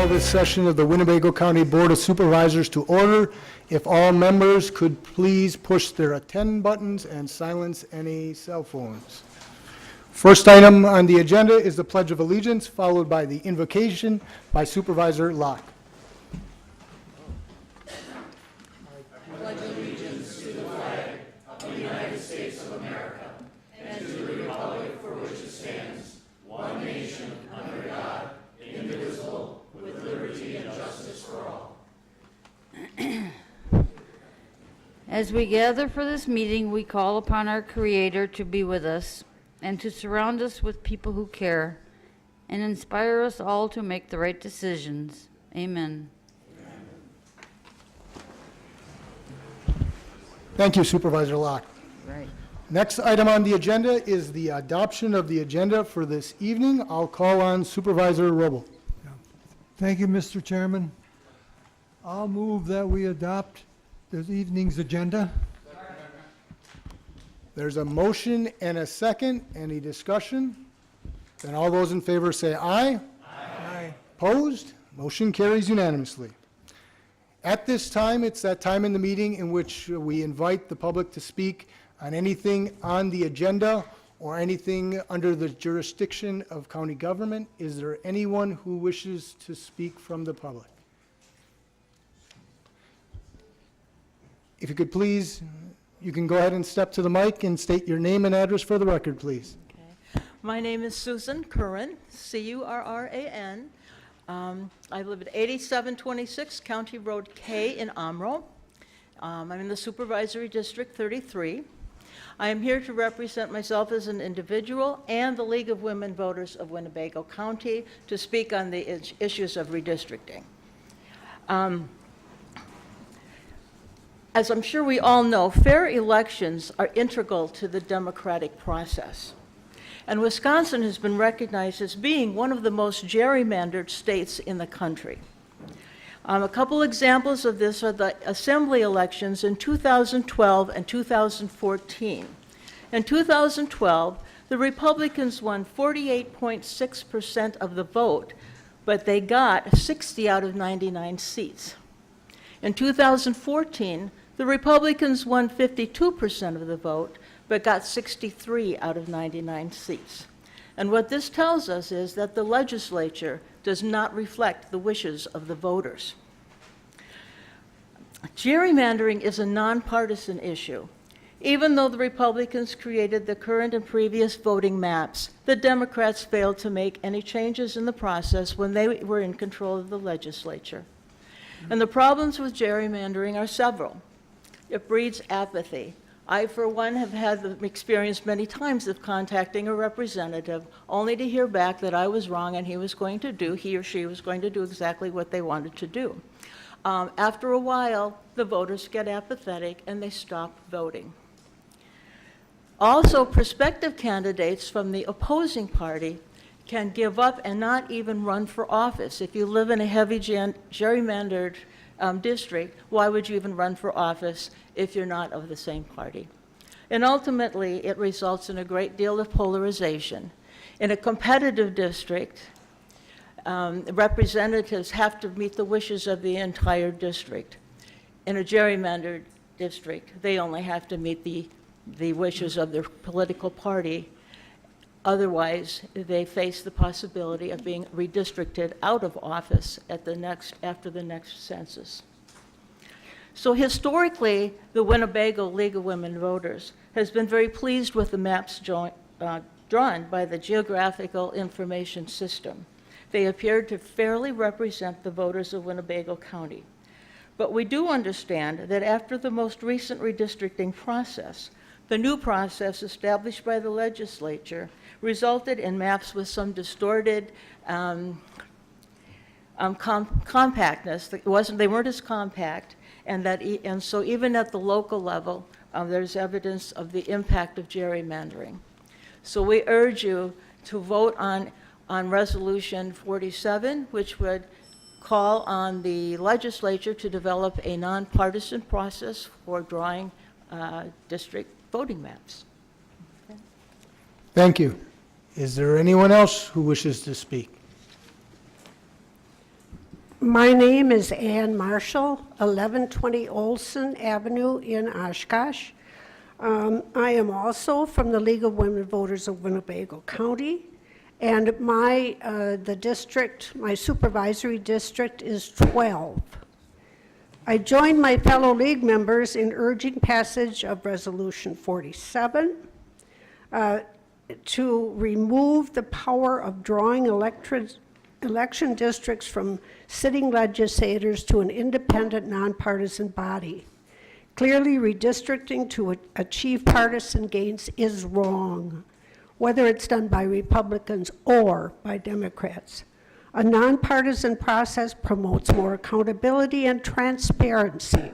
call this session of the Winnebago County Board of Supervisors to order. If all members could please push their attend buttons and silence any cell phones. First item on the agenda is the Pledge of Allegiance, followed by the invocation by Supervisor Locke. As we gather for this meeting, we call upon our Creator to be with us and to surround us with people who care and inspire us all to make the right decisions. Amen. Thank you, Supervisor Locke. Right. Next item on the agenda is the adoption of the agenda for this evening. I'll call on Supervisor Roble. Thank you, Mr. Chairman. I'll move that we adopt this evening's agenda. There's a motion and a second. Any discussion? Then all those in favor say aye. Aye. Opposed? Motion carries unanimously. At this time, it's that time in the meeting in which we invite the public to speak on anything on the agenda or anything under the jurisdiction of county government. Is there anyone who wishes to speak from the public? If you could please, you can go ahead and step to the mic and state your name and address for the record, please. Okay. My name is Susan Curran, C-U-R-R-A-N. I live at 8726 County Road K in Omro. I'm in the Supervisory District 33. I am here to represent myself as an individual and the League of Women Voters of Winnebago County to speak on the issues of redistricting. As I'm sure we all know, fair elections are integral to the democratic process. And Wisconsin has been recognized as being one of the most gerrymandered states in the country. A couple examples of this are the assembly elections in 2012 and 2014. In 2012, the Republicans won 48.6% of the vote, but they got 60 out of 99 seats. In 2014, the Republicans won 52% of the vote, but got 63 out of 99 seats. And what this tells us is that the legislature does not reflect the wishes of the voters. Gerrymandering is a nonpartisan issue. Even though the Republicans created the current and previous voting maps, the Democrats failed to make any changes in the process when they were in control of the legislature. And the problems with gerrymandering are several. It breeds apathy. I, for one, have had the experience many times of contacting a representative only to hear back that I was wrong and he or she was going to do exactly what they wanted to do. After a while, the voters get apathetic and they stop voting. Also, prospective candidates from the opposing party can give up and not even run for office. If you live in a heavy gerrymandered district, why would you even run for office if you're not of the same party? And ultimately, it results in a great deal of polarization. In a competitive district, representatives have to meet the wishes of the entire district. In a gerrymandered district, they only have to meet the wishes of their political party. Otherwise, they face the possibility of being redistricted out of office after the next census. So historically, the Winnebago League of Women Voters has been very pleased with the maps drawn by the Geographical Information System. They appeared to fairly represent the voters of Winnebago County. But we do understand that after the most recent redistricting process, the new process established by the legislature resulted in maps with some distorted compactness. They weren't as compact, and so even at the local level, there's evidence of the impact of gerrymandering. So we urge you to vote on Resolution 47, which would call on the legislature to develop a nonpartisan process for drawing district voting maps. Okay. Thank you. Is there anyone else who wishes to speak? My name is Ann Marshall, 1120 Olson Avenue in Oshkosh. I am also from the League of Women Voters of Winnebago County, and the district, my supervisory district is 12. I join my fellow league members in urging passage of Resolution 47 to remove the power of drawing election districts from sitting legislators to an independent, nonpartisan body. Clearly, redistricting to achieve partisan gains is wrong, whether it's done by Republicans or by Democrats. A nonpartisan process promotes more accountability and transparency.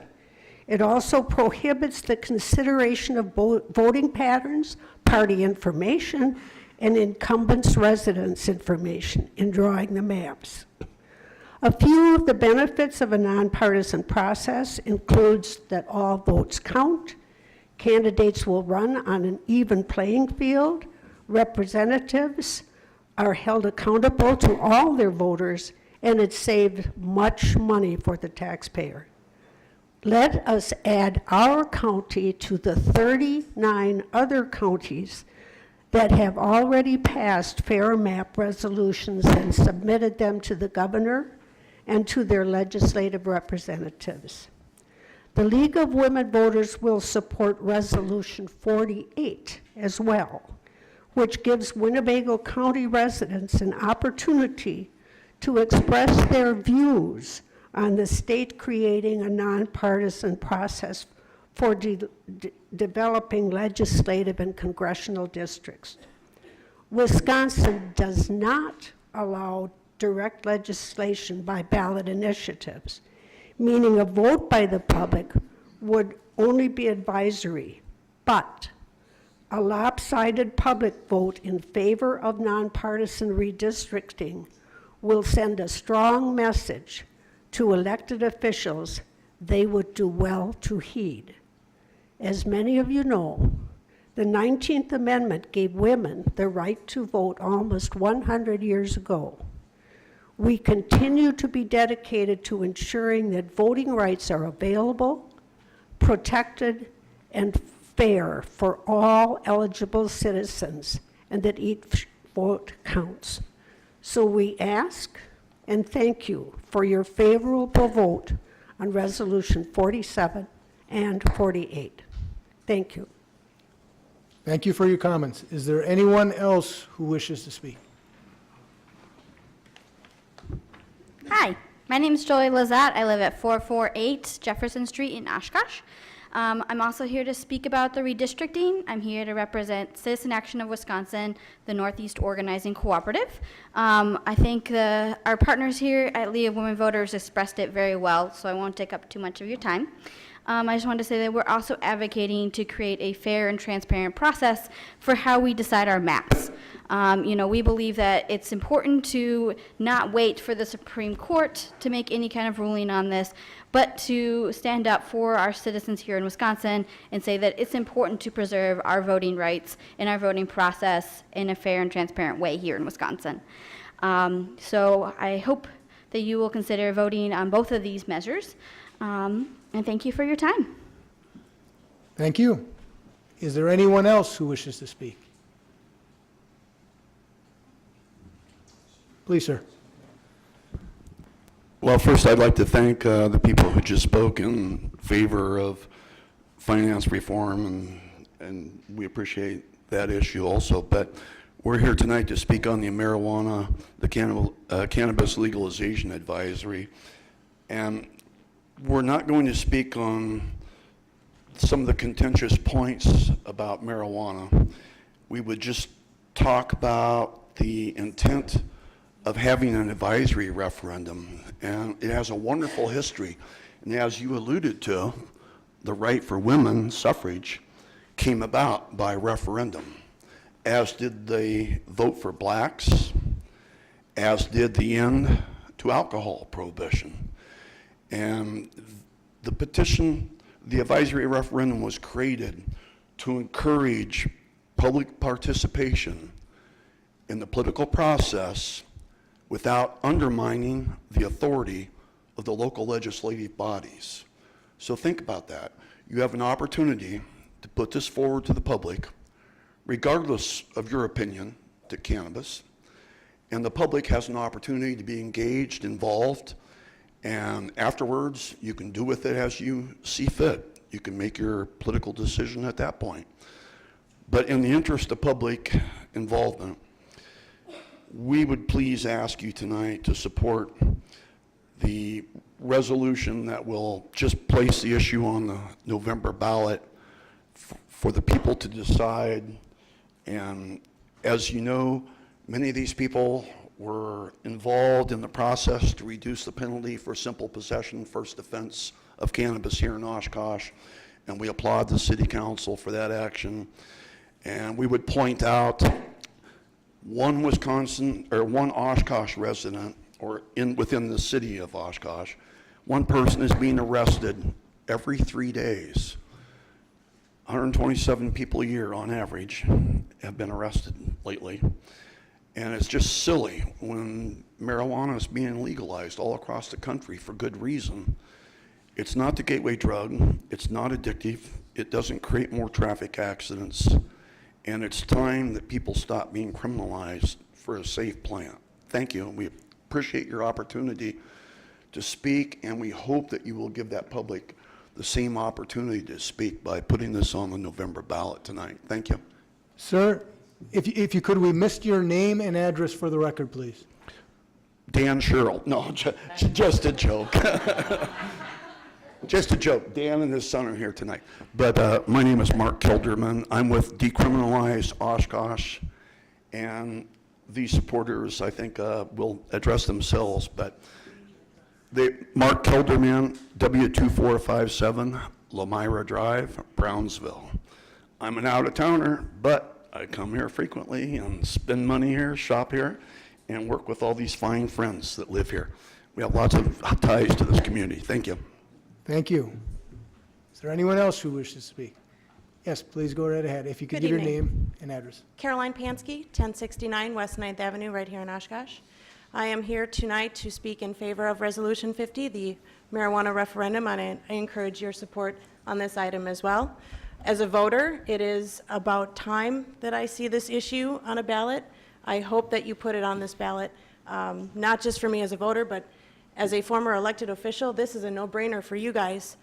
It also prohibits the consideration of voting patterns, party information, and incumbents' residence information in drawing the maps. A few of the benefits of a nonpartisan process includes that all votes count, candidates will run on an even playing field, representatives are held accountable to all their voters, and it saved much money for the taxpayer. Let us add our county to the 39 other counties that have already passed fair map resolutions and submitted them to the governor and to their legislative representatives. The League of Women Voters will support Resolution 48 as well, which gives Winnebago County residents an opportunity to express their views on the state creating a nonpartisan process for developing legislative and congressional districts. Wisconsin does not allow direct legislation by ballot initiatives, meaning a vote by the public would only be advisory, but a lopsided public vote in favor of nonpartisan redistricting will send a strong message to elected officials they would do well to heed. As many of you know, the 19th Amendment gave women the right to vote almost 100 years ago. We continue to be dedicated to ensuring that voting rights are available, protected, and fair for all eligible citizens, and that each vote counts. So we ask and thank you for your favorable vote on Resolution 47 and 48. Thank you. Thank you for your comments. Is there anyone else who wishes to speak? Hi, my name is Joy Lazat. I live at 448 Jefferson Street in Oshkosh. I'm also here to speak about the redistricting. I'm here to represent Citizen Action of Wisconsin, the Northeast Organizing Cooperative. I think our partners here at League of Women Voters expressed it very well, so I won't take up too much of your time. I just wanted to say that we're also advocating to create a fair and transparent process for how we decide our maps. We believe that it's important to not wait for the Supreme Court to make any kind of ruling on this, but to stand up for our citizens here in Wisconsin and say that it's important to preserve our voting rights and our voting process in a fair and transparent way here in Wisconsin. So I hope that you will consider voting on both of these measures. And thank you for your time. Thank you. Is there anyone else who wishes to speak? Please, sir. Well, first, I'd like to thank the people who just spoke in favor of finance reform, and we appreciate that issue also. But we're here tonight to speak on the marijuana, the cannabis legalization advisory, and we're not going to speak on some of the contentious points about marijuana. We would just talk about the intent of having an advisory referendum, and it has a wonderful history. And as you alluded to, the right for women suffrage came about by referendum, as did the vote for blacks, as did the end to alcohol prohibition. And the petition, the advisory referendum was created to encourage public participation in the political process without undermining the authority of the local legislative bodies. So think about that. You have an opportunity to put this forward to the public, regardless of your opinion to cannabis, and the public has an opportunity to be engaged, involved, and afterwards, you can do with it as you see fit. You can make your political decision at that point. But in the interest of public involvement, we would please ask you tonight to support the resolution that will just place the issue on the November ballot for the people to decide. And as you know, many of these people were involved in the process to reduce the penalty for simple possession, first offense of cannabis here in Oshkosh, and we applaud the City Council for that action. And we would point out one Oshkosh resident, or within the city of Oshkosh, one person is being arrested every 3 days. 127 people a year on average have been arrested lately. And it's just silly when marijuana is being legalized all across the country for good reason. It's not the gateway drug, it's not addictive, it doesn't create more traffic accidents, and it's time that people stop being criminalized for a safe plant. Thank you, and we appreciate your opportunity to speak, and we hope that you will give that public the same opportunity to speak by putting this on the November ballot tonight. Thank you. Sir, if you could, we missed your name and address for the record, please. Dan Sherrill. No, just a joke. Just a joke. Dan and his son are here tonight. But my name is Mark Kilderman. I'm with Decriminalize Oshkosh, and these supporters, I think, will address themselves. But Mark Kilderman, W2457, Lamira Drive, Brownsville. I'm an out-of-towner, but I come here frequently and spend money here, shop here, and work with all these fine friends that live here. We have lots of ties to this community. Thank you. Thank you. Is there anyone else who wishes to speak? Yes, please go right ahead. If you could Good give your evening. name and address. Caroline Pansky, 1069 West 9th Avenue, right here in Oshkosh. I am here tonight to speak in favor of Resolution 50, the marijuana referendum, and I encourage your support on this item as well. As a voter, it is about time that I see this issue on a ballot. I hope that you put it on this ballot, not just for me as a voter, but as a former elected official. This is a no-brainer for you guys.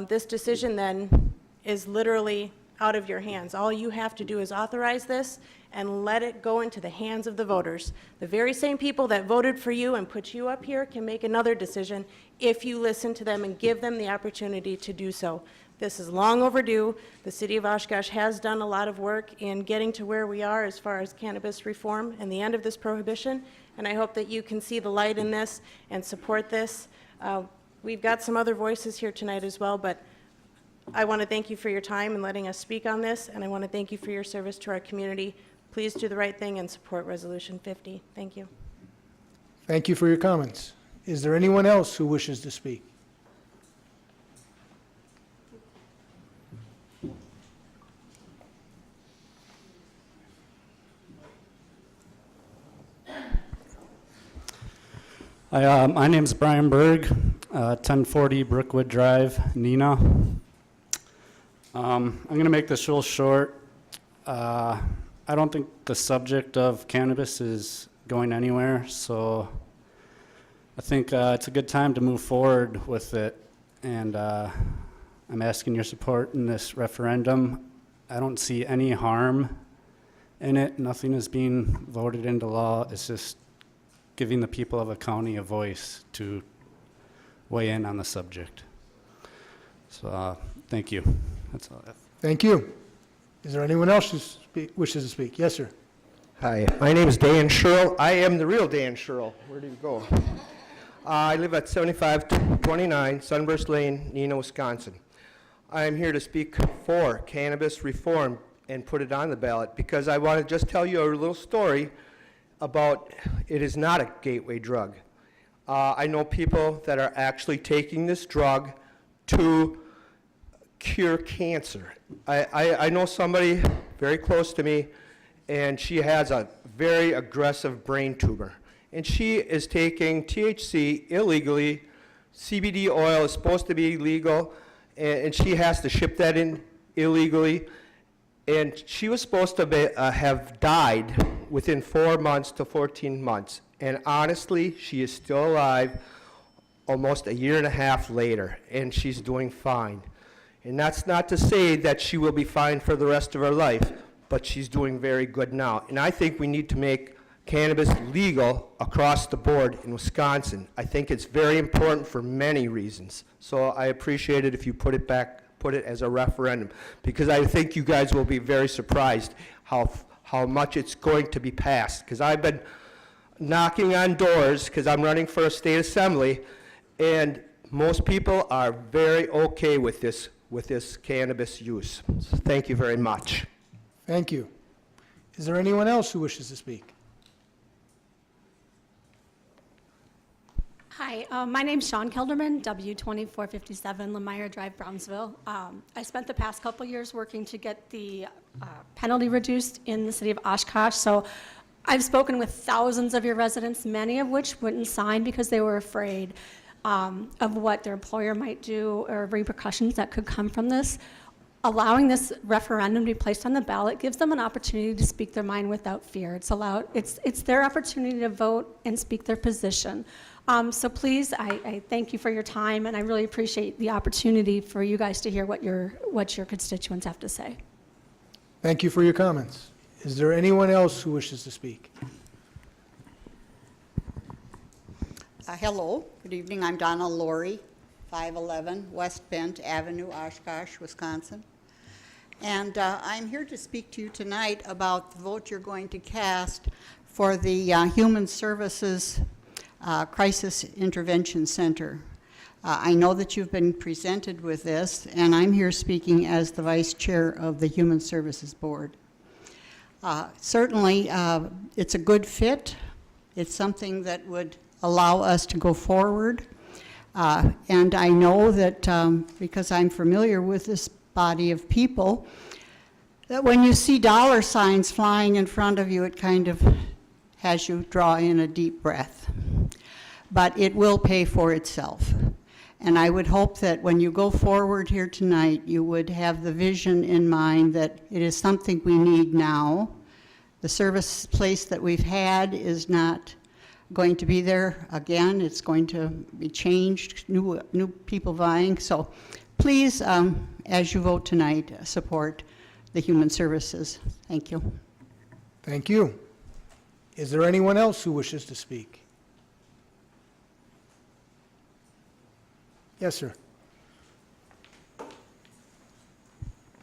This decision then is literally out of your hands. All you have to do is authorize this and let it go into the hands of the voters. The very same people that voted for you and put you up here can make another decision if you listen to them and give them the opportunity to do so. This is long overdue. The city of Oshkosh has done a lot of work in getting to where we are as far as cannabis reform and the end of this prohibition, and I hope that you can see the light in this and support this. We've got some other voices here tonight as well, but I want to thank you for your time and letting us speak on this, and I want to thank you for your service to our community. Please do the right thing and support Resolution 50. Thank you. Thank you for your comments. Is there anyone else who wishes to speak? Hi, my name's Brian Berg, 1040 Brookwood Drive, Neenah. I'm going to make this real short. I don't think the subject of cannabis is going anywhere, so I think it's a good time to move forward with it, and I'm asking your support in this referendum. I don't see any harm in it. Nothing is being voted into law. It's just giving the people of a county a voice to weigh in on the subject. So thank you. That's all I have. Thank you. Is there anyone else who wishes to speak? Yes, sir. Hi, my name is Dan Sherrill. I am the real Dan Sherrill. Where did he go? I live at 7529 Sunburst Lane, Neenah, Wisconsin. I am here to speak for cannabis reform and put it on the ballot because I want to just tell you a little story about it is not a gateway drug. I know people that are actually taking this drug to cure cancer. I know somebody very close to me, and she has a very aggressive brain tumor. And she is taking THC illegally CBD oil is supposed to be legal, and she has to ship that in illegally. And she was supposed to have died within 4 months to 14 months. And honestly, she is still alive almost a year and a half later, and she's doing fine. And that's not to say that she will be fine for the rest of her life, but she's doing very good now. And I think we need to make cannabis legal across the board in Wisconsin. I think it's very important for many reasons. So I appreciate it if you put it as a referendum, because I think you guys will be very surprised how much it's going to be passed. Because I've been knocking on doors, because I'm running for a state assembly, and most people are very okay with this cannabis use. So thank you very much. Thank you. Is there anyone else who wishes to speak? Hi, my name's Sean Kelderman, W2457 Lemire Drive, Brownsville. I spent the past couple years working to get the penalty reduced in the city of Oshkosh, so I've spoken with thousands of your residents, many of which wouldn't sign because they were afraid of what their employer might do or repercussions that could come from this. Allowing this referendum to be placed on the ballot gives them an opportunity to speak their mind without fear. It's their opportunity to vote and speak their position. So please, I thank you for your time, and I really appreciate the opportunity for you guys to hear what your constituents have to say. Thank you for your comments. Is there anyone else who wishes to speak? Hello, good evening. I'm Donna Laurie, 511 West Bend Avenue, Oshkosh, Wisconsin. And I'm here to speak to you tonight about the vote you're going to cast for the Human Services Crisis Intervention Center. I know that you've been presented with this, and I'm here speaking as the Vice Chair of the Human Services Board. Certainly, it's a good fit. It's something that would allow us to go forward. And I know that because I'm familiar with this body of people, that when you see dollar signs flying in front of you, it kind of has you draw in a deep breath. But it will pay for itself. And I would hope that when you go forward here tonight, you would have the vision in mind that it is something we need now. The service place that we've had is not going to be there again. It's going to be changed, new people vying. So please, as you vote tonight, support the Human Services. Thank you. Thank you. Is there anyone else who wishes to speak? Yes, sir.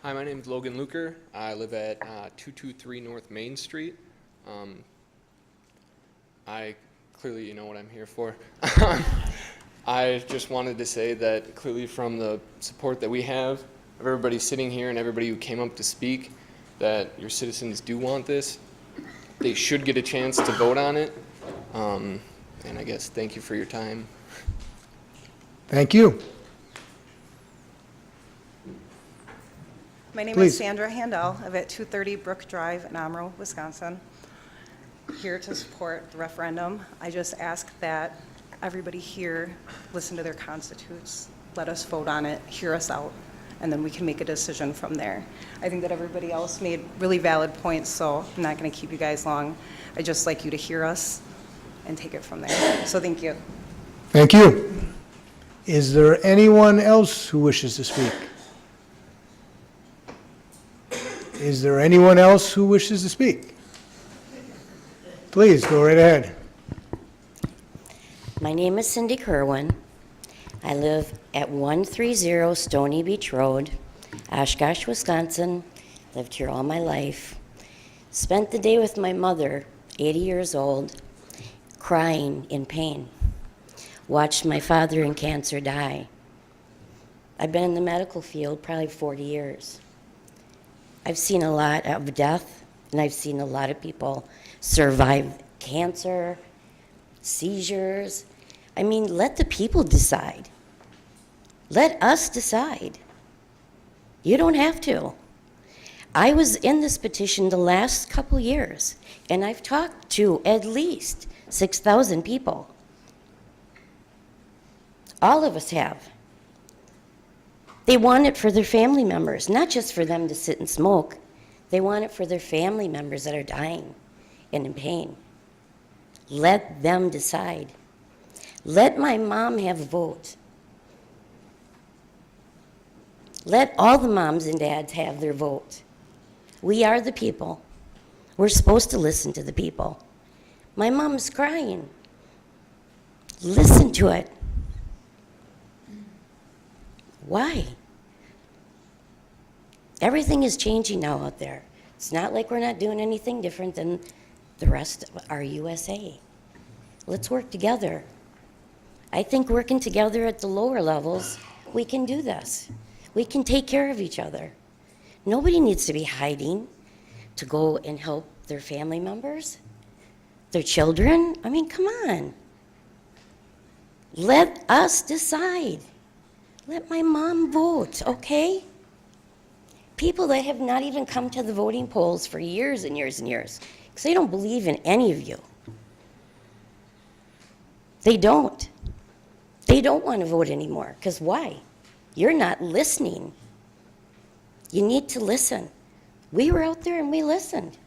Hi, my name is Logan Luker. I live at 223 North Main Street. Clearly, you know what I'm here for. I just wanted to say that clearly from the support that we have of everybody sitting here and everybody who came up to speak, that your citizens do want this. They should get a chance to vote on it. And I guess thank you for your time. Thank you. My name Please. is Sandra Handel. I live at 230 Brook Drive in Amro, Wisconsin. Here to support the referendum. I just ask that everybody here listen to their constituents, let us vote on it, hear us out, and then we can make a decision from there. I think that everybody else made really valid points, so I'm not going to keep you guys long. I'd just like you to hear us and take it from there. So thank you. Thank you. Is there anyone else who wishes to speak? Is there anyone else who wishes to speak? Please, go right ahead. My name is Cindy Kerwin. I live at 130 Stony Beach Road, Oshkosh, Wisconsin. Lived here all my life. Spent the day with my mother, 80 years old, crying in pain. Watched my father in cancer die. I've been in the medical field probably 40 years. I've seen a lot of death, and I've seen a lot of people survive cancer, seizures. I mean, let the people decide. Let us decide. You don't have to. I was in this petition the last couple years, and I've talked to at least 6,000 people. All of us have. They want it for their family members, not just for them to sit and smoke. They want it for their family members that are dying and in pain. Let them decide. Let my mom have a vote. Let all the moms and dads have their vote. We are the people. We're supposed to listen to the people. My mom's crying. Listen to it. Why? Everything is changing now out there. It's not like we're not doing anything different than the rest of our USA. Let's work together. I think working together at the lower levels, we can do this. We can take care of each other. Nobody needs to be hiding to go and help their family members, their children. I mean, come on. Let us decide. Let my mom vote, okay? People that have not even come to the voting polls for years and years and years, because they don't believe in any of you. They don't. They don't want to vote anymore, because why? You're not listening. You need to listen. We were out there and we listened.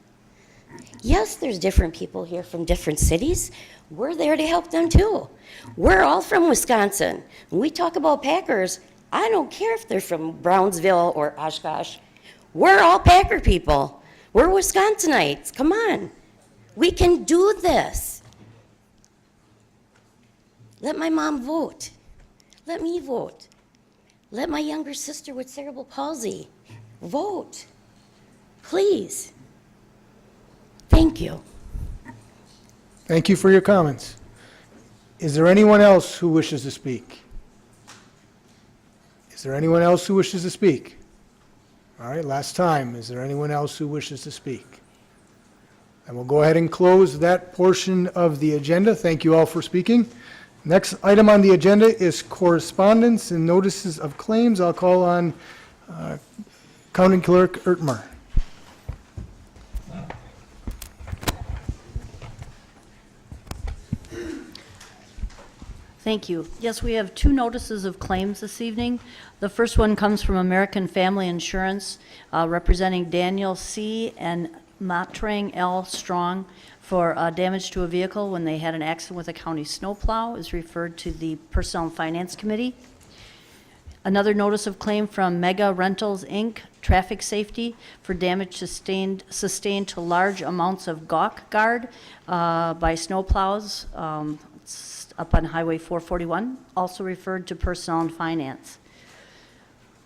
Yes, there's different people here from different cities. We're there to help them too. We're all from Wisconsin. When we talk about Packers, I don't care if they're from Brownsville or Oshkosh. We're all Packer people. We're Wisconsinites. Come on. We can do this. Let my mom vote. Let me vote. Let my younger sister with cerebral palsy vote. Please. Thank you. Thank you for your comments. Is there anyone else who wishes to speak? Is there anyone else who wishes to speak? All right, last time. Is there anyone else who wishes to speak? And we'll go ahead and close that portion of the agenda. Thank you all for speaking. Next item on the agenda is correspondence and notices of claims. I'll call on County Clerk Ertmer. Thank you. Yes, we have two notices of claims this evening. The first one comes from American Family Insurance, representing Daniel C. and Matrang L. Strong for damage to a vehicle when they had an accident with a county snowplow, is referred to the Personnel and Finance Committee. Another notice of claim from Mega Rentals, Inc., Traffic Safety, for damage sustained to large amounts of gawk guard by snowplows up on Highway 441, also referred to Personnel and Finance.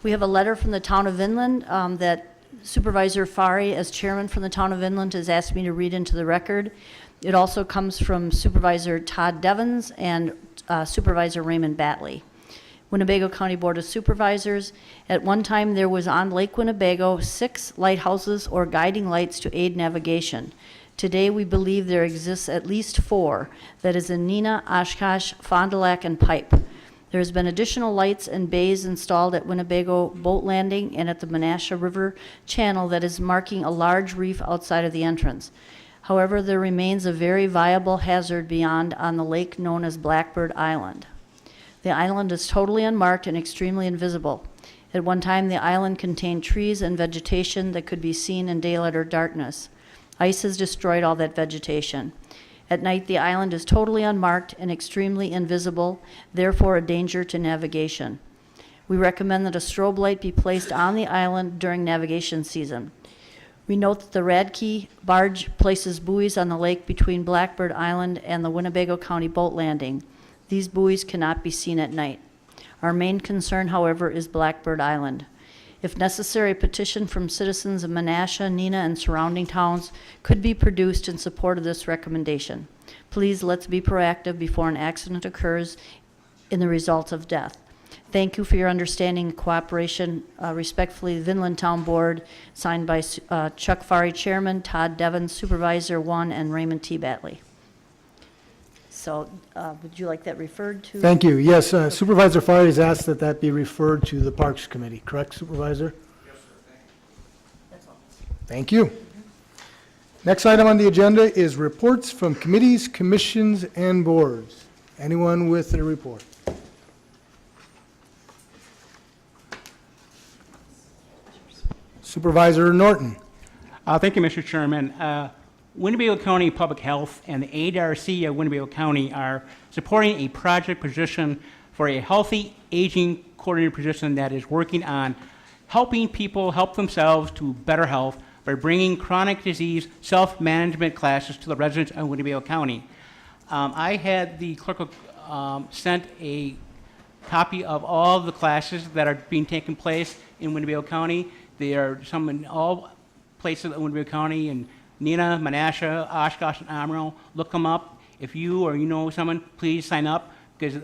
We have a letter from the Town of Inland that Supervisor Fari, as chairman from the Town of Inland, has asked me to read into the record. It also comes from Supervisor Todd Devens and Supervisor Raymond Batley. Winnebago County Board of Supervisors. At one time, there was on Lake Winnebago 6 lighthouses or guiding lights to aid navigation. Today, we believe there exists at least 4, that is in Neenah, Oshkosh, Fond du Lac, and Pipe. There has been additional lights and bays installed at Winnebago Boat Landing and at the Menasha River Channel that is marking a large reef outside of the entrance. However, there remains a very viable hazard beyond on the lake known as Blackbird Island. The island is totally unmarked and extremely invisible. At one time, the island contained trees and vegetation that could be seen in daylight or darkness. Ice has destroyed all that vegetation. At night, the island is totally unmarked and extremely invisible, therefore a danger to navigation. We recommend that a strobe light be placed on the island during navigation season. We note that the Radke barge places buoys on the lake between Blackbird Island and the Winnebago County Boat Landing. These buoys cannot be seen at night. Our main concern, however, is Blackbird Island. If necessary, a petition from citizens of Menasha, Neenah, and surrounding towns could be produced in support of this recommendation. Please, let's be proactive before an accident occurs in the result of death. Thank you for your understanding and cooperation. Respectfully, the Vinland Town Board, signed by Chuck Fari, Chairman, Todd Devens, Supervisor 1, and Raymond T. Batley. So would you like that referred to? Thank you. Yes, Supervisor Fari has asked that that be referred to the Parks Committee, correct, Supervisor? Yes, sir. That's all. Thank you. Next item on the agenda is reports from committees, commissions, and boards. Anyone with a report? Supervisor Norton. Thank you, Mr. Chairman. Winnebago County Public Health and the ADRC of Winnebago County are supporting a project position for a healthy aging coordinator position that is working on helping people help themselves to better health by bringing chronic disease self-management classes to the residents of Winnebago County. I had the clerk sent a copy of all the classes that are being taken place in Winnebago County. There are some in all places in Winnebago County, and Neenah, Menasha, Oshkosh, and Amarillo. Look them up. If you or you know someone, please sign up, because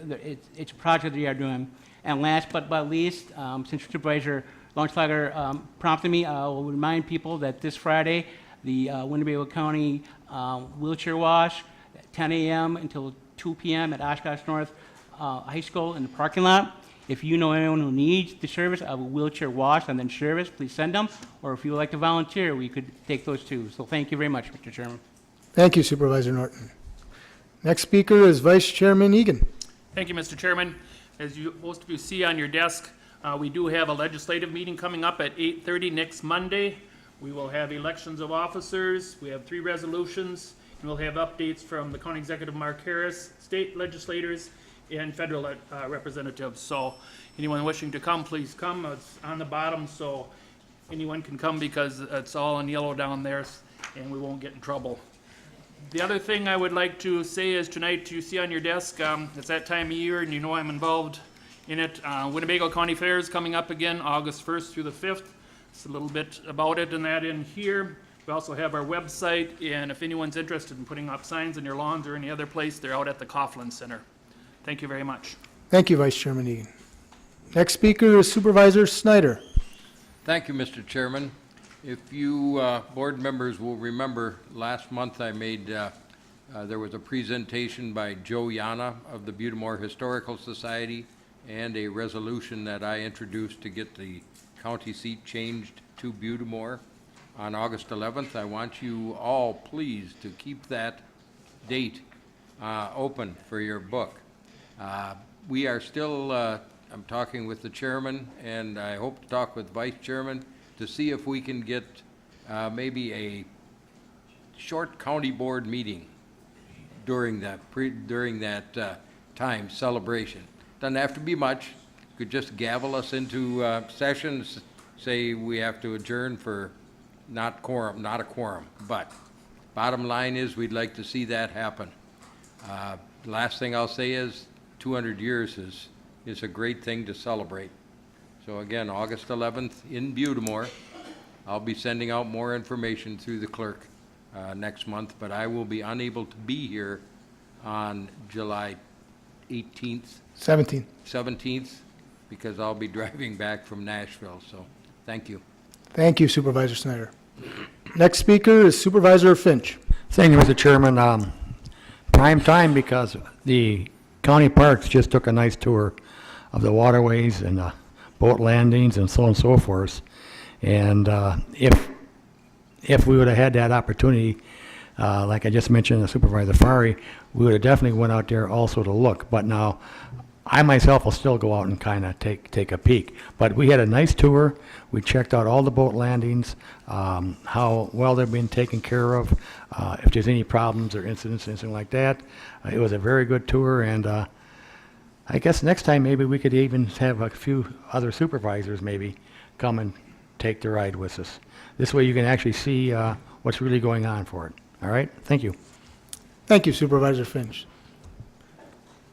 it's a project that they are doing. And last but not least, since Supervisor Longschlager prompted me, I will remind people that this Friday, the Winnebago County wheelchair wash at 10 a.m. until 2 p.m. at Oshkosh North High School in the parking lot. If you know anyone who needs the service of a wheelchair wash and then service, please send them. Or if you would like to volunteer, we could take those too. So thank you very much, Mr. Chairman. Thank you, Supervisor Norton. Next speaker is Vice Chairman Egan. Thank you, Mr. Chairman. As most of you see on your desk, we do have a legislative meeting coming up at 8:30 next Monday. We will have elections of officers. We have 3 resolutions. And we'll have updates from the County Executive Mark Harris, state legislators, and federal representatives. So anyone wishing to come, please come. It's on the bottom, so anyone can come, because it's all in yellow down there, and we won't get in trouble. The other thing I would like to say is tonight, you see on your desk, it's that time of year, and you know I'm involved in it. Winnebago County Fair is coming up again, August 1st through the 5th. It's a little bit about it and that in here. We also have our website, and if anyone's interested in putting up signs in your lawns or any other place, they're out at the Coughlin Center. Thank you very much. Thank you, Vice Chairman Egan. Next speaker is Supervisor Snyder. Thank you, Mr. Chairman. If you board members will remember, last month I made, there was a presentation by Joe Yana of the Butamore Historical Society and a resolution that I introduced to get the county seat changed to Butamore on August 11th. I want you all, please, to keep that date open for your book. We are still, I'm talking with the chairman, and I hope to talk with vice chairman to see if we can get maybe a short county board meeting during that time celebration. Doesn't have to be much. Could just gavel us into sessions, say we have to adjourn for not a quorum. But bottom line is, we'd like to see that happen. Last thing I'll say is 200 years is a great thing to celebrate. So again, August 11th in Butamore. I'll be sending out more information through the clerk next month, but I will be unable to be here on July 18th. 17th, because I'll be driving back from Nashville. So thank you. Thank you, Supervisor Snyder. Next speaker is Supervisor Finch. Thank you, Mr. Chairman. Prime time, because the county parks just took a nice tour of the waterways and the boat landings and so on and so forth. And if we would have had that opportunity, like I just mentioned, the Supervisor Fari, we would have definitely went out there also to look. But now, I myself will still go out and kind of take a peek. But we had a nice tour. We checked out all the boat landings, how well they're being taken care of, if there's any problems or incidents, anything like that. It was a very good tour, and I guess next time maybe we could even have a few other supervisors maybe come and take the ride with us. This way you can actually see what's really going on for it. All right? Thank you. Thank you, Supervisor Finch.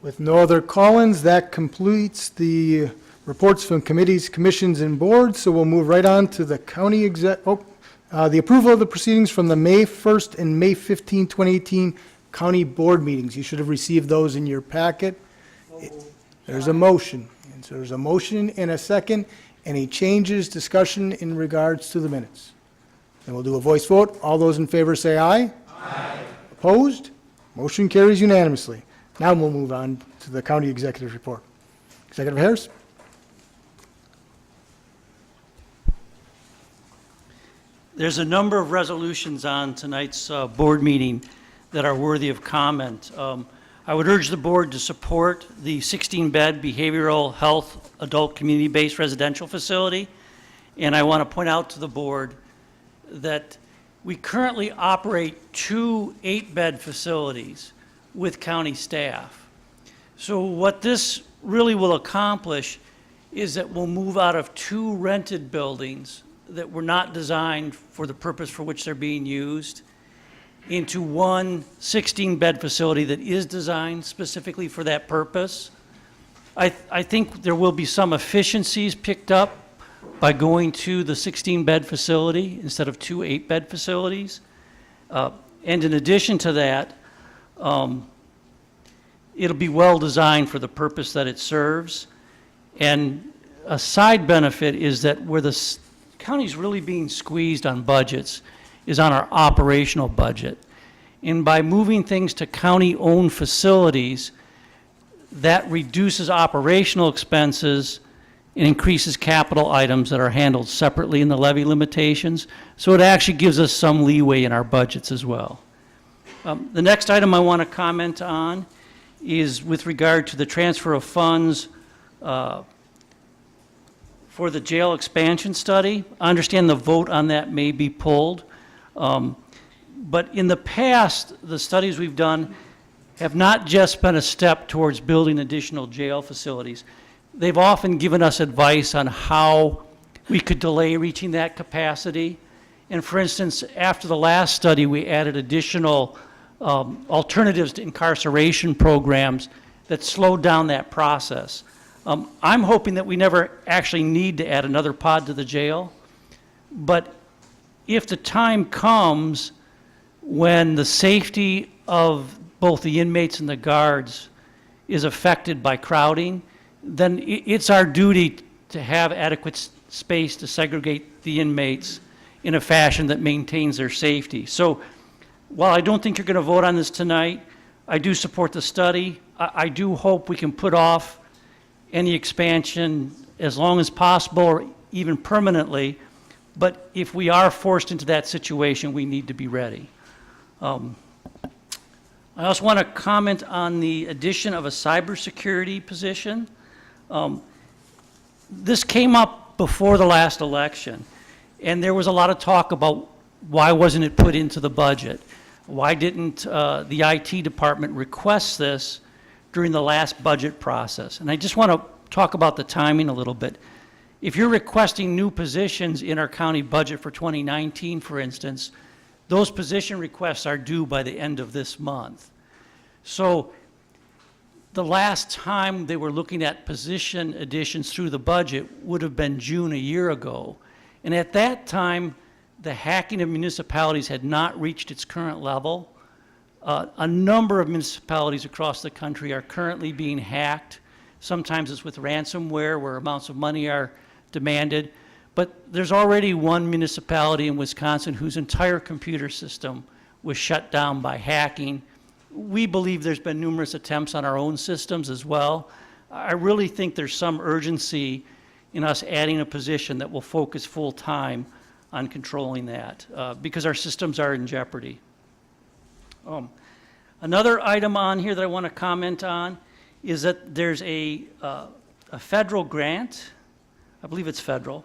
With no other call-ins, that completes the reports from committees, commissions, and boards. So we'll move right on to the county the approval of the proceedings from the May 1st and May 15, 2018 county board meetings. You should have received those in your packet. There's a motion. And so there's a motion and a second. Any changes, discussion in regards to the minutes? Then we'll do a voice vote. All those in favor say aye. Aye. Opposed? Motion carries unanimously. Now we'll move on to the county executive report. Executive Harris? There's a number of resolutions on tonight's board meeting that are worthy of comment. I would urge the board to support the 16-bed behavioral health adult community-based residential facility And I want to point out to the board that we currently operate 2 8-bed facilities with county staff. So what this really will accomplish is that we'll move out of 2 rented buildings that were not designed for the purpose for which they're being used into 1 16-bed facility that is designed specifically for that purpose. I think there will be some efficiencies picked up by going to the 16-bed facility instead of 2 8-bed facilities. And in addition to that, it'll be well designed for the purpose that it serves. And a side benefit is that where the county's really being squeezed on budgets is on our operational budget. And by moving things to county-owned facilities, that reduces operational expenses and increases capital items that are handled separately in the levy limitations. So it actually gives us some leeway in our budgets as well. The next item I want to comment on is with regard to the transfer of funds for the jail expansion study. I understand the vote on that may be pulled. But in the past, the studies we've done have not just been a step towards building additional jail facilities. They've often given us advice on how we could delay reaching that capacity. And for instance, after the last study, we added additional alternatives to incarceration programs that slowed down that process. I'm hoping that we never actually need to add another pod to the jail, but if the time comes when the safety of both the inmates and the guards is affected by crowding, then it's our duty to have adequate space to segregate the inmates in a fashion that maintains their safety. So while I don't think you're going to vote on this tonight, I do support the study. I do hope we can put off any expansion as long as possible or even permanently. But if we are forced into that situation, we need to be ready. I also want to comment on the addition of a cybersecurity position. This came up before the last election, and there was a lot of talk about why wasn't it put into the budget? Why didn't the IT department request this during the last budget process? And I just want to talk about the timing a little bit. If you're requesting new positions in our county budget for 2019, for instance, those position requests are due by the end of this month. So the last time they were looking at position additions through the budget would have been June a year ago. And at that time, the hacking of municipalities had not reached its current level. A number of municipalities across the country are currently being hacked. Sometimes it's with ransomware where amounts of money are demanded. But there's already one municipality in Wisconsin whose entire computer system was shut down by hacking. We believe there's been numerous attempts on our own systems as well. I really think there's some urgency in us adding a position that will focus full time on controlling that because our systems are in jeopardy. Another item on here that I want to comment on is that there's a federal grant, I believe it's federal,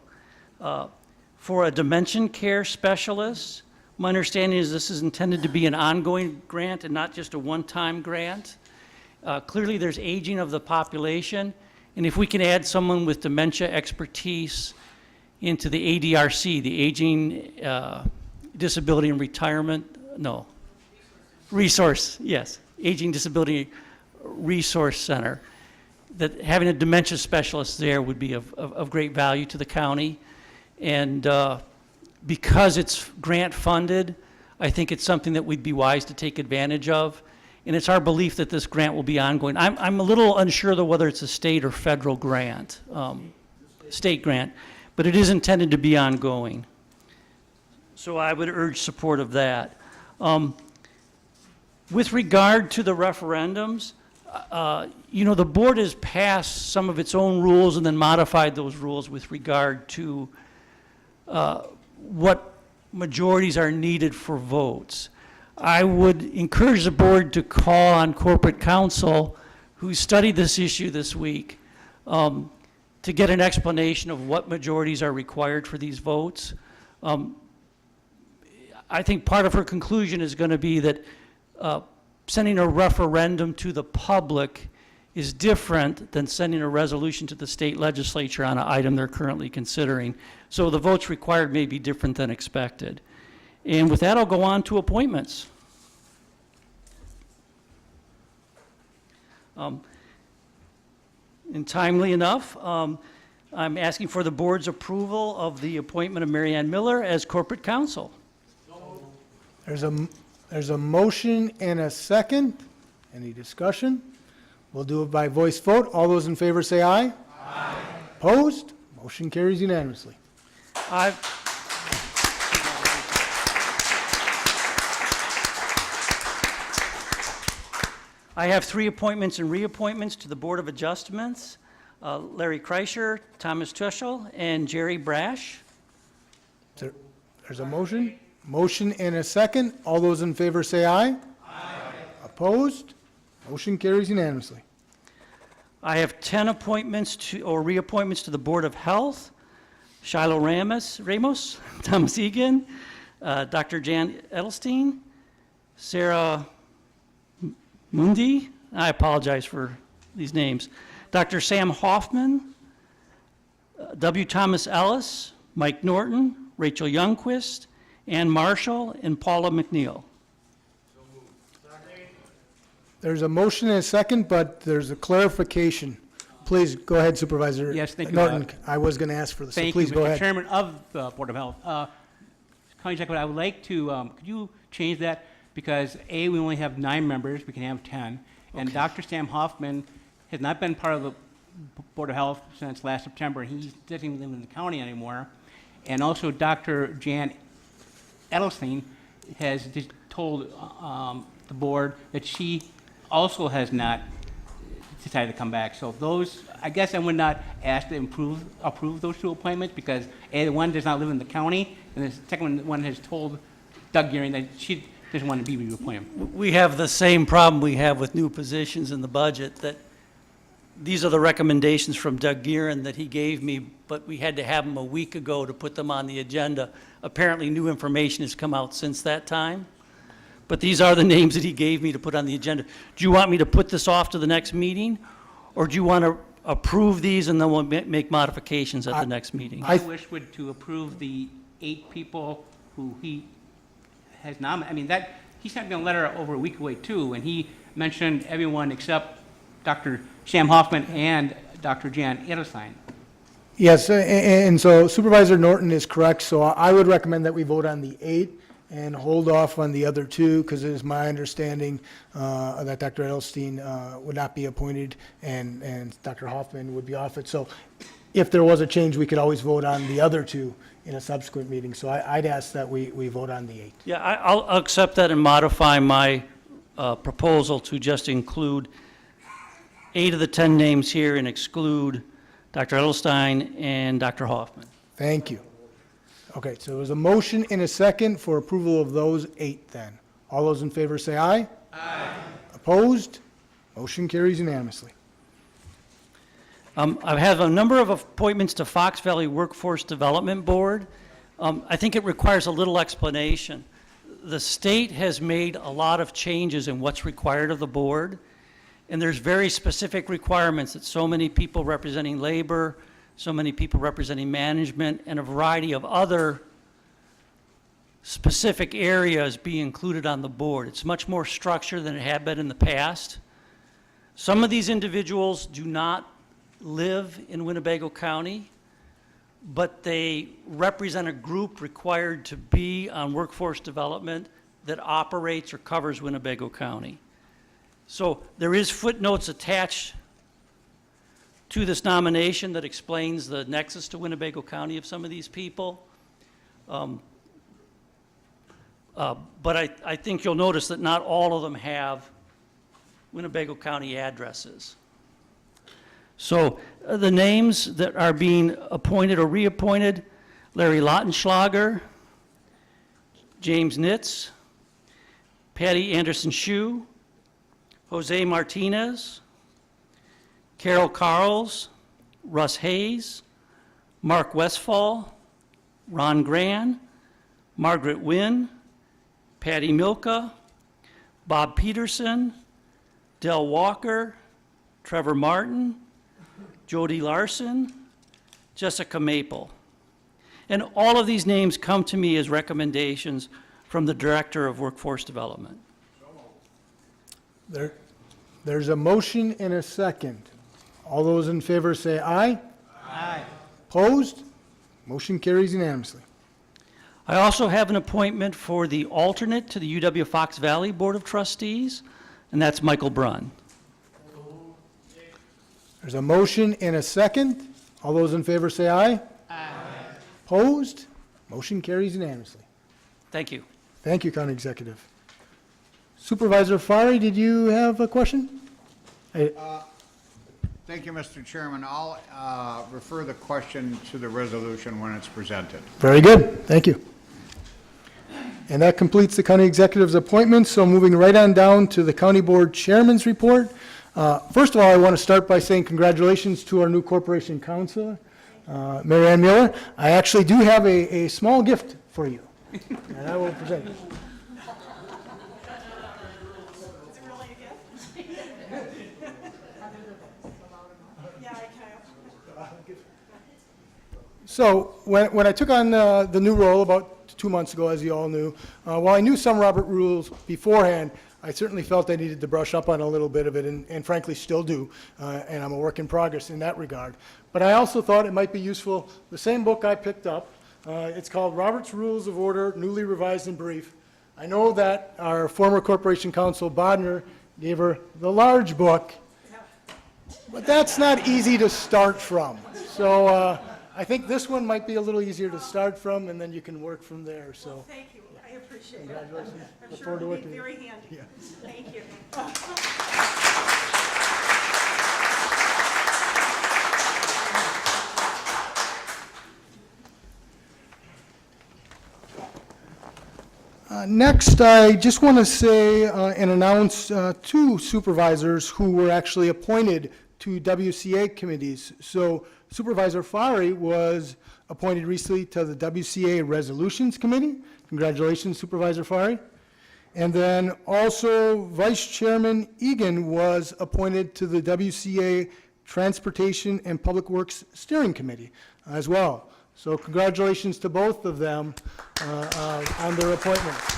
for a dementia care specialist. My understanding is this is intended to be an ongoing grant and not just a one-time grant. Clearly there's aging of the population, and if we can add someone with dementia expertise into the ADRC, the Aging, Disability and Retirement, no, Resource, yes, Aging Disability Resource Center, that having a dementia specialist there would be of great value to the county. And because it's grant funded, I think it's something that we'd be wise to take advantage of. And it's our belief that this grant will be ongoing. I'm a little unsure though whether it's a state or federal grant, state grant, but it is intended to be ongoing. So I would urge support of that. With regard to the referendums, you know, the board has passed some of its own rules and then modified those rules with regard to what majorities are needed for votes. I would encourage the board to call on corporate counsel who studied this issue this week to get an explanation of what majorities are required for these votes. I think part of her conclusion is going to be that sending a referendum to the public is different than sending a resolution to the state legislature on an item they're currently considering. So the votes required may be different than expected. And with that, I'll go on to appointments. And timely enough, I'm asking for the board's approval of the appointment of Mary Ann Miller as corporate counsel. There's a motion and a second. Any discussion? We'll do it by voice vote. All those in favor say aye. Aye. Opposed? Motion carries unanimously. I have 3 appointments and reappointments to the Board of Adjustments. Larry Kreischer, Thomas Tuschel, and Jerry Brash. There's a motion. Motion and a second. All those in favor say aye. Aye. Opposed? Motion carries unanimously. I have 10 appointments or reappointments to the Board of Health. Shiloh Ramos, Thomas Egan, Dr. Jan Edelstein, Sarah Mundi, I apologize for these names, Dr. Sam Hoffman, W. Thomas Ellis, Mike Norton, Rachel Youngquist, Ann Marshall, and Paula McNeil. There's a motion and a second, but there's a clarification. Please, go ahead, Supervisor. Yes, thank you. Norton, I was going to ask for this, so Thank please you, go Mr. ahead. Chairman of the Board of Health. County Executive, I would like to, could you change that? Because A, we only have 9 members, we can have 10. And Dr. Sam Hoffman has not been part of the Board of Health since last September. He doesn't even live in the county anymore. And also Dr. Jan Edelstein has just told the board that she also has not decided to come back. So those, I guess I would not ask to approve those 2 appointments because A, the one does not live in the county, and the second one has told Doug Gearing that she doesn't want to be reappointed. We have the same problem we have with new positions in the budget, that these are the recommendations from Doug Gearing that he gave me, but we had to have them a week ago to put them on the agenda. Apparently, new information has come out since that time. But these are the names that he gave me to put on the agenda. Do you want me to put this off to the next meeting? Or do you want to approve these and then we'll make modifications at the next meeting? My wish would to approve the 8 people who he has nominated. I mean, that, he sent me a letter over a week away too, and he mentioned everyone except Dr. Sam Hoffman and Dr. Jan Edelstein. Yes, and so Supervisor Norton is correct, so I would recommend that we vote on the 8 and hold off on the other 2, because it is my understanding that Dr. Edelstein would not be appointed and Dr. Hoffman would be off it. So if there was a change, we could always vote on the other 2 in a subsequent meeting. So I'd ask that we vote on the 8. Yeah, I'll accept that and modify my proposal to just include 8 of the 10 names here and exclude Dr. Edelstein and Dr. Hoffman. Thank you. Okay, so there's a motion and a second for approval of those 8 then. All those in favor say aye. Aye. Opposed? Motion carries unanimously. I have a number of appointments to Fox Valley Workforce Development Board. I think it requires a little explanation. The state has made a lot of changes in what's required of the board, and there's very specific requirements that so many people representing labor, so many people representing management, and a variety of other specific areas be included on the board. It's much more structured than it had been in the past. Some of these individuals do not live in Winnebago County, but they represent a group required to be on workforce development that operates or covers Winnebago County. So there is footnotes attached to this nomination that explains the nexus to Winnebago County of some of these people. But I think you'll notice that not all of them have Winnebago County addresses. So the names that are being appointed or reappointed: Larry Lautenschlager, James Nitz, Patty Anderson-Shue, Jose Martinez, Carol Carls, Russ Hayes, Mark Westfall, Ron Gran, Margaret Wynn, Patty Milka, Bob Peterson, Del Walker, Trevor Martin, Jody Larson, Jessica Maple. And all of these names come to me as recommendations from the Director of Workforce Development. There's a motion and a second. All those in favor say aye. Aye. Opposed? Motion carries unanimously. I also have an appointment for the alternate to the UW Fox Valley Board of Trustees, and that's Michael Brunn. There's a motion and a second. All those in favor say aye. Aye. Opposed? Motion carries unanimously. Thank you. Thank you, County Executive. Supervisor Fari, did you have a question? Thank you, Mr. Chairman. I'll refer the question to the resolution when it's presented. Very good. Thank you. And that completes the County Executive's appointments. So moving right on down to the County Board Chairman's report. First of all, I want to start by saying congratulations to our new Corporation Counsel, Mary Ann Miller. I actually do have a small gift for you, and I will present it. So when I took on the new role about 2 months ago, as you all knew, while I knew some Robert rules beforehand, I certainly felt I needed to brush up on a little bit of it, and frankly still do, and I'm a work in progress in that regard. But I also thought it might be useful, the same book I picked up, it's called Robert's Rules of Order, newly revised and brief. I know that our former Corporation Counsel, Bodner, gave her the large book, but that's not easy to start from. So I think this one might be a little easier to start from, and then you can work from there. So, Well, thank you. I appreciate it. Congratulations. I'm Look sure forward to it'll be working with very you. handy. Yeah. Thank you. Next, I just want to say and announce two supervisors who were actually appointed to WCA committees. So Supervisor Fari was appointed recently to the WCA Resolutions Committee. Congratulations, Supervisor Fari. And then also Vice Chairman Egan was appointed to the WCA Transportation and Public Works Steering Committee as well. So congratulations to both of them on their appointments.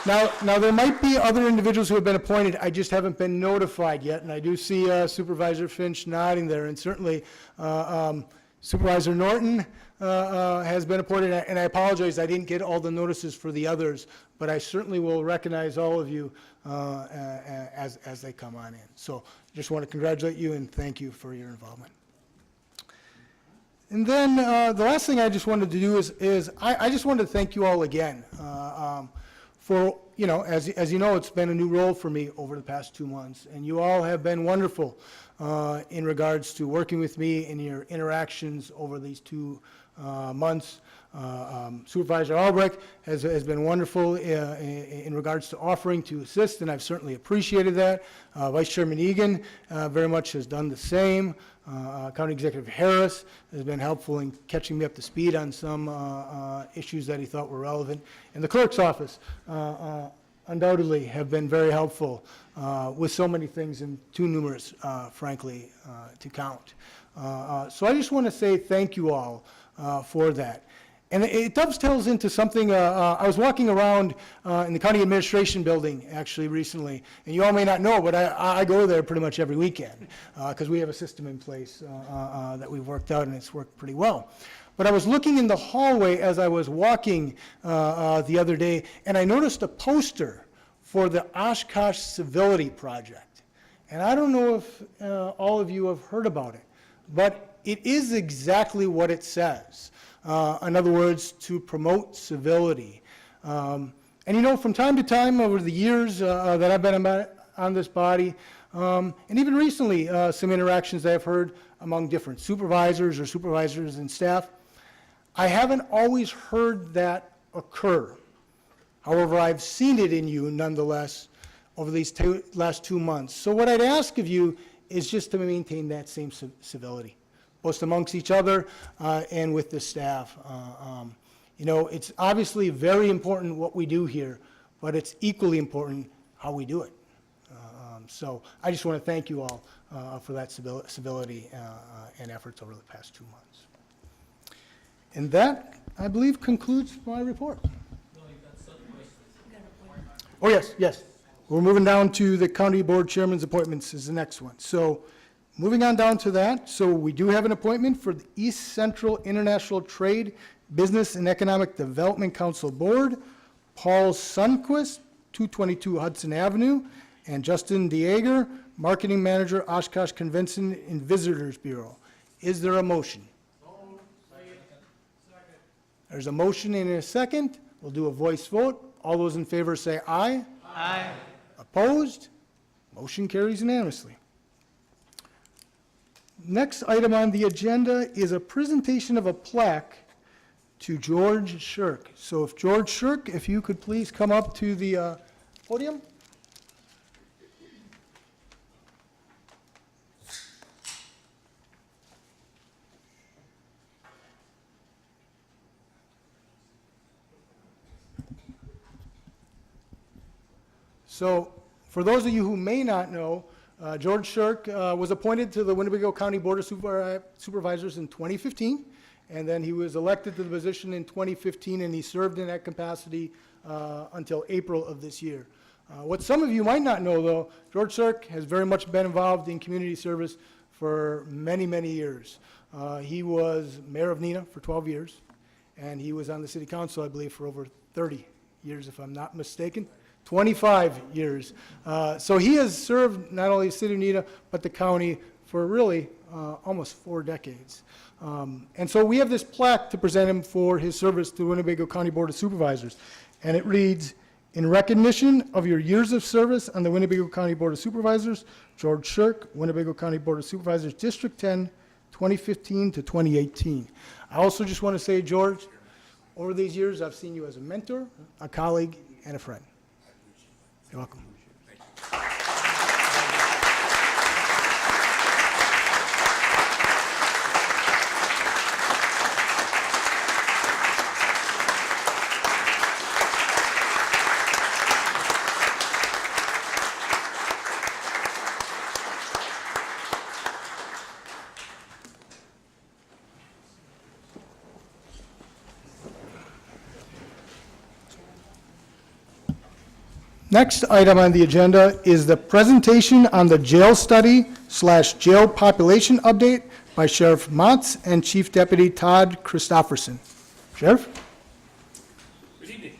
Now, there might be other individuals who have been appointed, I just haven't been notified yet, and I do see Supervisor Finch nodding there, and certainly Supervisor Norton has been appointed, and I apologize, I didn't get all the notices for the others, but I certainly will recognize all of you as they come on in. So just want to congratulate you and thank you for your involvement. And then the last thing I just wanted to do is I just wanted to thank you all again for, you know, as you know, it's been a new role for me over the past 2 months, and you all have been wonderful in regards to working with me in your interactions over these 2 months. Supervisor Albrecht has been wonderful in regards to offering to assist, and I've certainly appreciated that. Vice Chairman Egan very much has done the same. County Executive Harris has been helpful in catching me up to speed on some issues that he thought were relevant. And the Clerk's office undoubtedly have been very helpful with so many things and too numerous, frankly, to count. So I just want to say thank you all for that. And it dovetails into something, I was walking around in the county administration building actually recently, and you all may not know, but I go there pretty much every weekend because we have a system in place that we've worked out and it's worked pretty well. But I was looking in the hallway as I was walking the other day, and I noticed a poster for the Oshkosh Civility Project. And I don't know if all of you have heard about it, but it is exactly what it says. In other words, to promote civility. And you know, from time to time over the years that I've been on this body, and even recently some interactions that I've heard among different supervisors or supervisors and staff, I haven't always heard that occur. However, I've seen it in you nonetheless over these last 2 months. So what I'd ask of you is just to maintain that same civility, both amongst each other and with the staff. You know, it's obviously very important what we do here, but it's equally important how we do it. So I just want to thank you all for that civility and efforts over the past 2 months. And that, I believe, concludes my report. Oh, yes, yes. We're moving down to the county board chairman's appointments is the next one. So moving on down to that, so we do have an appointment for the East Central International Trade, Business and Economic Development Council Board, Paul Sundquist, 222 Hudson Avenue, and Justin Dieger, Marketing Manager, Oshkosh Convention and Visitors Bureau. Is there a motion? There's a motion and a second. We'll do a voice vote. All those in favor say aye. Aye. Opposed? Motion carries unanimously. Next item on the agenda is a presentation of a plaque to George Shirk. So if George Shirk, if you could please come up to the podium. So, for those of you who may not know, George Shirk was appointed to the Winnebago County Board of Supervisors in 2015, and then he was elected to the position in 2015, and he served in that capacity until April of this year. What some of you might not know, though, George Shirk has very much been involved in community service for many, many years. He was mayor of Neenah for 12 years, and he was on the city council, I believe, for over 30 years, if I'm not mistaken. 25 years. So he has served not only the city of Neenah, but the county for really almost 4 decades. And so we have this plaque to present him for his service to the Winnebago County Board of Supervisors. And it reads, "In recognition of your years of service on the Winnebago County Board of Supervisors, George Shirk, Winnebago County Board of Supervisors, District 10, 2015 to 2018. I also just want to say, George, over these years, I've seen you as a mentor, a colleague, and a friend. You're welcome. Next item on the agenda is the presentation on the jail study/jail population update by Sheriff Montz and Chief Deputy Todd Christofferson. Sheriff? Good evening.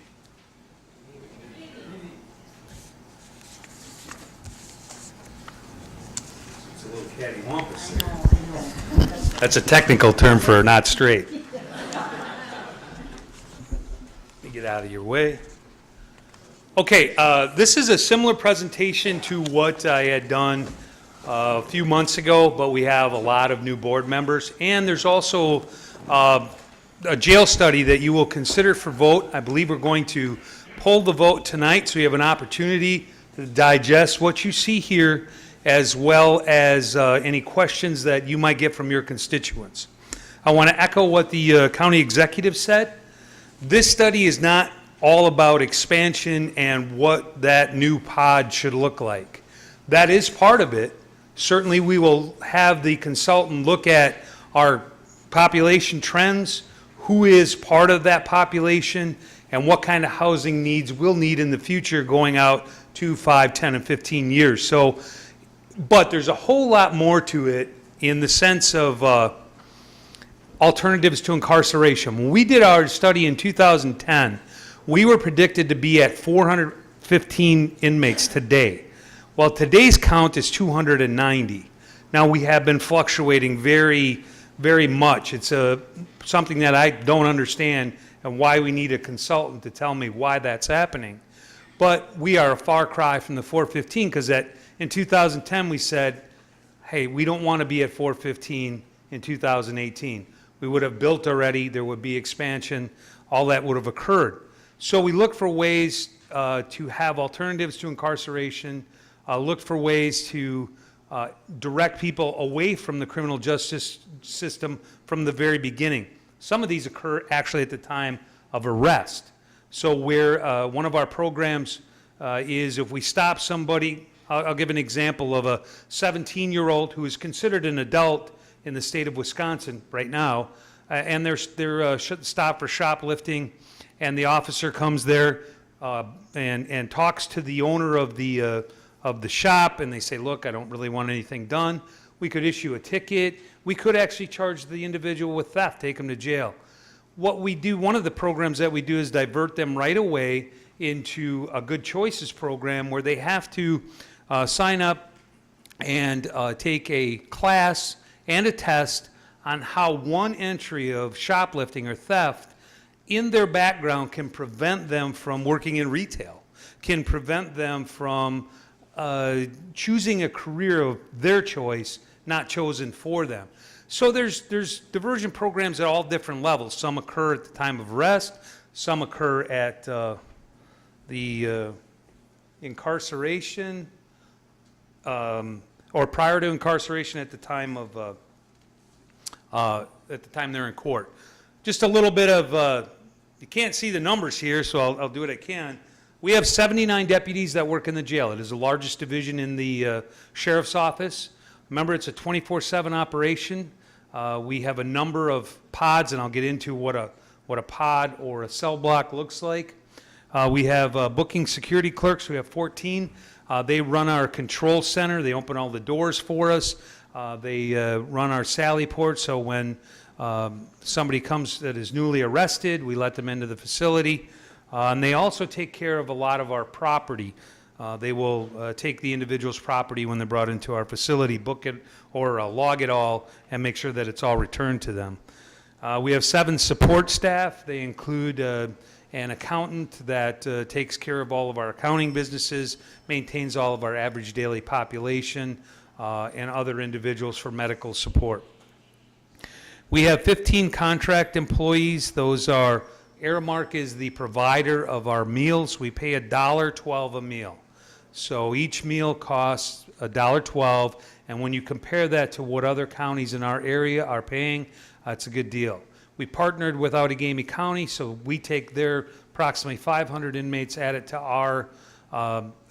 It's a little cattywampus. That's a technical term for not straight. Let me get out of your way. Okay, this is a similar presentation to what I had done a few months ago, but we have a lot of new board members. And there's also a jail study that you will consider for vote. I believe we're going to poll the vote tonight, so you have an opportunity to digest what you see here, as well as any questions that you might get from your constituents. I want to echo what the county executive said. This study is not all about expansion and what that new pod should look like. That is part of it. Certainly we will have the consultant look at our population trends, who is part of that population, and what kind of housing needs we'll need in the future going out to 5, 10, and 15 years. So, but there's a whole lot more to it in the sense of alternatives to incarceration. When we did our study in 2010, we were predicted to be at 415 inmates today. Well, today's count is 290. Now, we have been fluctuating very, very much. It's something that I don't understand and why we need a consultant to tell me why that's happening. But we are a far cry from the 415 because in 2010 we said, hey, we don't want to be at 415 in 2018. We would have built already, there would be expansion, all that would have occurred. So we looked for ways to have alternatives to incarceration, looked for ways to direct people away from the criminal justice system from the very beginning. Some of these occur actually at the time of arrest. So where one of our programs is if we stop somebody, I'll give an example of a 17-year-old who is considered an adult in the state of Wisconsin right now, and they're stopped for shoplifting, and the officer comes there and talks to the owner of the shop, and they say, look, I don't really want anything done. We could issue a ticket. We could actually charge the individual with theft, take them to jail. What we do, one of the programs that we do is divert them right away into a Good Choices program where they have to sign up and take a class and a test on how one entry of shoplifting or theft in their background can prevent them from working in retail, can prevent them from choosing a career of their choice, not chosen for them. So there's diversion programs at all different levels. Some occur at the time of arrest, some occur at the incarceration, or prior to incarceration at the time of they're in court. Just a little bit of you can't see the numbers here, so I'll do what I can. We have 79 deputies that work in the jail. It is the largest division in the sheriff's office. Remember, it's a 24/7 operation. We have a number of pods, and I'll get into what a pod or a cell block looks like. We have booking security clerks. We have 14. They run our control center. They open all the doors for us. They run our sally port, so when somebody comes that is newly arrested, we let them into the facility. And they also take care of a lot of our property. They will take the individual's property when they're brought into our facility, book it or log it all, and make sure that it's all returned to them. We have 7 support staff. They include an accountant that takes care of all of our accounting businesses, maintains all of our average daily population, and other individuals for medical support. We have 15 contract employees. Those are, Aramark is the provider of our meals. We pay $1.12 a meal. So each meal costs $1.12, and when you compare that to what other counties in our area are paying, it's a good deal. We partnered with Outagamie County, so we take their approximately 500 inmates, add it to our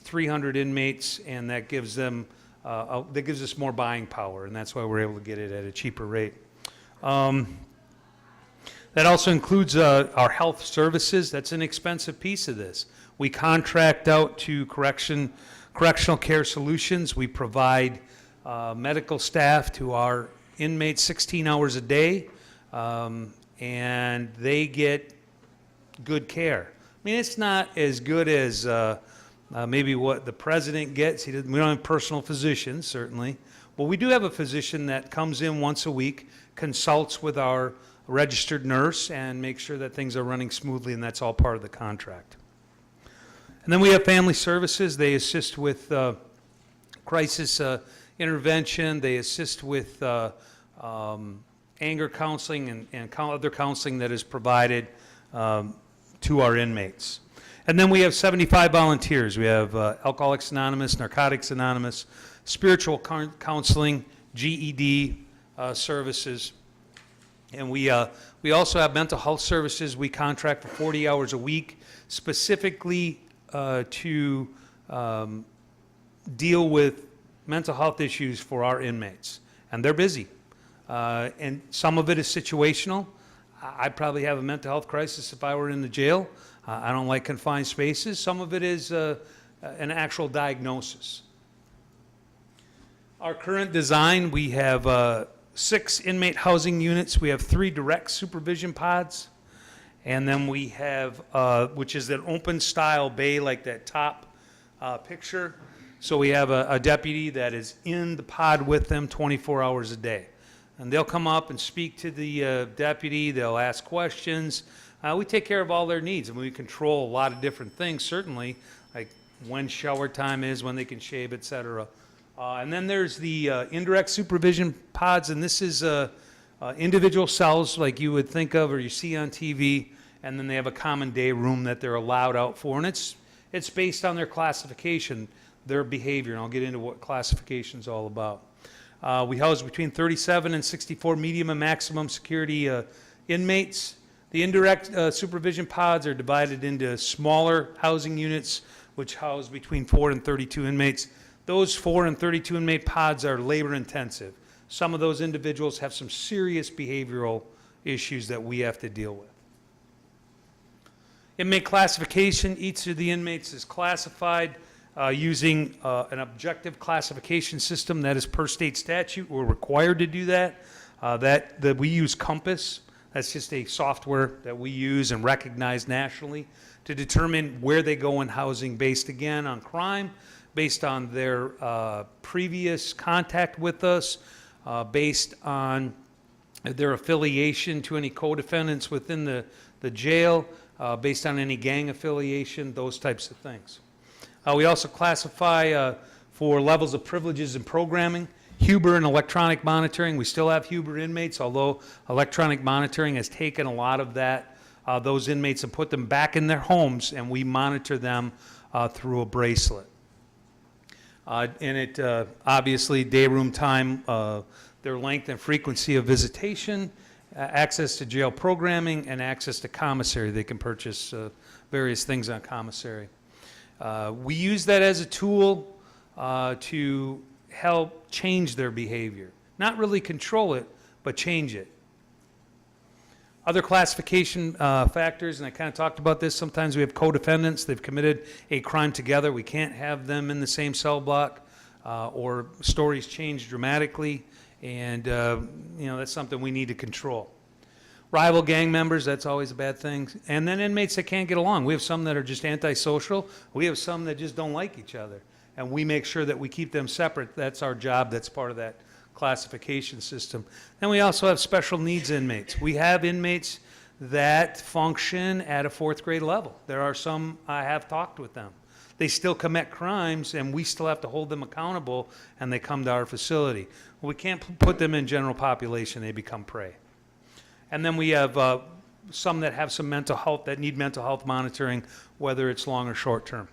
300 inmates, and that gives them that gives us more buying power, and that's why we're able to get it at a cheaper rate. That also includes our health services. That's an expensive piece of this. We contract out to Correctional Care Solutions. We provide medical staff to our inmates 16 hours a day, and they get good care. I mean, it's not as good as maybe what the president gets. We don't have personal physicians, certainly. Well, we do have a physician that comes in once a week, consults with our registered nurse, and makes sure that things are running smoothly, and that's all part of the contract. And then we have family services. They assist with crisis intervention. They assist with anger counseling and other counseling that is provided to our inmates. And then we have 75 volunteers. We have Alcoholics Anonymous, Narcotics Anonymous, spiritual counseling, GED services. And we also have mental health services. We contract for 40 hours a week, specifically to deal with mental health issues for our inmates. And they're busy. And some of it is situational. I'd probably have a mental health crisis if I were in the jail. I don't like confined spaces. Some of it is an actual diagnosis. Our current design, we have 6 inmate housing units. We have 3 direct supervision pods. And then we have, which is an open style bay like that top picture. So we have a deputy that is in the pod with them 24 hours a day. And they'll come up and speak to the deputy. They'll ask questions. We take care of all their needs, and we control a lot of different things, certainly, like when shower time is, when they can shave, et cetera. And then there's the indirect supervision pods, and this is individual cells like you would think of or you see on TV, and then they have a common day room that they're allowed out for, and it's based on their classification. their behavior, and I'll get into what classification is all about. We house between 37 and 64 medium and maximum security inmates. The indirect supervision pods are divided into smaller housing units, which house between 4 and 32 inmates. Those 4 and 32 inmate pods are labor intensive. Some of those individuals have some serious behavioral issues that we have to deal with. Inmate classification, each of the inmates is classified using an objective classification system that is per state statute. We're required to do that. That we use Compass. That's just a software that we use and recognize nationally to determine where they go in housing based, again, on crime, based on their previous contact with us, based on their affiliation to any co-defendants within the jail, based on any gang affiliation, those types of things. We also classify for levels of privileges and programming, Huber and electronic monitoring. We still have Huber inmates, although electronic monitoring has taken a lot of those inmates and put them back in their homes, and we monitor them through a bracelet. And it obviously day room time, their length and frequency of visitation, access to jail programming, and access to commissary. They can purchase various things on commissary. We use that as a tool to help change their behavior. Not really control it, but change it. Other classification factors, and I kind of talked about this, sometimes we have co-defendants. They've committed a crime together. We can't have them in the same cell block, or stories change dramatically, and that's something we need to control. Rival gang members, that's always a bad thing. And then inmates that can't get along. We have some that are just antisocial. We have some that just don't like each other. And we make sure that we keep them separate. That's our job. That's part of that classification system. Then we also have special needs inmates. We have inmates that function at a 4th grade level. There are some, I have talked with them. They still commit crimes, and we still have to hold them accountable, and they come to our facility. We can't put them in general population. They become prey. And then we have some that have some mental health, that need mental health monitoring, whether it's long or short term.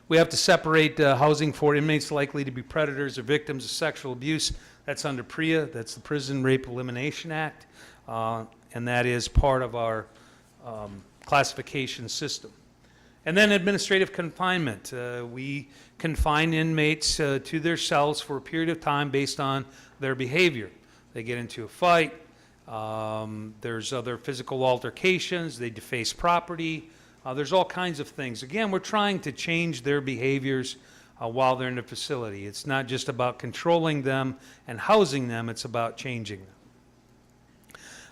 We have to separate housing for inmates likely to be predators or victims of sexual abuse. That's under PREA, that's the Prison Rape Elimination Act, and that is part of our classification system. And then administrative confinement. We confine inmates to their cells for a period of time based on their behavior. They get into a fight, there's other physical altercations, they deface property, there's all kinds of things. Again, we're trying to change their behaviors while they're in the facility. It's not just about controlling them and housing them, it's about changing them.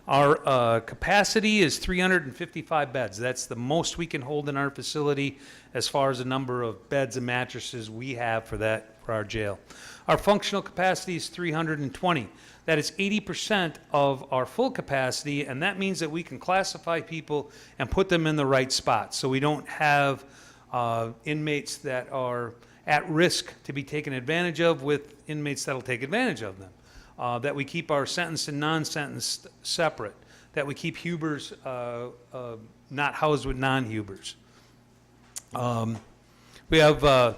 Our capacity is 355 beds. That's the most we can hold in our facility as far as the number of beds and mattresses we have for our jail. Our functional capacity is 320. That is 80% of our full capacity, and that means that we can classify people and put them in the right spot. So we don't have inmates that are at risk to be taken advantage of with inmates that will take advantage of them. That we keep our sentenced and non-sentenced separate, that we keep Hubers not housed with non-Hubers. We have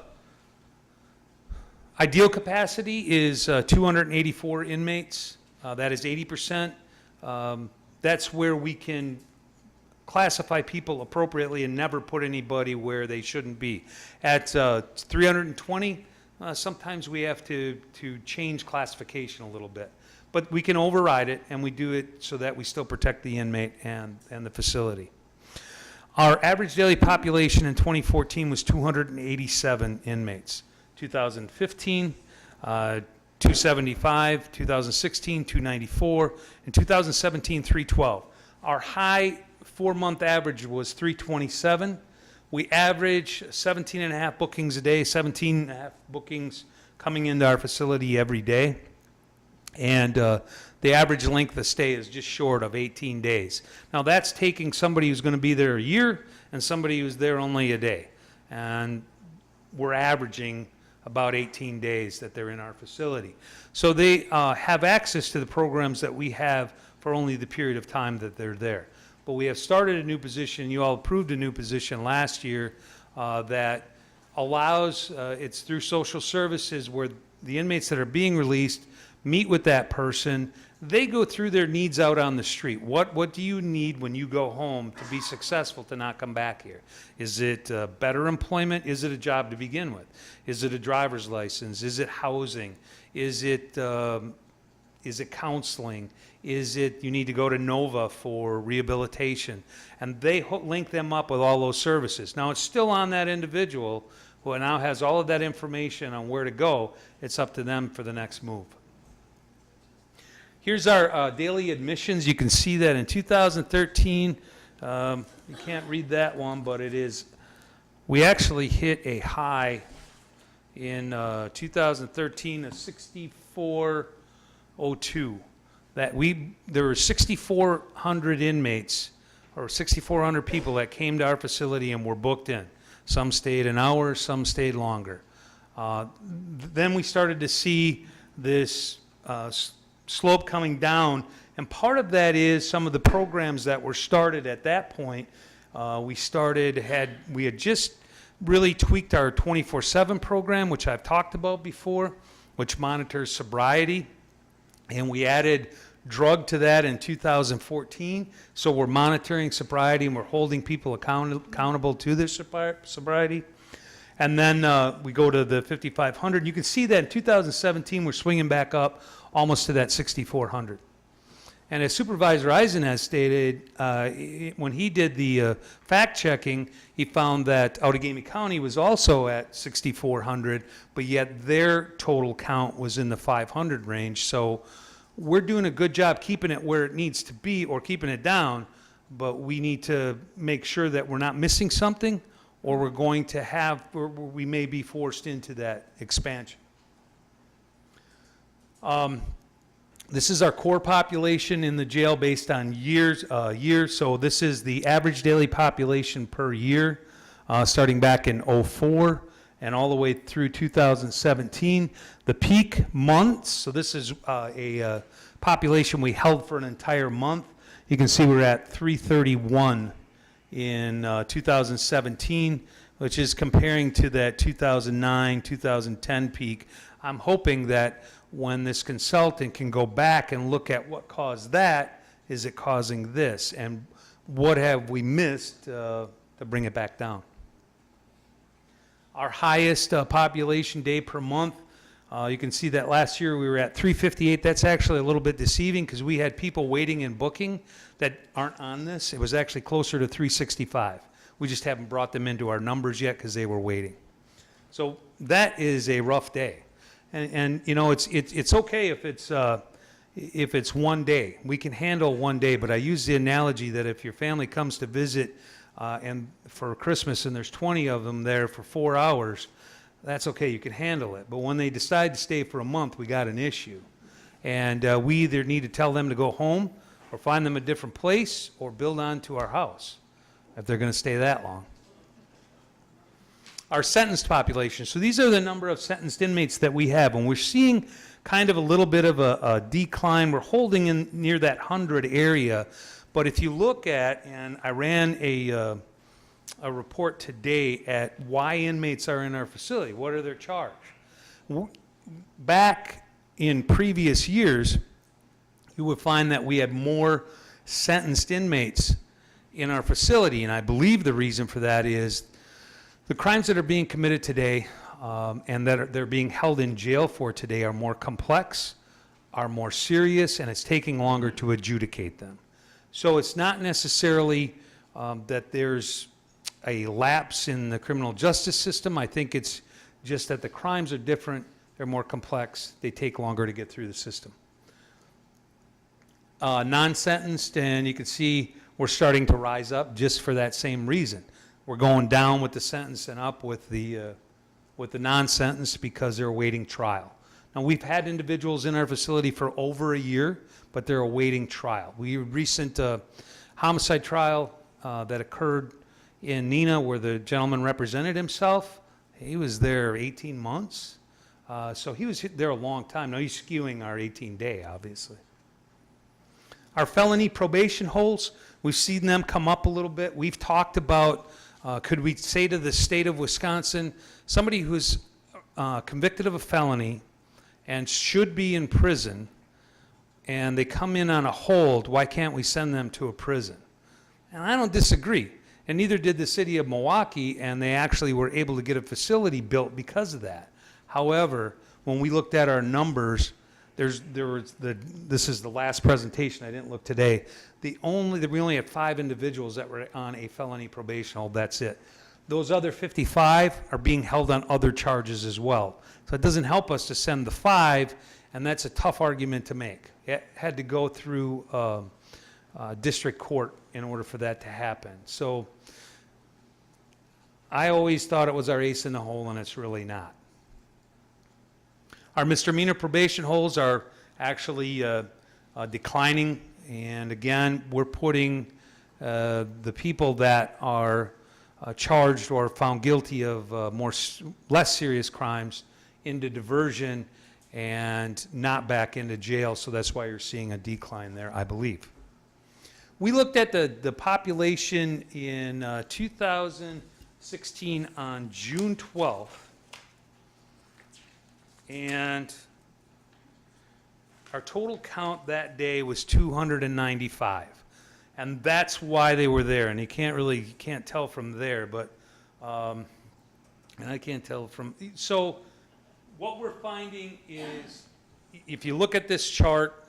ideal capacity is 284 inmates. That is 80%. That's where we can classify people appropriately and never put anybody where they shouldn't be. At 320, sometimes we have to change classification a little bit. But we can override it, and we do it so that we still protect the inmate and the facility. Our average daily population in 2014 was 287 inmates. 2015, 275, 2016, 294, and 2017, 312. Our high 4-month average was 327. We average 17 and a half bookings a day, 17 and a half bookings coming into our facility every day. And the average length of stay is just short of 18 days. Now that's taking somebody who's going to be there a year and somebody who's there only a day. And we're averaging about 18 days that they're in our facility. So they have access to the programs that we have for only the period of time that they're there. But we have started a new position. You all approved a new position last year that allows, it's through social services where the inmates that are being released meet with that person. They go through their needs out on the street. What do you need when you go home to be successful to not come back here? Is it better employment? Is it a job to begin with? Is it a driver's license? Is it housing? Is it counseling? Is it you need to go to Nova for rehabilitation? And they link them up with all those services. Now, it's still on that individual who now has all of that information on where to go. It's up to them for the next move. Here's our daily admissions. You can see that in 2013, you can't read that one, but it is, we actually hit a high in 2013 of 6402. There were 6,400 inmates, or 6,400 people that came to our facility and were booked in. Some stayed an hour, some stayed longer. Then we started to see this slope coming down, and part of that is some of the programs that were started at that point. We had just really tweaked our 24/7 program, which I've talked about before, which monitors sobriety, and we added drug to that in 2014. So we're monitoring sobriety and we're holding people accountable to their sobriety. And then we go to the 5,500. You can see that in 2017 we're swinging back up almost to that 6,400. And as Supervisor Eisen has stated, when he did the fact checking, he found that Outagamie County was also at 6,400, but yet their total count was in the 500 range. So we're doing a good job keeping it where it needs to be or keeping it down, but we need to make sure that we're not missing something, or we're going to have, or we may be forced into that expansion. This is our core population in the jail based on years. So this is the average daily population per year, starting back in '04 and all the way through 2017. The peak months, so this is a population we held for an entire month. You can see we're at 331 in 2017, which is comparing to that 2009, 2010 peak. I'm hoping that when this consultant can go back and look at what caused that, is it causing this? And what have we missed to bring it back down? Our highest population day per month, you can see that last year we were at 358. That's actually a little bit deceiving because we had people waiting and booking that aren't on this. It was actually closer to 365. We just haven't brought them into our numbers yet because they were waiting. So that is a rough day. And you know, it's okay if it's one day. We can handle one day, but I use the analogy that if your family comes to visit and for Christmas and there's 20 of them there for 4 hours, that's okay, you can handle it. But when they decide to stay for a month, we got an issue. And we either need to tell them to go home or find them a different place or build onto our house if they're going to stay that long. Our sentenced population. So these are the number of sentenced inmates that we have, and we're seeing kind of a little bit of a decline. We're holding in near that 100 area, but if you look at, and I ran a report today at why inmates are in our facility, what are their charge? Back in previous years, you would find that we had more sentenced inmates in our facility, and I believe the reason for that is the crimes that are being committed today and that they're being held in jail for today are more complex, are more serious, and it's taking longer to adjudicate them. So it's not necessarily that there's a lapse in the criminal justice system. I think it's just that the crimes are different, they're more complex, they take longer to get through the system. Non-sentenced, and you can see we're starting to rise up just for that same reason. We're going down with the sentence and up with the non-sentence because they're awaiting trial. Now, we've had individuals in our facility for over a year, but they're awaiting trial. We recent homicide trial that occurred in Neenah where the gentleman represented himself. He was there 18 months. So he was there a long time. Now he's skewing our 18-day, obviously. Our felony probation holds, we've seen them come up a little bit. We've talked about Could we say to the state of Wisconsin, somebody who's convicted of a felony and should be in prison, and they come in on a hold, why can't we send them to a prison? And I don't disagree. And neither did the city of Milwaukee, and they actually were able to get a facility built because of that. However, when we looked at our numbers, this is the last presentation, I didn't look today. We only had 5 individuals that were on a felony probation hold, that's it. Those other 55 are being held on other charges as well. So it doesn't help us to send the 5, and that's a tough argument to make. It had to go through district court in order for that to happen. So I always thought it was our ace in the hole, and it's really not. Our misdemeanor probation holds are actually declining, and again, we're putting the people that are charged or found guilty of less serious crimes into diversion and not back into jail, so that's why you're seeing a decline there, I believe. We looked at the population in 2016 on June 12th, and our total count that day was 295. And that's why they were there. And you can't tell from there, but, and I can't tell from, so what we're finding is, if you look at this chart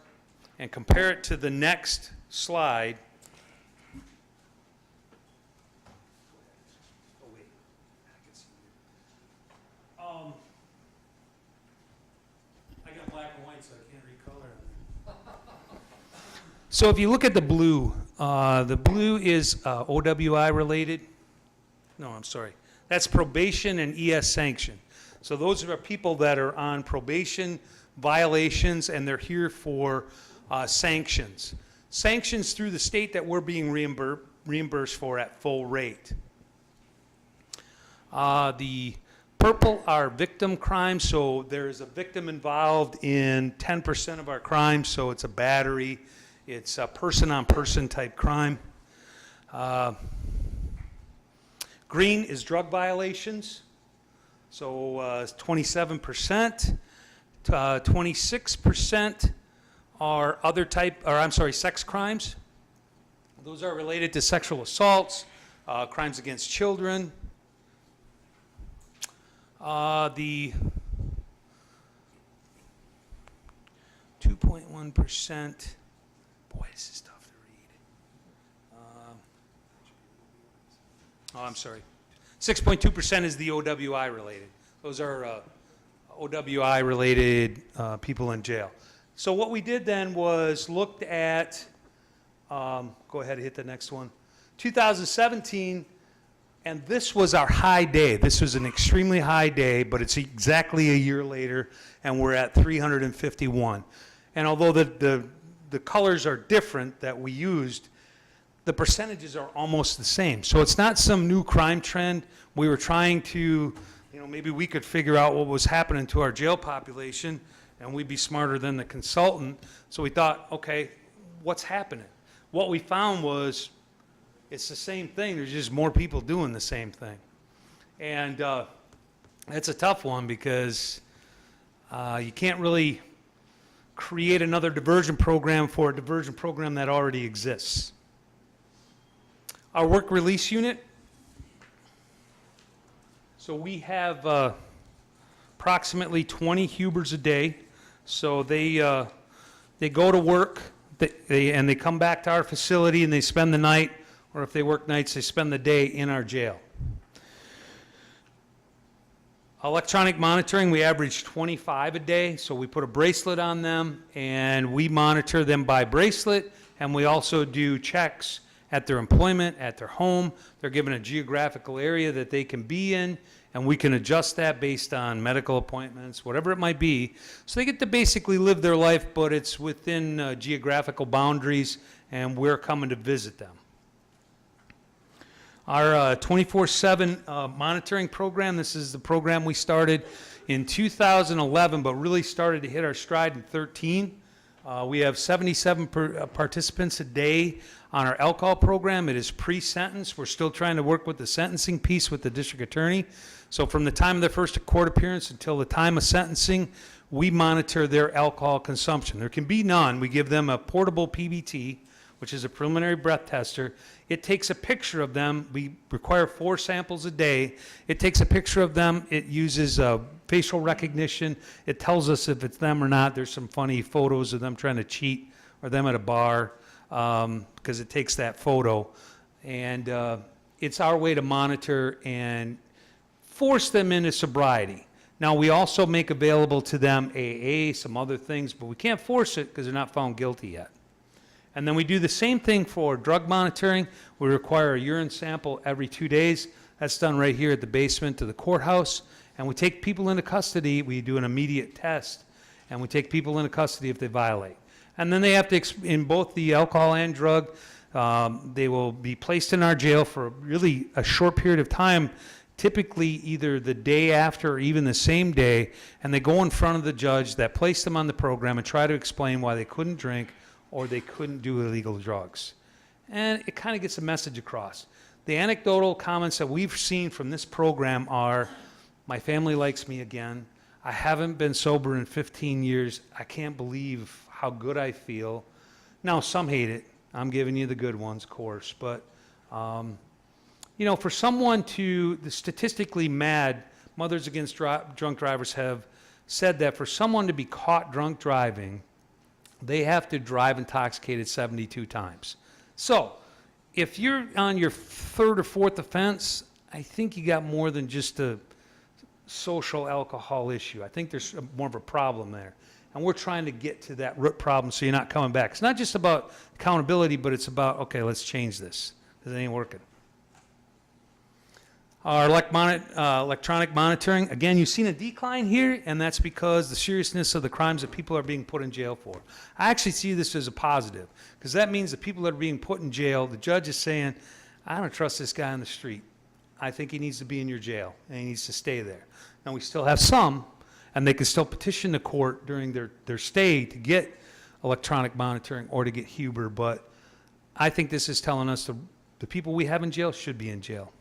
and compare it to the next slide, so if you look at the blue is OWI related. No, I'm sorry. That's probation and ES sanction. So those are people that are on probation violations, and they're here for sanctions. Sanctions through the state that we're being reimbursed for at full rate. The purple are victim crimes, so there's a victim involved in 10% of our crimes, so it's a battery. It's a person-on-person type crime. Green is drug violations, so 27%. 26% are sex crimes. Those are related to sexual assaults, crimes against children. The 2.1%. Boy, this is tough to read. I'm sorry. 6.2% is the OWI related. Those are OWI related people in jail. So what we did then was looked at, go ahead and hit the next one, 2017, and this was our high day. This was an extremely high day, but it's exactly a year later, and we're at 351. And although the colors are different that we used, the percentages are almost the same. So it's not some new crime trend. We were trying to, maybe we could figure out what was happening to our jail population, and we'd be smarter than the consultant. So we thought, okay, what's happening? What we found was it's the same thing. There's just more people doing the same thing. And that's a tough one because you can't really create another diversion program for a diversion program that already exists. Our work release unit. So we have approximately 20 Hubers a day. So they go to work and they come back to our facility and they spend the night, or if they work nights, they spend the day in our jail. Electronic monitoring, we average 25 a day, so we put a bracelet on them and we monitor them by bracelet, and we also do checks at their employment, at their home. They're given a geographical area that they can be in, and we can adjust that based on medical appointments, whatever it might be. So they get to basically live their life, but it's within geographical boundaries, and we're coming to visit them. Our 24/7 monitoring program, this is the program we started in 2011, but really started to hit our stride in 2013. We have 77 participants a day On our alcohol program, it is pre-sentence. We're still trying to work with the sentencing piece with the district attorney. So from the time of their first court appearance until the time of sentencing, we monitor their alcohol consumption. There can be none. We give them a portable PBT, which is a preliminary breath tester. It takes a picture of them. We require 4 samples a day. It takes a picture of them. It uses facial recognition. It tells us if it's them or not. There's some funny photos of them trying to cheat or them at a bar because it takes that photo. And it's our way to monitor and force them into sobriety. Now, we also make available to them AA, some other things, but we can't force it because they're not found guilty yet. And then we do the same thing for drug monitoring. We require a urine sample every 2 days. That's done right here at the basement of the courthouse. And we take people into custody. We do an immediate test, and we take people into custody if they violate. And then they have to, in both the alcohol and drug, they will be placed in our jail for really a short period of time, typically either the day after or even the same day, and they go in front of the judge that placed them on the program and try to explain why they couldn't drink or they couldn't do illegal drugs. And it kind of gets a message across. The anecdotal comments that we've seen from this program are, my family likes me again. I haven't been sober in 15 years. I can't believe how good I feel. Now, some hate it. I'm giving you the good ones, of course. But, you know, for someone to, the statistically mad, Mothers Against Drunk Drivers have said that for someone to be caught drunk driving, they have to drive intoxicated 72 times. So, if you're on your 3rd or 4th offense, I think you got more than just a social alcohol issue. I think there's more of a problem there. And we're trying to get to that root problem so you're not coming back. It's not just about accountability, but it's about, okay, let's change this because it ain't working. Our electronic monitoring, again, you've seen a decline here, and that's because the seriousness of the crimes that people are being put in jail for. I actually see this as a positive, because that means the people that are being put in jail, the judge is saying, I don't trust this guy on the street. I think he needs to be in your jail, and he needs to stay there. Now, we still have some, and they can still petition the court during their stay to get electronic monitoring or to get Huber, but I think this is telling us the people we have in jail should be in jail.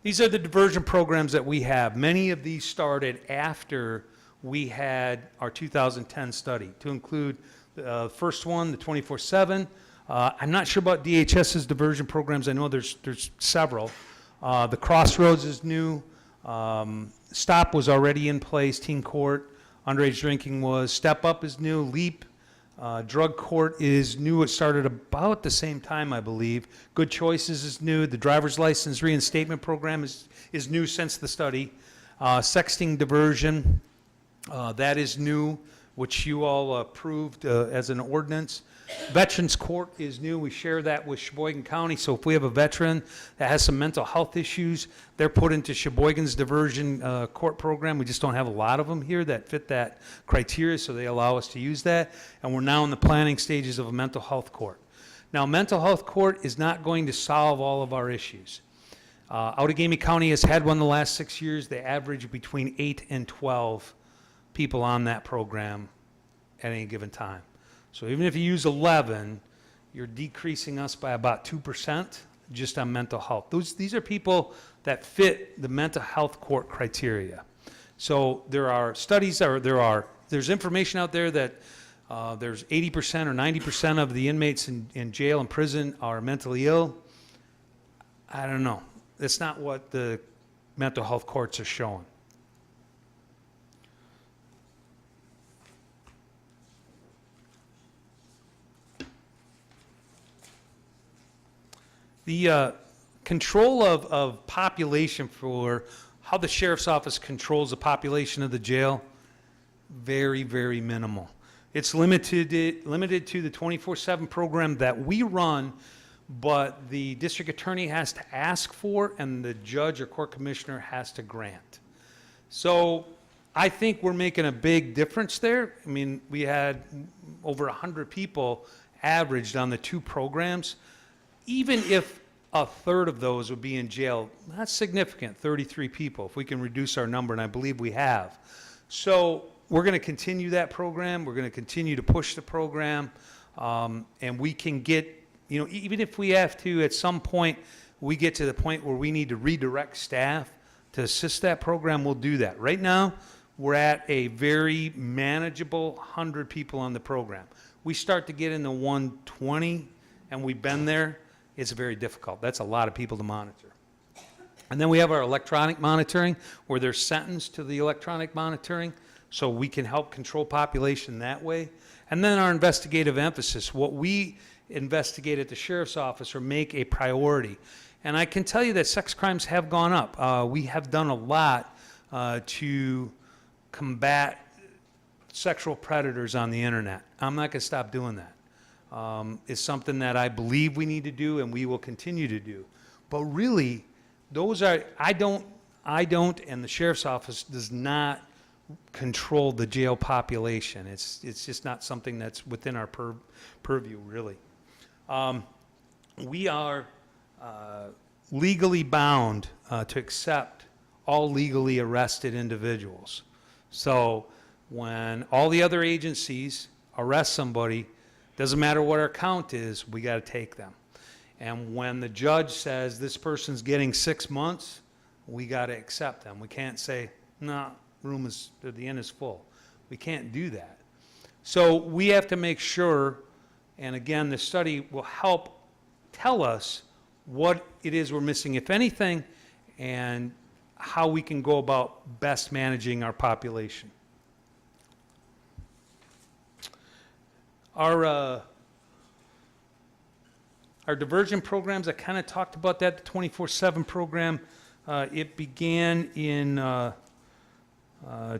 These are the diversion programs that we have. Many of these started after we had our 2010 study, to include the first one, the 24/7. I'm not sure about DHS's diversion programs. I know there's several. The Crossroads is new. STOP was already in place, teen court. Underage drinking was. Step Up is new. LEAP. Drug court is new. It started about the same time, I believe. Good Choices is new. The driver's license reinstatement program is new since the study. Sexting diversion, that is new, which you all approved as an ordinance. Veterans Court is new. We share that with Sheboygan County. So if we have a veteran that has some mental health issues, they're put into Sheboygan's diversion court program. We just don't have a lot of them here that fit that criteria, so they allow us to use that. And we're now in the planning stages of a mental health court. Now, mental health court is not going to solve all of our issues. Outagamie County has had one the last 6 years. They average between 8 and 12 people on that program at any given time. So even if you use 11, you're decreasing us by about 2% just on mental health. These are people that fit the mental health court criteria. So there are studies, or there's information out there that there's 80% or 90% of the inmates in jail and prison are mentally ill. I don't know. That's not what the mental health courts are showing. The control of population for how the sheriff's office controls the population of the jail, very, very minimal. It's limited to the 24/7 program that we run, but the district attorney has to ask for and the judge or court commissioner has to grant. So I think we're making a big difference there. I mean, we had over 100 people averaged on the 2 programs. Even if a third of those would be in jail, that's significant, 33 people, if we can reduce our number, and I believe we have. So we're going to continue that program. We're going to continue to push the program, and we can get even if we have to, at some point, we get to the point where we need to redirect staff to assist that program, we'll do that. Right now, we're at a very manageable 100 people on the program. We start to get in the 120, and we've been there, it's very difficult. That's a lot of people to monitor. And then we have our electronic monitoring, where they're sentenced to the electronic monitoring, so we can help control population that way. And then our investigative emphasis, what we investigate at the sheriff's office or make a priority. And I can tell you that sex crimes have gone up. We have done a lot to combat sexual predators on the internet. I'm not going to stop doing that. It's something that I believe we need to do and we will continue to do. But really, those are, I don't, and the sheriff's office does not control the jail population. It's just not something that's within our purview, really. We are legally bound to accept all legally arrested individuals. So when all the other agencies arrest somebody, doesn't matter what our count is, we got to take them. And when the judge says this person's getting 6 months, we got to accept them. We can't say, no, the end is full. We can't do that. So we have to make sure, and again, the study will help tell us what it is we're missing, if anything, and how we can go about best managing our population. Our diversion programs, I kind of talked about that, the 24/7 program. It began in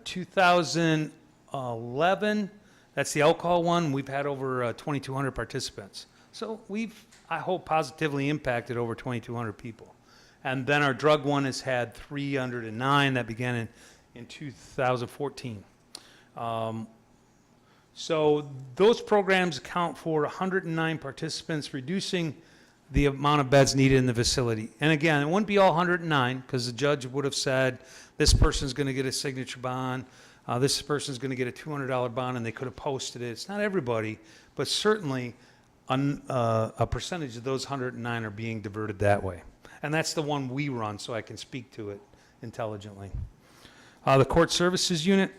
2011. That's the alcohol one. We've had over 2,200 participants. So we've, I hope, positively impacted over 2,200 people. And then our drug one has had 309. That began in 2014. So those programs account for 109 participants, reducing the amount of beds needed in the facility. And again, it wouldn't be all 109, because the judge would have said, this person's going to get a signature bond, this person's going to get a $200 bond, and they could have posted it. It's not everybody, but certainly a percentage of those 109 are being diverted that way. And that's the one we run, so I can speak to it intelligently. The court services unit,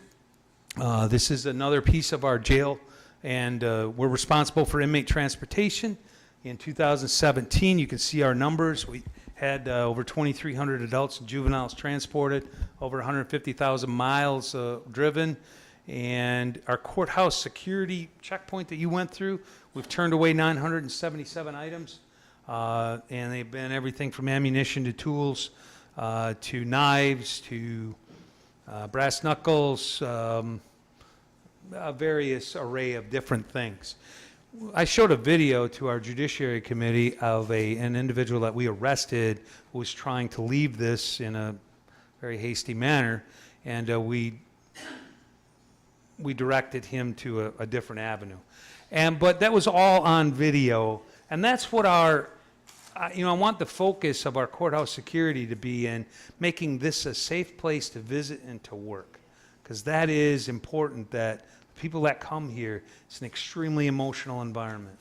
this is another piece of our jail, and we're responsible for inmate transportation. In 2017, you can see our numbers. We had over 2,300 adults and juveniles transported, over 150,000 miles driven, and our courthouse security checkpoint that you went through, we've turned away 977 items, and they've been everything from ammunition to tools to knives to brass knuckles, a various array of different things. I showed a video to our Judiciary Committee of an individual that we arrested who was trying to leave this in a very hasty manner, and we directed him to a different avenue. But that was all on video, and that's what I want the focus of our courthouse security to be in, making this a safe place to visit and to work, because that is important, that people that come here, it's an extremely emotional environment,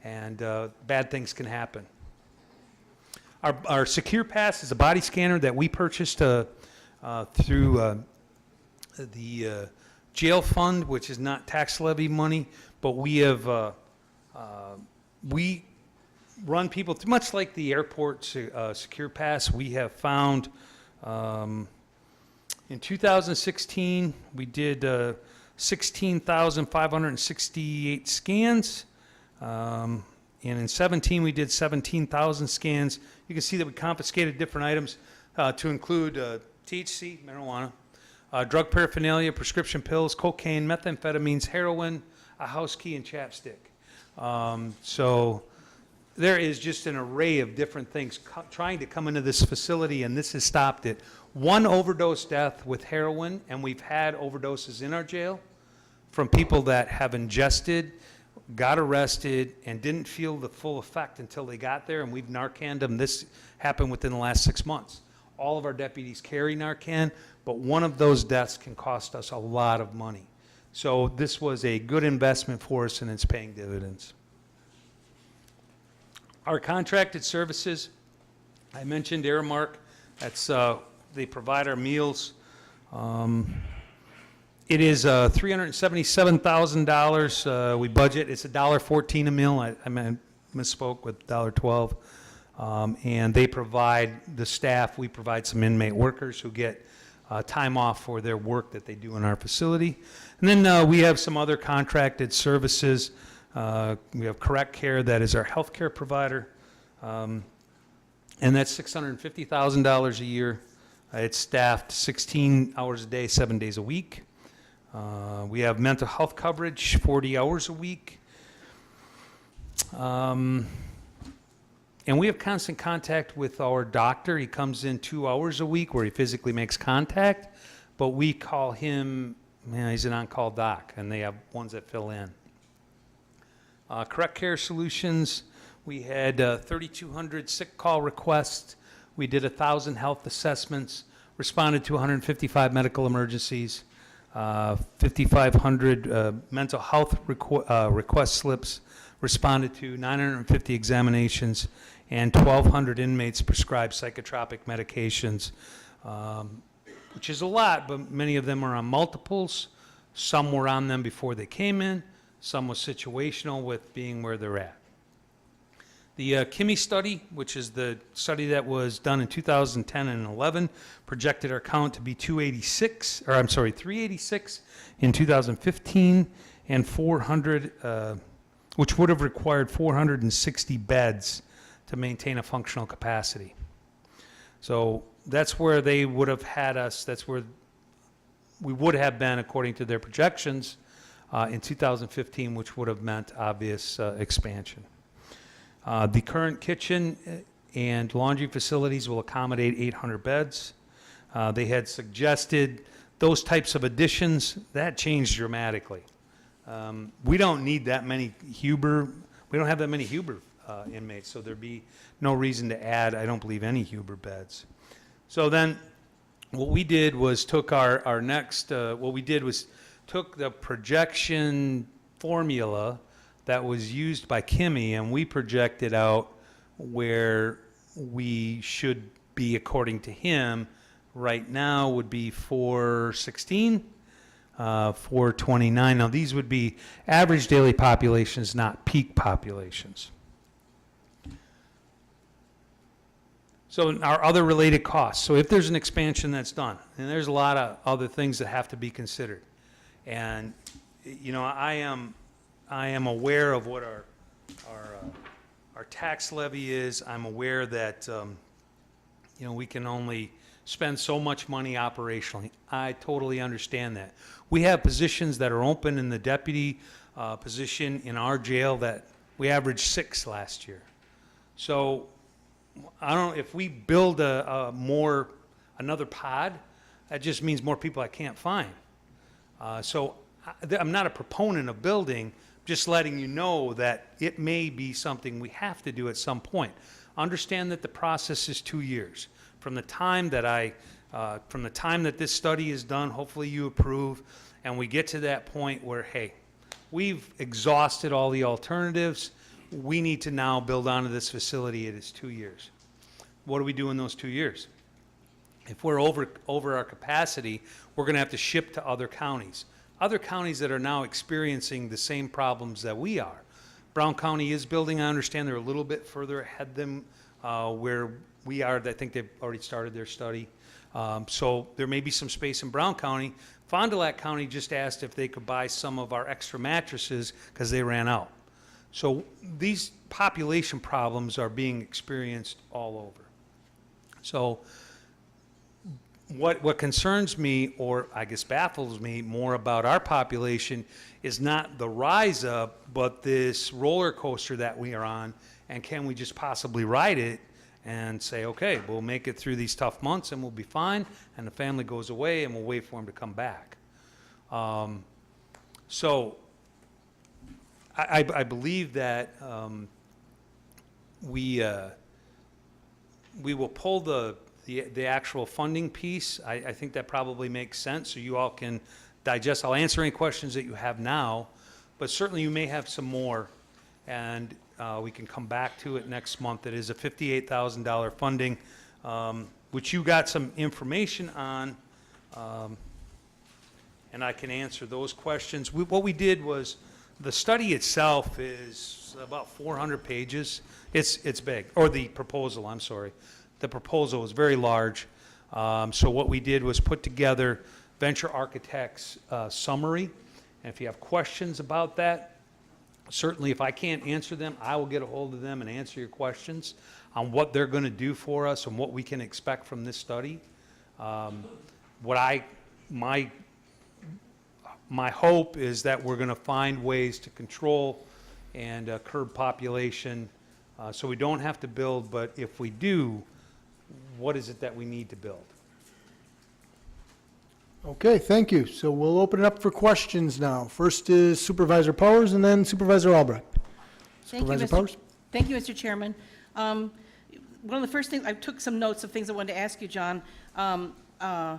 and bad things can happen. Our Secure Pass is a body scanner that we purchased through the jail fund, which is not tax levy money, but we have we run people through, much like the airport Secure Pass. We have found in 2016 we did 16,568 scans, and in 17 we did 17,000 scans. You can see that we confiscated different items to include THC, marijuana, drug paraphernalia, prescription pills, cocaine, methamphetamines, heroin, a house key, and chapstick. So there is just an array of different things trying to come into this facility, and this has stopped it. One overdose death with heroin, and we've had overdoses in our jail from people that have ingested, got arrested, and didn't feel the full effect until they got there, and we've Narcaned them. This happened within the last 6 months. All of our deputies carry Narcan, but one of those deaths can cost us a lot of money. So this was a good investment for us, and it's paying dividends. Our contracted services, I mentioned Aramark, that's, they provide our meals. It is $377,000, we budget, it's $1.14 a meal, I misspoke with $1.12. And they provide the staff, we provide some inmate workers who get time off for their work that they do in our facility. And then we have some other contracted services. We have Correct Care, that is our healthcare provider, and that's $650,000 a year. It's staffed 16 hours a day, 7 days a week. We have mental health coverage, 40 hours a week. And we have constant contact with our doctor. He comes in 2 hours a week where he physically makes contact, but we call him, he's an on-call doc, and they have ones that fill in. Correct Care Solutions, we had 3,200 sick call requests. We did 1,000 health assessments, responded to 155 medical emergencies, 5,500 mental health request slips, responded to 950 examinations, and 1,200 inmates prescribed psychotropic medications, which is a lot, but many of them are on multiples. Some were on them before they came in. Some was situational with being where they're at. The Kimmy study, which is the study that was done in 2010 and 11, projected our count to be 386 in 2015, and 400, which would have required 460 beds to maintain a functional capacity. So that's where they would have had us, that's where we would have been according to their projections in 2015, which would have meant obvious expansion. The current kitchen and laundry facilities will accommodate 800 beds. They had suggested those types of additions. That changed dramatically. We don't need that many Huber, we don't have that many Huber inmates, so there'd be no reason to add, I don't believe, any Huber beds. So then what we did was took our next, what we did was took the projection formula that was used by Kimmy, and we projected out where we should be according to him. Right now would be 416, 429. Now these would be average daily populations, not peak populations. So our other related costs. So if there's an expansion that's done, and there's a lot of other things that have to be considered. And, you know, I am aware of what our tax levy is. I'm aware that, you know, we can only spend so much money operationally. I totally understand that. We have positions that are open in the deputy position in our jail that we averaged 6 last year. So I don't know if we build another pod, that just means more people I can't find. So I'm not a proponent of building, just letting you know that it may be something we have to do at some point. Understand that the process is 2 years. From the time that this study is done, hopefully you approve, and we get to that point where, hey, we've exhausted all the alternatives. We need to now build onto this facility. It is 2 years. What do we do in those 2 years? If we're over our capacity, we're going to have to ship to other counties that are now experiencing the same problems that we are. Brown County is building. I understand they're a little bit further ahead than where we are. I think they've already started their study. So there may be some space in Brown County. Fond du Lac County just asked if they could buy some of our extra mattresses because they ran out. So these population problems are being experienced all over. So what concerns me, or I guess baffles me more about our population, is not the rise up, but this roller coaster that we are on, and can we just possibly ride it and say, okay, we'll make it through these tough months and we'll be fine, and the family goes away and we'll wait for them to come back. So I believe that we will pull the actual funding piece. I think that probably makes sense, so you all can digest. I'll answer any questions that you have now, but certainly you may have some more. And we can come back to it next month. It is a $58,000 funding, which you got some information on, and I can answer those questions. What we did was, the study itself is about 400 pages. It's big, or the proposal, I'm sorry. The proposal is very large. So what we did was put together Venture Architect's summary. And if you have questions about that, certainly if I can't answer them, I will get a hold of them and answer your questions on what they're going to do for us and what we can expect from this study. My hope is that we're going to find ways to control and curb population so we don't have to build, but if we do, what is it that we need to build? Okay, thank you. So we'll open it up for questions now. First is Supervisor Powers and then Supervisor Albrecht. Supervisor Powers? Thank you, Mr. Chairman. One of the first things, I took some notes of things I wanted to ask you, John. A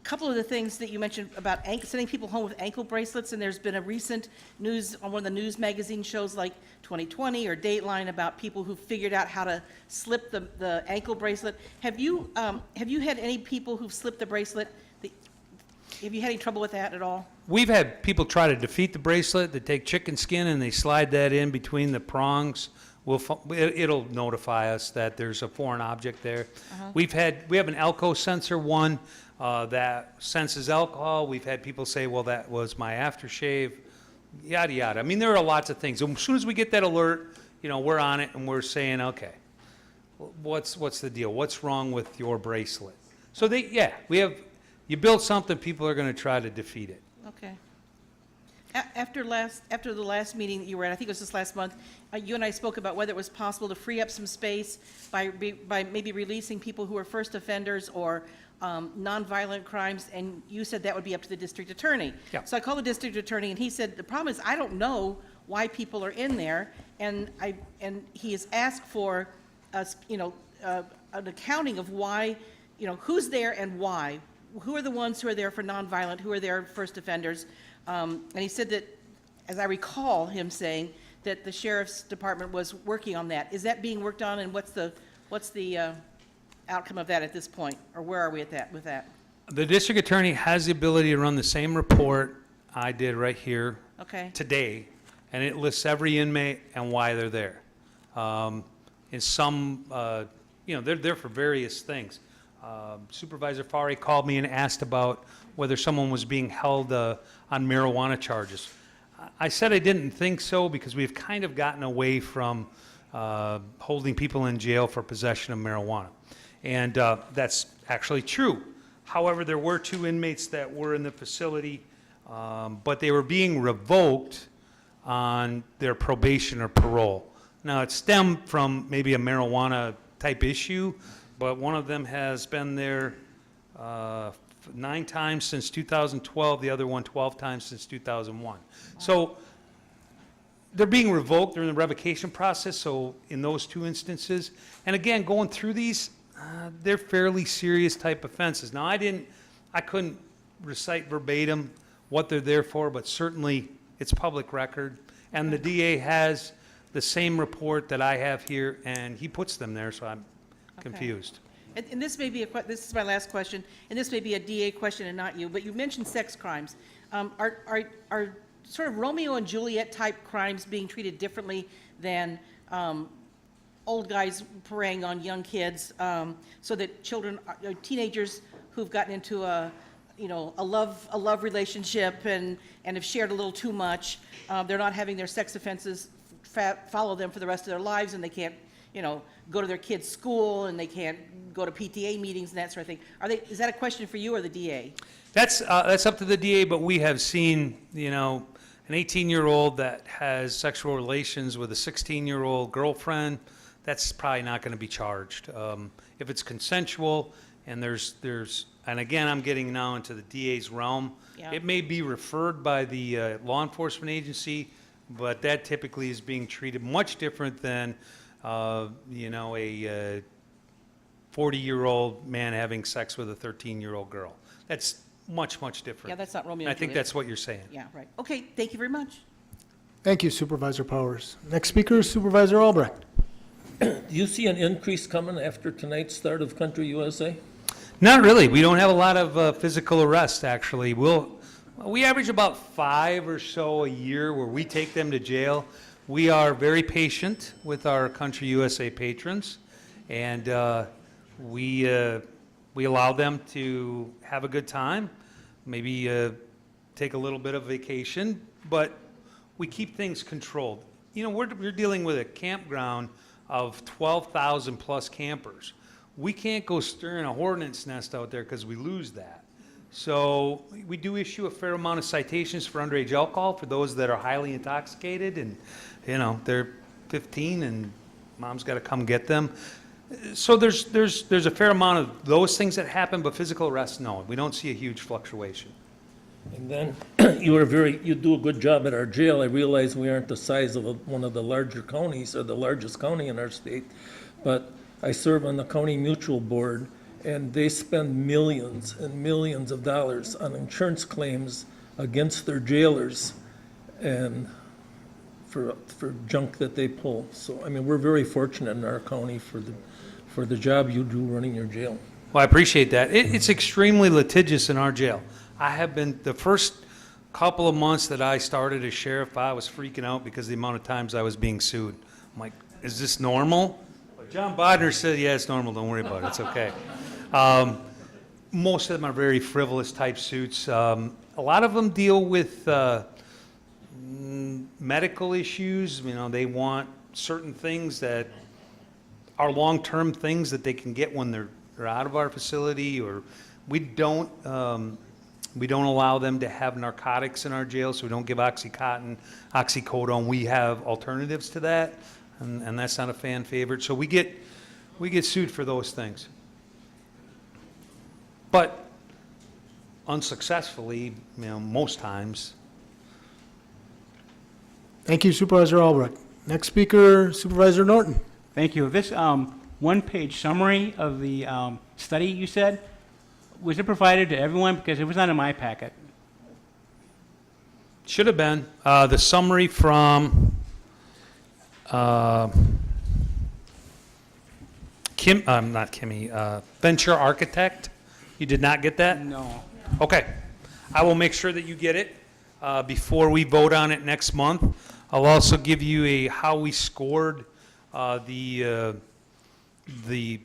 couple of the things that you mentioned about sending people home with ankle bracelets, and there's been a recent news on one of the news magazine shows like 2020 or Dateline about people who figured out how to slip the ankle bracelet. Have you had any people who've slipped the bracelet? Have you had any trouble with that at all? We've had people try to defeat the bracelet. They take chicken skin and they slide that in between the prongs. It'll notify us that there's a foreign object there. We have an Elko sensor one that senses alcohol. We've had people say, well, that was my aftershave, yada, yada. I mean, there are lots of things. As soon as we get that alert, we're on it and we're saying, okay, what's the deal? What's wrong with your bracelet? So you build something, people are going to try to defeat it. Okay. After the last meeting that you were at, I think it was this last month, you and I spoke about whether it was possible to free up some space by maybe releasing people who are first offenders or nonviolent crimes, and you said that would be up to the district attorney. Yeah. So I called the district attorney, and he said, the problem is I don't know why people are in there, and he has asked for an accounting of why, who's there and why. Who are the ones who are there for nonviolent, who are there first offenders? And he said that, as I recall him saying, that the sheriff's department was working on that. Is that being worked on, and what's the outcome of that at this point, or where are we with that? The district attorney has the ability to run the same report I did right here today, and it lists every inmate and why they're there. In some, they're there for various things. Supervisor Fari called me and asked about whether someone was being held on marijuana charges. I said I didn't think so because we've kind of gotten away from holding people in jail for possession of marijuana. And that's actually true. However, there were 2 inmates that were in the facility, but they were being revoked on their probation or parole. Now, it stemmed from maybe a marijuana type issue, but one of them has been there 9 times since 2012, the other one 12 times since 2001. So they're being revoked during the revocation process, so in those 2 instances. And again, going through these, they're fairly serious type offenses. Now, I couldn't recite verbatim what they're there for, but certainly it's public record. And the DA has the same report that I have here, and he puts them there, so I'm confused. And this may be this is my last question, and this may be a DA question and not you, but you mentioned sex crimes. Are sort of Romeo and Juliet type crimes being treated differently than old guys preying on young kids, so that teenagers who've gotten into a love relationship and have shared a little too much, they're not having their sex offenses follow them for the rest of their lives, and they can't go to their kids' school, and they can't go to PTA meetings and that sort of thing. Is that a question for you or the DA? That's up to the DA, but we have seen, an 18-year-old that has sexual relations with a 16-year-old girlfriend. That's probably not going to be charged. If it's consensual and and again, I'm getting now into the DA's realm. Yeah. It may be referred by the law enforcement agency, but that typically is being treated much different than a 40-year-old man having sex with a 13-year-old girl. That's much, much different. Yeah, that's not Romeo and I think Juliet. that's what you're saying. Yeah, right. Okay, thank you very much. Thank you, Supervisor Powers. Next speaker is Supervisor Albrecht. Do you see an increase coming after tonight's start of Country USA? Not really. We don't have a lot of physical arrests, actually. We average about 5 or so a year where we take them to jail. We are very patient with our Country USA patrons, and we allow them to have a good time, maybe take a little bit of vacation, but we keep things controlled. You know, we're dealing with a campground of 12,000 plus campers. We can't go stirring a hornet's nest out there because we lose that. So we do issue a fair amount of citations for underage alcohol for those that are highly intoxicated and, you know, they're 15 and mom's got to come get them. So there's a fair amount of those things that happen, but physical arrests, no. We don't see a huge fluctuation. And then you do a good job at our jail. I realize we aren't the size of one of the larger counties or the largest county in our state, but I serve on the county mutual board, and they spend millions and millions of dollars on insurance claims against their jailers and for junk that they pull. So, I mean, we're very fortunate in our county for the job you do running your jail. Well, I appreciate that. It's extremely litigious in our jail. I have been, the first couple of months that I started as sheriff, I was freaking out because of the amount of times I was being sued. I'm like, is this normal? But John Bodner said, yeah, it's normal, don't worry about it, it's okay. Most of them are very frivolous type suits. A lot of them deal with medical issues. You know, they want certain things that are long-term things that they can get when they're out of our facility, or we don't allow them to have narcotics in our jail, so we don't give Oxycontin, oxycodone. We have alternatives to that, and that's not a fan favorite. So we get sued for those things. But unsuccessfully, you know, most times. Thank you, Supervisor Albrecht. Next speaker, Supervisor Norton. Thank you. This one-page summary of the study you said, was it provided to everyone? Because it was not in my packet. Should have been. The summary from Venture Architect. You did not get that? No. Okay. I will make sure that you get it before we vote on it next month. I'll also give you how we scored the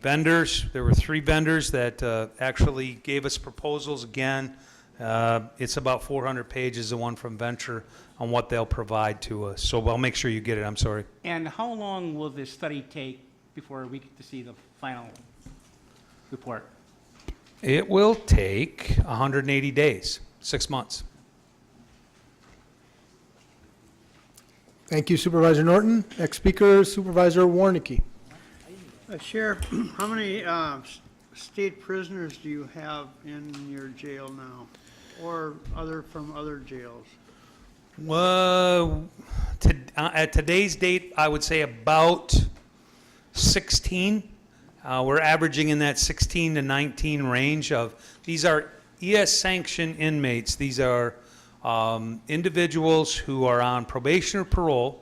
vendors. There were 3 vendors that actually gave us proposals. Again, it's about 400 pages, the one from Venture, on what they'll provide to us. So I'll make sure you get it. I'm sorry. And how long will this study take before we get to see the final report? It will take 180 days, 6 months. Thank you, Supervisor Norton. Next speaker, Supervisor Warnicki. Sheriff, how many state prisoners do you have in your jail now, or from other jails? Well, at today's date, I would say about 16. We're averaging in that 16 to 19 range of, these are ES-sanctioned inmates. These are individuals who are on probation or parole,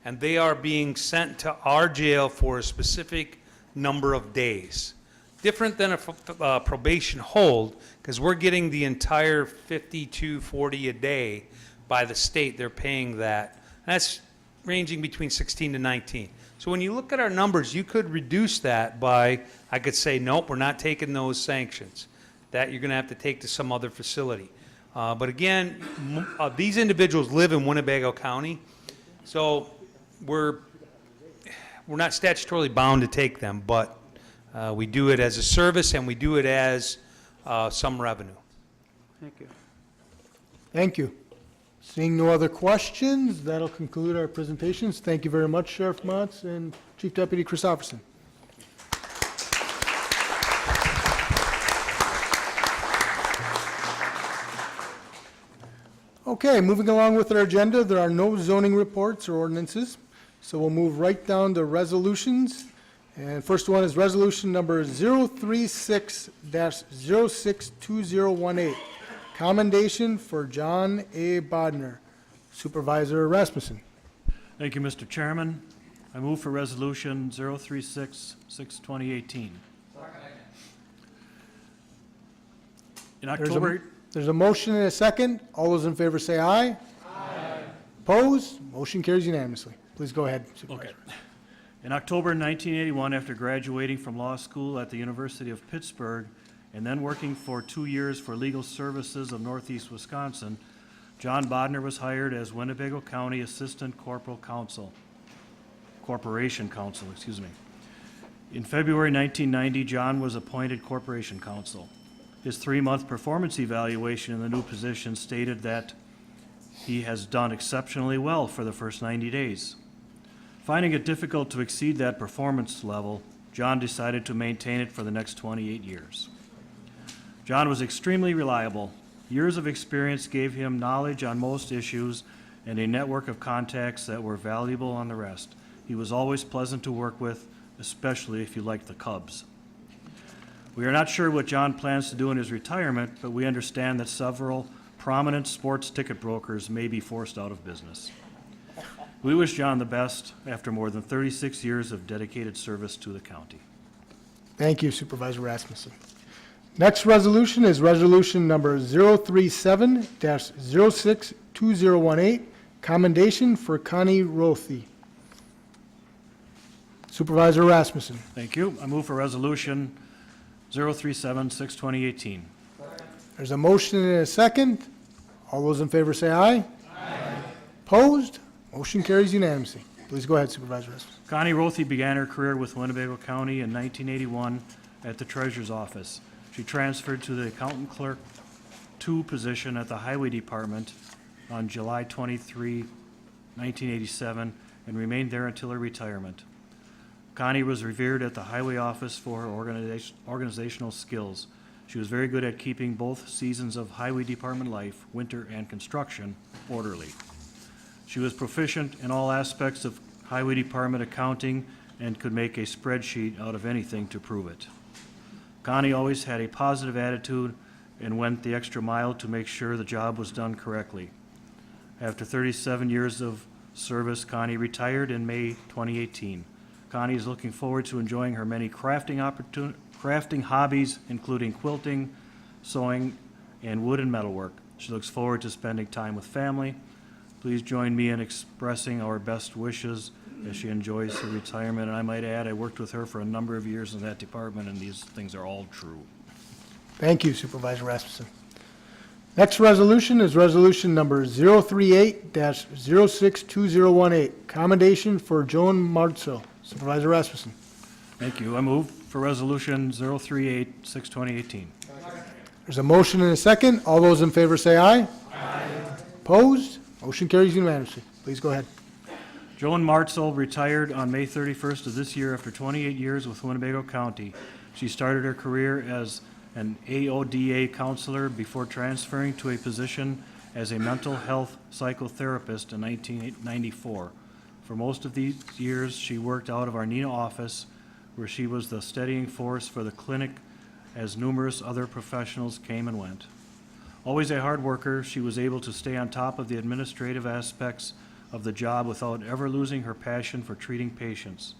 and they are being sent to our jail for a specific number of days. Different than a probation hold, because we're getting the entire 50 40 a day by the state. They're paying that. That's ranging between 16 to 19. So when you look at our numbers, you could reduce that by, I could say, nope, we're not taking those sanctions. That you're going to have to take to some other facility. But again, these individuals live in Winnebago County, so we're not statutorily bound to take them, but we do it as a service and we do it as some revenue. Thank you. Thank you. Seeing no other questions, that'll conclude our presentations. Thank you very much, Sheriff Montz and Chief Deputy Christofferson. Okay, moving along with our agenda, there are no zoning reports or ordinances, so we'll move right down to resolutions. And first one is resolution number 036-062018, commendation for John A. Bodner. Supervisor Rasmussen. Thank you, Mr. Chairman. I move for Resolution 036-6/2018. In October, There's a motion and a second. All those in favor say aye. Aye. Opposed? Motion carries unanimously. Please go ahead, Supervisor. okay. In October 1981, after graduating from law school at the University of Pittsburgh and then working for 2 years for Legal Services of Northeast Wisconsin, John Bodner was hired as Winnebago County Assistant Corporation Counsel. In February 1990, John was appointed Corporation Counsel. His 3-month performance evaluation in the new position stated that he has done exceptionally well for the first 90 days. Finding it difficult to exceed that performance level, John decided to maintain it for the next 28 years. John was extremely reliable. Years of experience gave him knowledge on most issues and a network of contacts that were valuable on the rest. He was always pleasant to work with, especially if you liked the Cubs. We are not sure what John plans to do in his retirement, but we understand that several prominent sports ticket brokers may be forced out of business. We wish John the best after more than 36 years of dedicated service to the county. Thank you, Supervisor Rasmussen. Next resolution is resolution number 037-062018, commendation for Connie Rothy. Supervisor Rasmussen. Thank you. I move for Resolution 037-6/2018. There's a motion and a second. All those in favor say aye. Aye. Opposed? Motion carries unanimously. Please go ahead, Supervisor Rasmussen. Connie Rothy began her career with Winnebago County in 1981 at the Treasurer's Office. She transferred to the Accountant Clerk 2 position at the Highway Department on July 23, 1987, and remained there until her retirement. Connie was revered at the Highway Office for her organizational skills. She was very good at keeping both seasons of Highway Department life, winter and construction, orderly. She was proficient in all aspects of Highway Department accounting and could make a spreadsheet out of anything to prove it. Connie always had a positive attitude and went the extra mile to make sure the job was done correctly. After 37 years of service, Connie retired in May 2018. Connie is looking forward to enjoying her many crafting hobbies, including quilting, sewing, and wood and metalwork. She looks forward to spending time with family. Please join me in expressing our best wishes as she enjoys her retirement. And I might add, I worked with her for a number of years in that department, and these things are all true. Thank you, Supervisor Rasmussen. Next resolution is resolution number 038-062018, commendation for Joan Martzel. Supervisor Rasmussen. Thank you. I move for Resolution 038-6/2018. There's a motion and a second. All those in favor say aye. Aye. Opposed? Motion carries unanimously. Please go ahead. Joan Martzel retired on May 31st of this year after 28 years with Winnebago County. She started her career as an AODA counselor before transferring to a position as a mental health psychotherapist in 1994. For most of these years, she worked out of our Neenah office, where she was the steadying force for the clinic as numerous other professionals came and went. Always a hard worker, she was able to stay on top of the administrative aspects of the job without ever losing her passion for treating patients.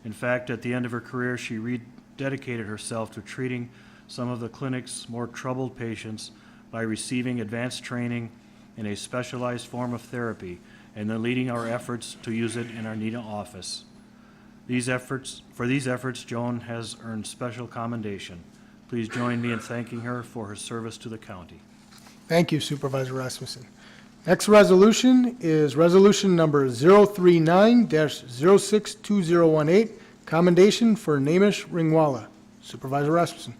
In fact, at the end of her career, she rededicated herself to treating some of the clinic's more troubled patients by receiving advanced training in a specialized form of therapy, and then leading our efforts to use it in our Neenah office. For these efforts, Joan has earned special commendation. Please join me in thanking her for her service to the county. Thank you, Supervisor Rasmussen. Next resolution is resolution number 039-062018, commendation for Namish Ringwala. Supervisor Rasmussen.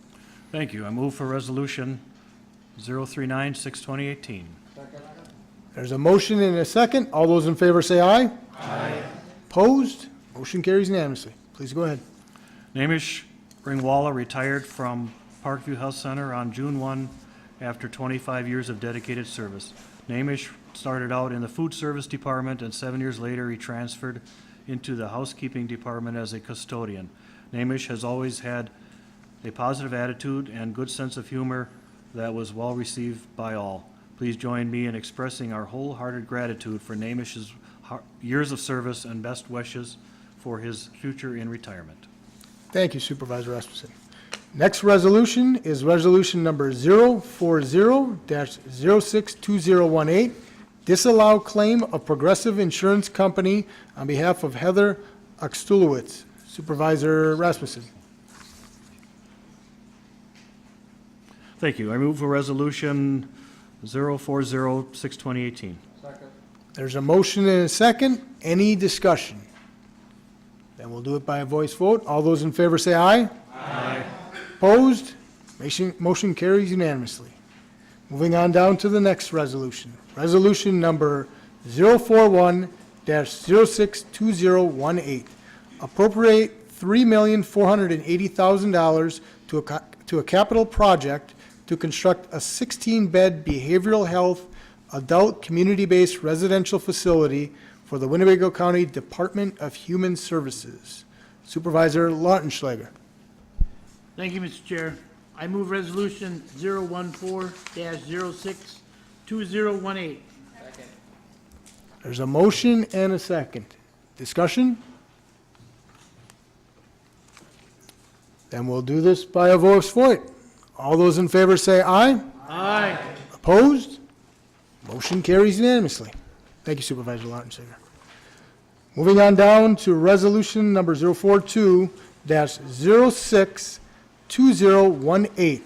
Thank you. I move for Resolution 039-6/2018. There's a motion and a second. All those in favor say aye. Aye. Opposed? Motion carries unanimously. Please go ahead. Namish Ringwala retired from Parkview Health Center on June 1 after 25 years of dedicated service. Namish started out in the food service department, and 7 years later he transferred into the housekeeping department as a custodian. Namish has always had a positive attitude and good sense of humor that was well received by all. Please join me in expressing our wholehearted gratitude for Namish's years of service and best wishes for his future in retirement. Thank you, Supervisor Rasmussen. Next resolution is resolution number 040-062018, disallow claim of Progressive Insurance Company on behalf of Heather Oxtulowicz. Supervisor Rasmussen. Thank you. I move for resolution 040-6/2018. There's a motion and a second. Any discussion? Then we'll do it by a voice vote. All those in favor say aye. Aye. Opposed? Motion carries unanimously. Moving on down to the next resolution. Resolution number 041-062018. Appropriate $3,480,000 to a capital project to construct a 16-bed behavioral health adult community-based residential facility for the Winnebago County Department of Human Services. Supervisor Lautenschläger. Thank you, Mr. Chair. I move resolution 014-062018. There's a motion and a second. Discussion? Then we'll do this by a voice vote. All those in favor say aye. Aye. Opposed? Motion carries unanimously. Thank you, Supervisor Lautenschläger. Moving on down to resolution number 042-062018.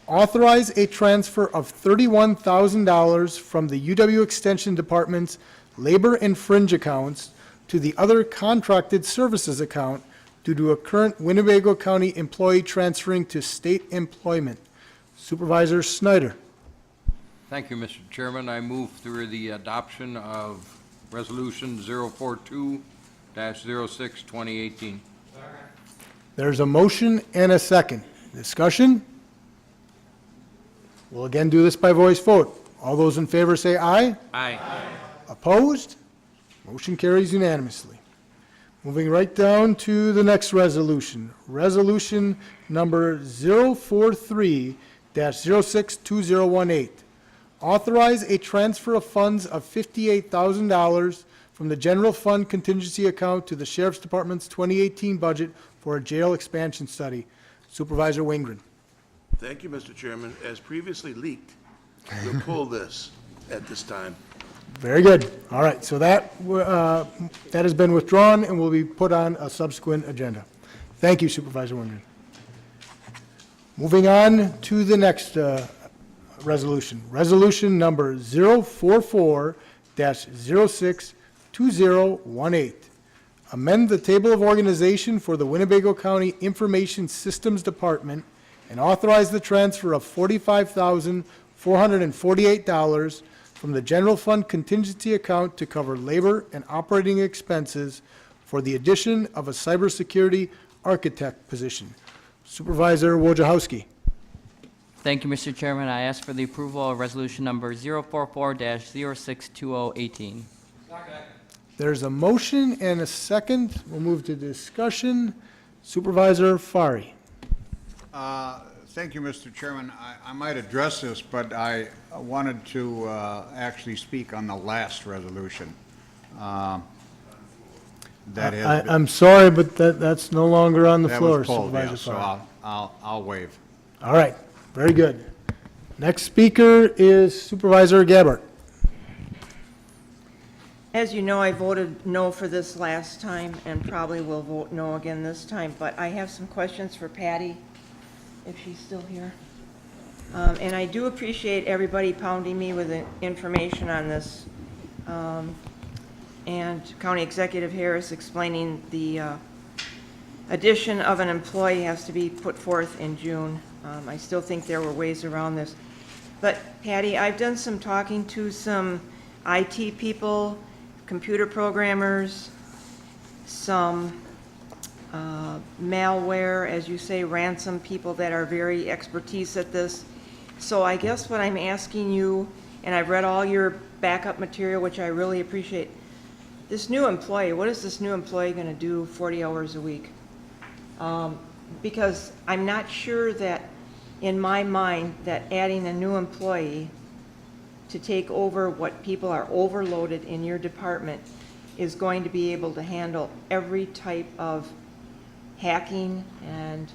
Authorize a transfer of $31,000 from the UW Extension Department's labor and fringe accounts to the other contracted services account due to a current Winnebago County employee transferring to state employment. Supervisor Snyder. Thank you, Mr. Chairman. I move through the adoption of Resolution 042-06-2018. There's a motion and a second. Discussion? We'll again do this by voice vote. All those in favor say aye. Aye. Opposed? Motion carries unanimously. Moving right down to the next resolution. Resolution number 043-062018. Authorize a transfer of funds of $58,000 from the general fund contingency account to the Sheriff's Department's 2018 budget for a jail expansion study. Supervisor Wingren. Thank you, Mr. Chairman. As previously leaked, we'll pull this at this time. Very good. All right, so that has been withdrawn and will be put on a subsequent agenda. Thank you, Supervisor Wingren. Moving on to the next resolution. Resolution number 044-062018. Amend the table of organization for the Winnebago County Information Systems Department and authorize the transfer of $45,448 from the general fund contingency account to cover labor and operating expenses for the addition of a cybersecurity architect position. Supervisor Wojciechowski. Thank you, Mr. Chairman. I ask for the approval of resolution number 044-062018. There's a motion and a second. We'll move to discussion. Supervisor Fari. Thank you, Mr. Chairman. I might address this, but I wanted to actually speak on the last resolution. I'm sorry, but that's no longer on the floor, That was pulled, Supervisor yeah, so Fari. I'll waive. All right, very good. Next speaker is Supervisor Gabbard. As you know, I voted no for this last time and probably will vote no again this time, but I have some questions for Patty, if she's still here. And I do appreciate everybody pounding me with the information on this. And County Executive Harris explaining the addition of an employee has to be put forth in June. I still think there were ways around this. But Patty, I've done some talking to some IT people, computer programmers, some malware, as you say, ransom people that are very expertise at this. So I guess what I'm asking you, and I've read all your backup material, which I really appreciate, this new employee, what is this new employee going to do 40 hours a week? Because I'm not sure that, in my mind, that adding a new employee to take over what people are overloaded in your department is going to be able to handle every type of hacking and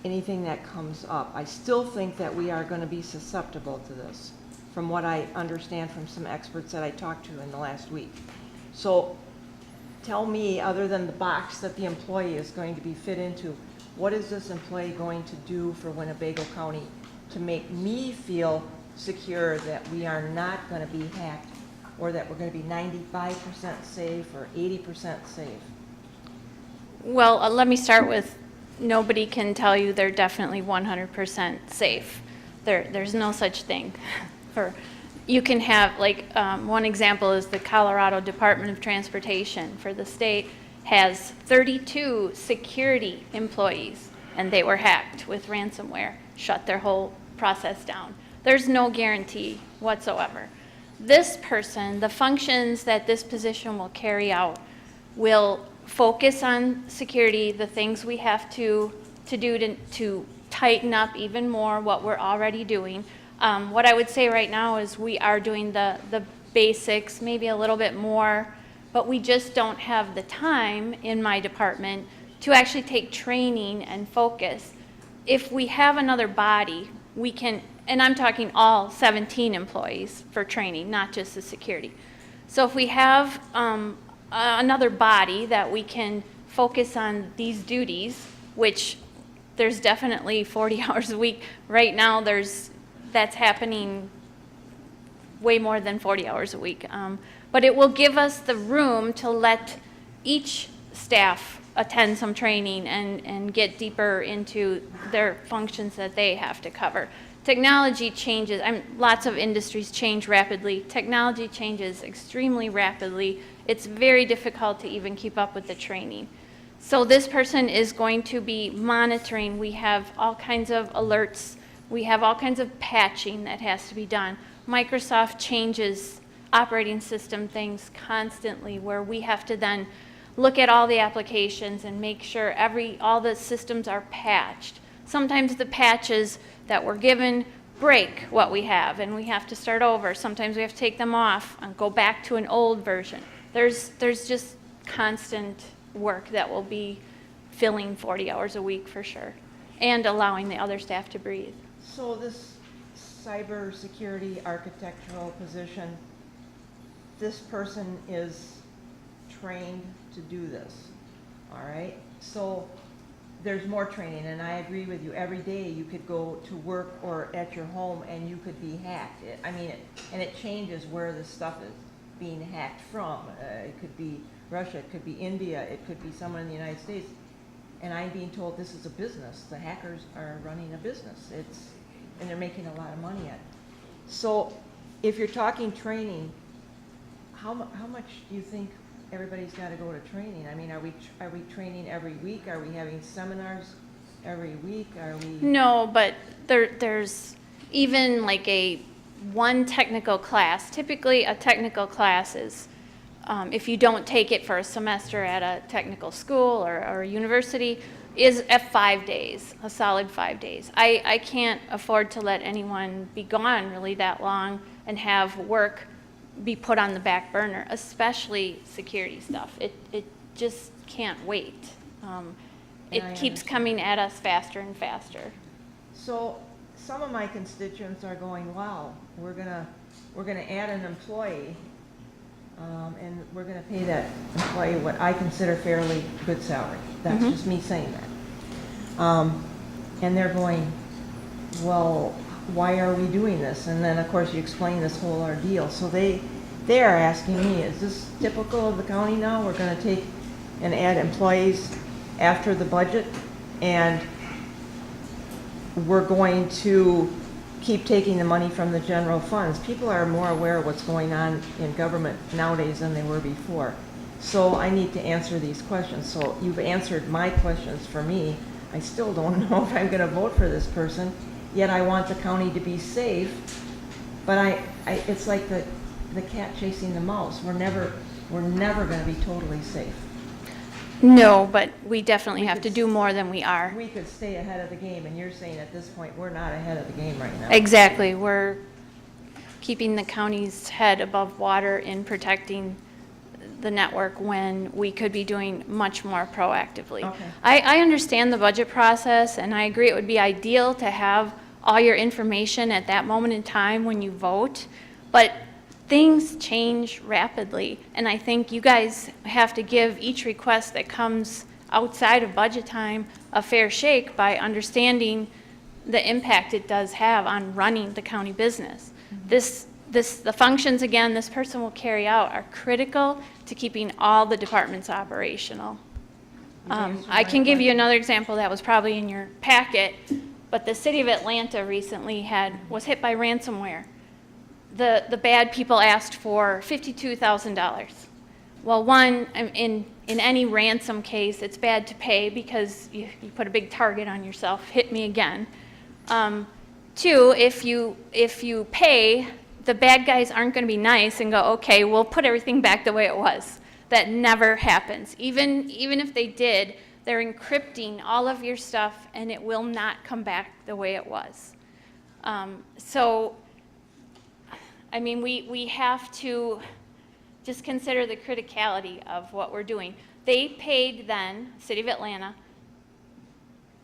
anything that comes up. I still think that we are going to be susceptible to this, from what I understand from some experts that I talked to in the last week. So tell me, other than the box that the employee is going to be fit into, what is this employee going to do for Winnebago County to make me feel secure that we are not going to be hacked, or that we're going to be 95% safe or 80% safe? Well, let me start with, nobody can tell you they're definitely 100% safe. There's no such thing. You can have, like, one example is the Colorado Department of Transportation for the state has 32 security employees, and they were hacked with ransomware, shut their whole process down. There's no guarantee whatsoever. This person, the functions that this position will carry out, will focus on security, the things we have to do to tighten up even more what we're already doing. What I would say right now is we are doing the basics, maybe a little bit more, but we just don't have the time in my department to actually take training and focus. If we have another body, we can, and I'm talking all 17 employees for training, not just the security. So if we have another body that we can focus on these duties, which there's definitely 40 hours a week. Right now, that's happening way more than 40 hours a week. But it will give us the room to let each staff attend some training and get deeper into their functions that they have to cover. Technology changes, lots of industries change rapidly. Technology changes extremely rapidly. It's very difficult to even keep up with the training. So this person is going to be monitoring. We have all kinds of alerts. We have all kinds of patching that has to be done. Microsoft changes operating system things constantly, where we have to then look at all the applications and make sure all the systems are patched. Sometimes the patches that we're given break what we have, and we have to start over. Sometimes we have to take them off and go back to an old version. There's just constant work that will be filling 40 hours a week for sure, and allowing the other staff to breathe. So this cybersecurity architectural position, this person is trained to do this, all right? So there's more training, and I agree with you. Every day you could go to work or at your home and you could be hacked. And it changes where the stuff is being hacked from. It could be Russia, it could be India, it could be someone in the United States. And I'm being told this is a business. The hackers are running a business. And they're making a lot of money at it. So if you're talking training, how much do you think everybody's got to go to training? I mean, are we training every week? Are we having seminars every week? Are we? No, but there's even like one technical class. Typically, a technical class is, if you don't take it for a semester at a technical school or a university, is at 5 days, a solid 5 days. I can't afford to let anyone be gone really that long and have work be put on the back burner, especially security stuff. It just can't wait. It keeps coming at us faster and faster. So some of my constituents are going, wow, we're gonna add an employee, and we're gonna pay that employee what I consider fairly good salary. That's just me saying that. And they're going, well, why are we doing this? And then, of course, you explain this whole ordeal. So they are asking me, is this typical of the county now? We're going to take and add employees after the budget, and we're going to keep taking the money from the general funds. People are more aware of what's going on in government nowadays than they were before. So I need to answer these questions. So you've answered my questions for me. I still don't know if I'm going to vote for this person. Yet I want the county to be safe, but it's like the cat chasing the mouse. We're never going to be totally safe. No, but we definitely have to do more than we are. We could stay ahead of the game, and you're saying at this point we're not ahead of the game right now. Exactly. We're keeping the county's head above water in protecting the network when we could be doing much more proactively. Okay. I understand the budget process, and I agree it would be ideal to have all your information at that moment in time when you vote, but things change rapidly, and I think you guys have to give each request that comes outside of budget time a fair shake by understanding the impact it does have on running the county business. The functions, again, this person will carry out are critical to keeping all the departments operational. I can give you another example that was probably in your packet, but the city of Atlanta recently was hit by ransomware. The bad people asked for $52,000. Well, one, in any ransom case, it's bad to pay because you put a big target on yourself, hit me again. Two, if you pay, the bad guys aren't going to be nice and go, okay, we'll put everything back the way it was. That never happens. Even if they did, they're encrypting all of your stuff and it will not come back the way it was. So, I mean, we have to just consider the criticality of what we're doing. They paid then, City of Atlanta,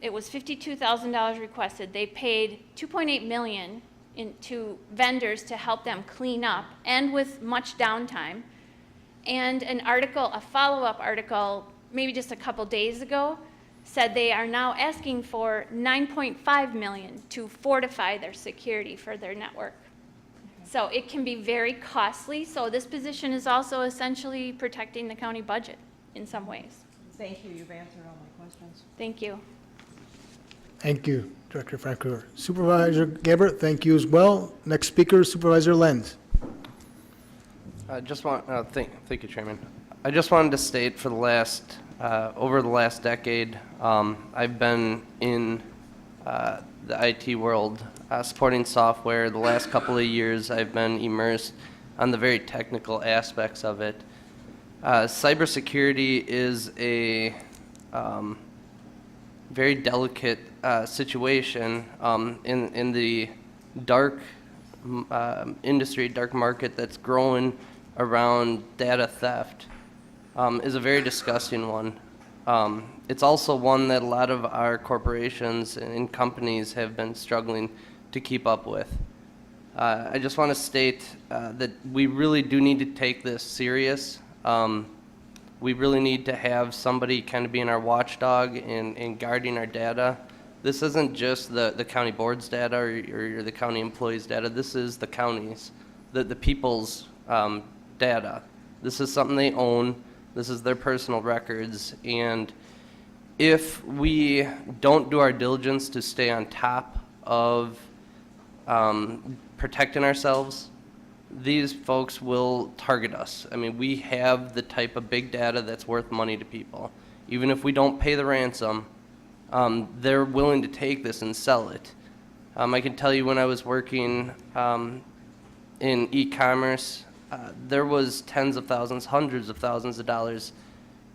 it was $52,000 requested. They paid $2.8 million to vendors to help them clean up, and with much downtime. And a follow-up article, maybe just a couple days ago, said they are now asking for $9.5 million to fortify their security for their network. So it can be very costly. So this position is also essentially protecting the county budget in some ways. Thank you, you've answered all my questions. Thank you. Thank you, Director Francoeur. Supervisor Gabbard, thank you as well. Next speaker, Supervisor Lenz. Thank you, Chairman. I just wanted to state for over the last decade, I've been in the IT world supporting software. The last couple of years, I've been immersed on the very technical aspects of it. Cybersecurity is a very delicate situation in the dark industry, dark market that's growing around data theft is a very disgusting one. It's also one that a lot of our corporations and companies have been struggling to keep up with. I just want to state that we really do need to take this serious. We really need to have somebody kind of being our watchdog and guarding our data. This isn't just the county board's data or the county employees' data. This is the county's, the people's data. This is something they own. This is their personal records. And if we don't do our diligence to stay on top of protecting ourselves, these folks will target us. I mean, we have the type of big data that's worth money to people. Even if we don't pay the ransom, they're willing to take this and sell it. I can tell you when I was working in e-commerce, there was tens of thousands, hundreds of thousands of dollars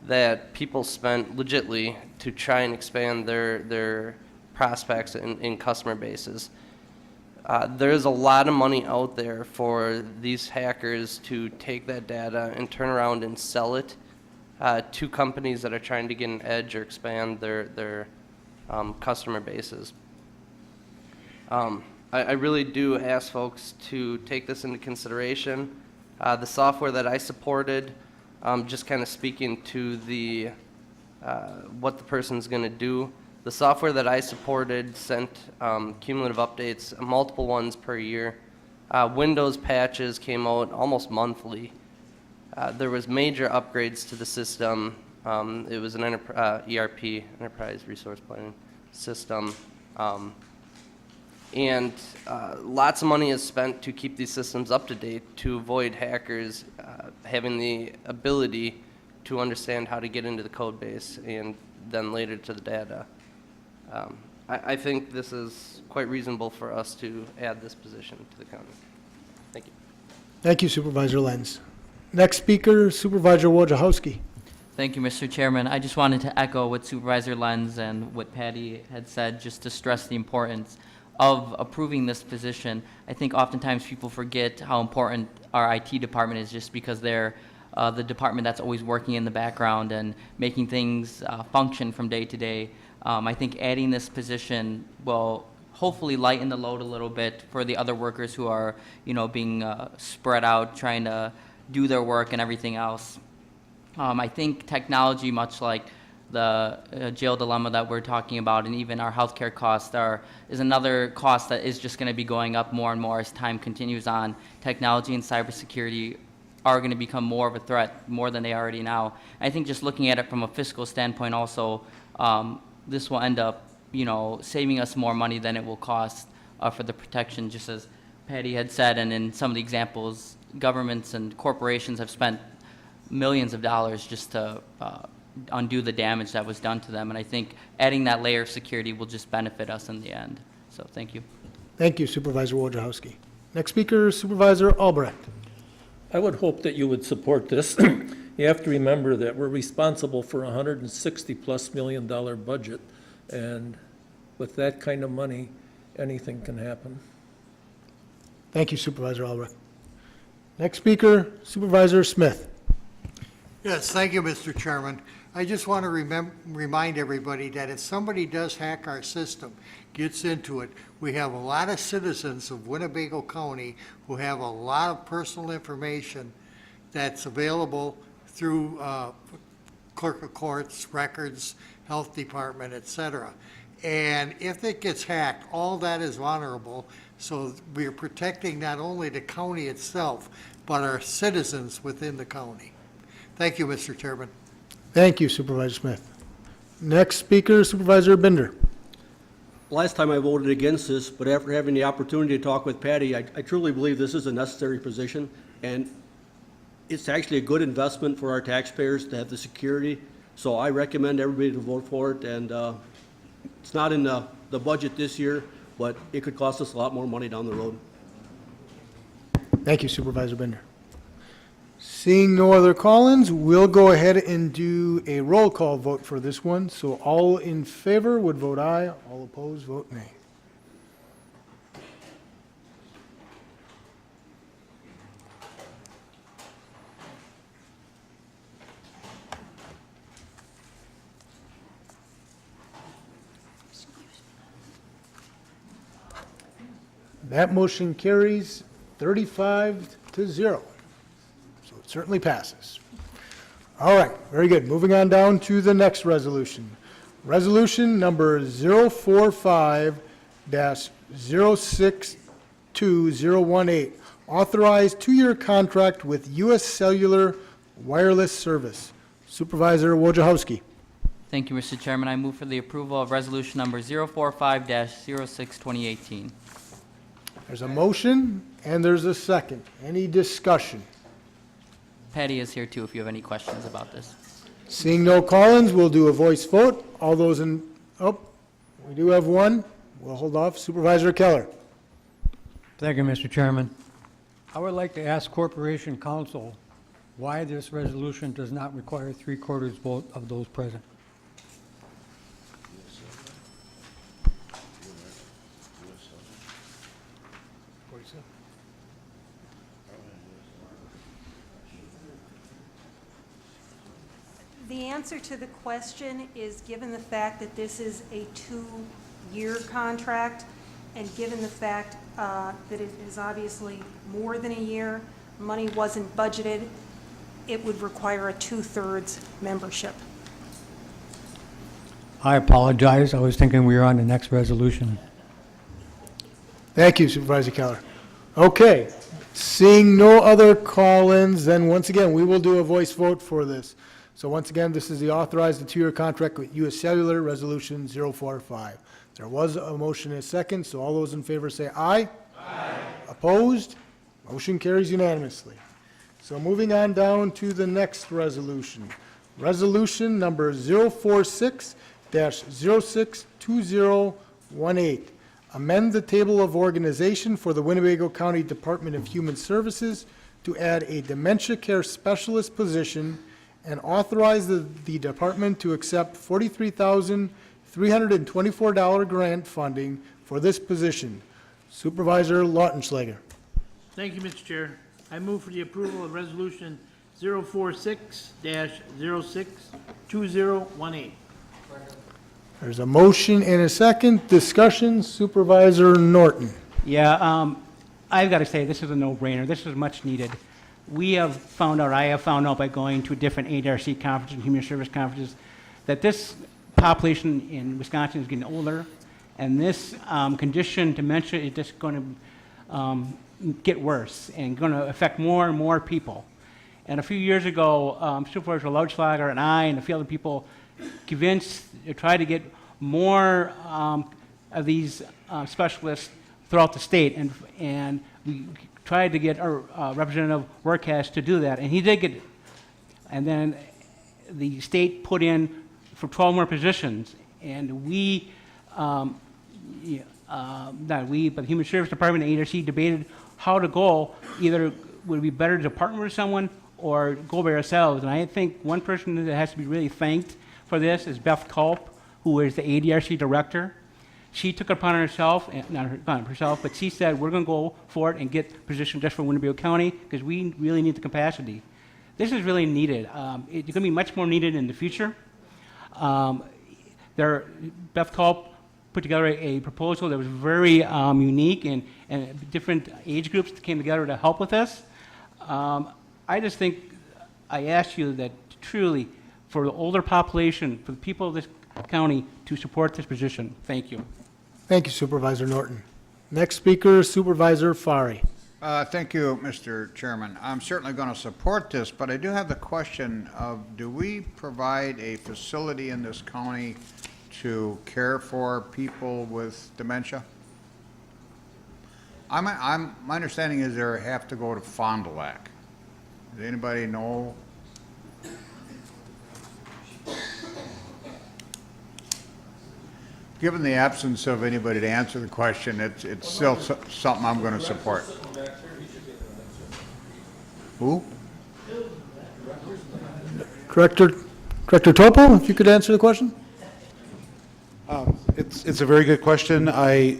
that people spent legitly to try and expand their prospects and customer bases. There's a lot of money out there for these hackers to take that data and turn around and sell it to companies that are trying to get an edge or expand their customer bases. I really do ask folks to take this into consideration. The software that I supported, just kind of speaking to the what the person's going to do. The software that I supported sent cumulative updates, multiple ones per year. Windows patches came out almost monthly. There was major upgrades to the system. It was an ERP, Enterprise Resource Planning System. And lots of money is spent to keep these systems up to date to avoid hackers having the ability to understand how to get into the code base and then later to the data. I think this is quite reasonable for us to add this position to the county. Thank you. Thank you, Supervisor Lenz. Next speaker, Supervisor Wojciechowski. Thank you, Mr. Chairman. I just wanted to echo what Supervisor Lenz and what Patty had said, just to stress the importance of approving this position. I think oftentimes people forget how important our IT department is just because they're the department that's always working in the background and making things function from day to day. I think adding this position will hopefully lighten the load a little bit for the other workers who are, being spread out, trying to do their work and everything else. I think technology, much like the jail dilemma that we're talking about, and even our healthcare costs is another cost that is just going to be going up more and more as time continues on. Technology and cybersecurity are going to become more of a threat, more than they are already now. I think just looking at it from a fiscal standpoint also, this will end up, saving us more money than it will cost for the protection, just as Patty had said, and in some of the examples, governments and corporations have spent millions of dollars just to undo the damage that was done to them. And I think adding that layer of security will just benefit us in the end. So thank you. Thank you, Supervisor Wojciechowski. Next speaker, Supervisor Albrecht. I would hope that you would support this. You have to remember that we're responsible for a $160+ million budget, and with that kind of money, anything can happen. Thank you, Supervisor Albrecht. Next speaker, Supervisor Smith. Yes, thank you, Mr. Chairman. I just want to remind everybody that if somebody does hack our system, gets into it, we have a lot of citizens of Winnebago County who have a lot of personal information that's available through clerk of courts, records, health department, et cetera. And if it gets hacked, all that is vulnerable. So we are protecting not only the county itself, but our citizens within the county. Thank you, Mr. Chairman. Thank you, Supervisor Smith. Next speaker, Supervisor Binder. Last time I voted against this, but after having the opportunity to talk with Patty, I truly believe this is a necessary position, and it's actually a good investment for our taxpayers to have the security. So I recommend everybody to vote for it, and it's not in the budget this year, but it could cost us a lot more money down the road. Thank you, Supervisor Binder. Seeing no other call-ins, we'll go ahead and do a roll call vote for this one. So all in favor would vote aye, all opposed vote nay. That motion carries 35-0. So it certainly passes. All right, very good. Moving on down to the next resolution. Resolution number 045-062018. Authorized two-year contract with U.S. Cellular Wireless Service. Supervisor Wojciechowski. Thank you, Mr. Chairman. I move for the approval of resolution number 045-06-2018. There's a motion and there's a second. Any discussion? Patty is here too if you have any questions about this. Seeing no call-ins, we'll do a voice vote. All those in, we do have one. We'll hold off. Supervisor Keller. Thank you, Mr. Chairman. I would like to ask Corporation Counsel why this resolution does not require 3/4 vote of those present. The answer to the question is, given the fact that this is a 2-year contract, and given the fact that it is obviously more than a year, money wasn't budgeted, it would require a 2/3 membership. I apologize. I was thinking we were on the next resolution. Thank you, Supervisor Keller. Okay, seeing no other call-ins, then once again, we will do a voice vote for this. So once again, this is the authorized two-year contract with U.S. Cellular, Resolution 045. There was a motion and a second, so all those in favor say aye. Aye. Opposed? Motion carries unanimously. So moving on down to the next resolution. Resolution number 046-062018. Amend the table of organization for the Winnebago County Department of Human Services to add a dementia care specialist position and authorize the department to accept $43,324 grant funding for this position. Supervisor Lautenschlager. Thank you, Mr. Chair. I move for the approval of Resolution 046-062018. There's a motion and a second. Discussion, Supervisor Norton. Yeah, I've got to say, this is a no-brainer. This is much needed. I have found out by going to different ARC conferences and human service conferences, that this population in Wisconsin is getting older, and this condition, dementia, is just going to get worse and going to affect more and more people. And a few years ago, Supervisor Lautenschlager and I and a few other people tried to get more of these specialists throughout the state, and we tried to get our Representative Workcash to do that, and he did get it. And then the state put in for 12 more positions, and we, not we, but the Human Service Department and ARC debated how to go. Either would it be better to partner with someone or go by ourselves. And I think one person that has to be really thanked for this is Beth Culp, who is the ADRC director. She took it upon herself, not herself, but she said, we're going to go for it and get a position just for Winnebago County because we really need the capacity. This is really needed. It's going to be much more needed in the future. Beth Culp put together a proposal that was very unique, and different age groups came together to help with this. I just think I ask you that truly, for the older population, for the people of this county, to support this position. Thank you. Thank you, Supervisor Norton. Next speaker, Supervisor Fari. Thank you, Mr. Chairman. I'm certainly going to support this, but I do have the question of, do we provide a facility in this county to care for people with dementia? My understanding is they have to go to Fond du Lac. Does anybody know? Given the absence of anybody to answer the question, it's still something I'm going to support. Who? Director Topol, if you could answer the question? It's a very good question. I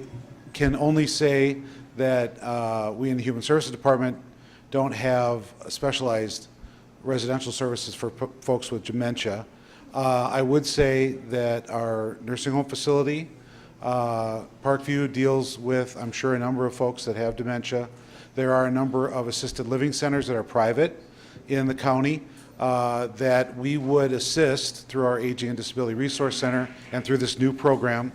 can only say that we in the Human Services Department don't have specialized residential services for folks with dementia. I would say that our nursing home facility, Parkview, deals with, I'm sure, a number of folks that have dementia. There are a number of assisted living centers that are private in the county that we would assist through our Aging and Disability Resource Center and through this new program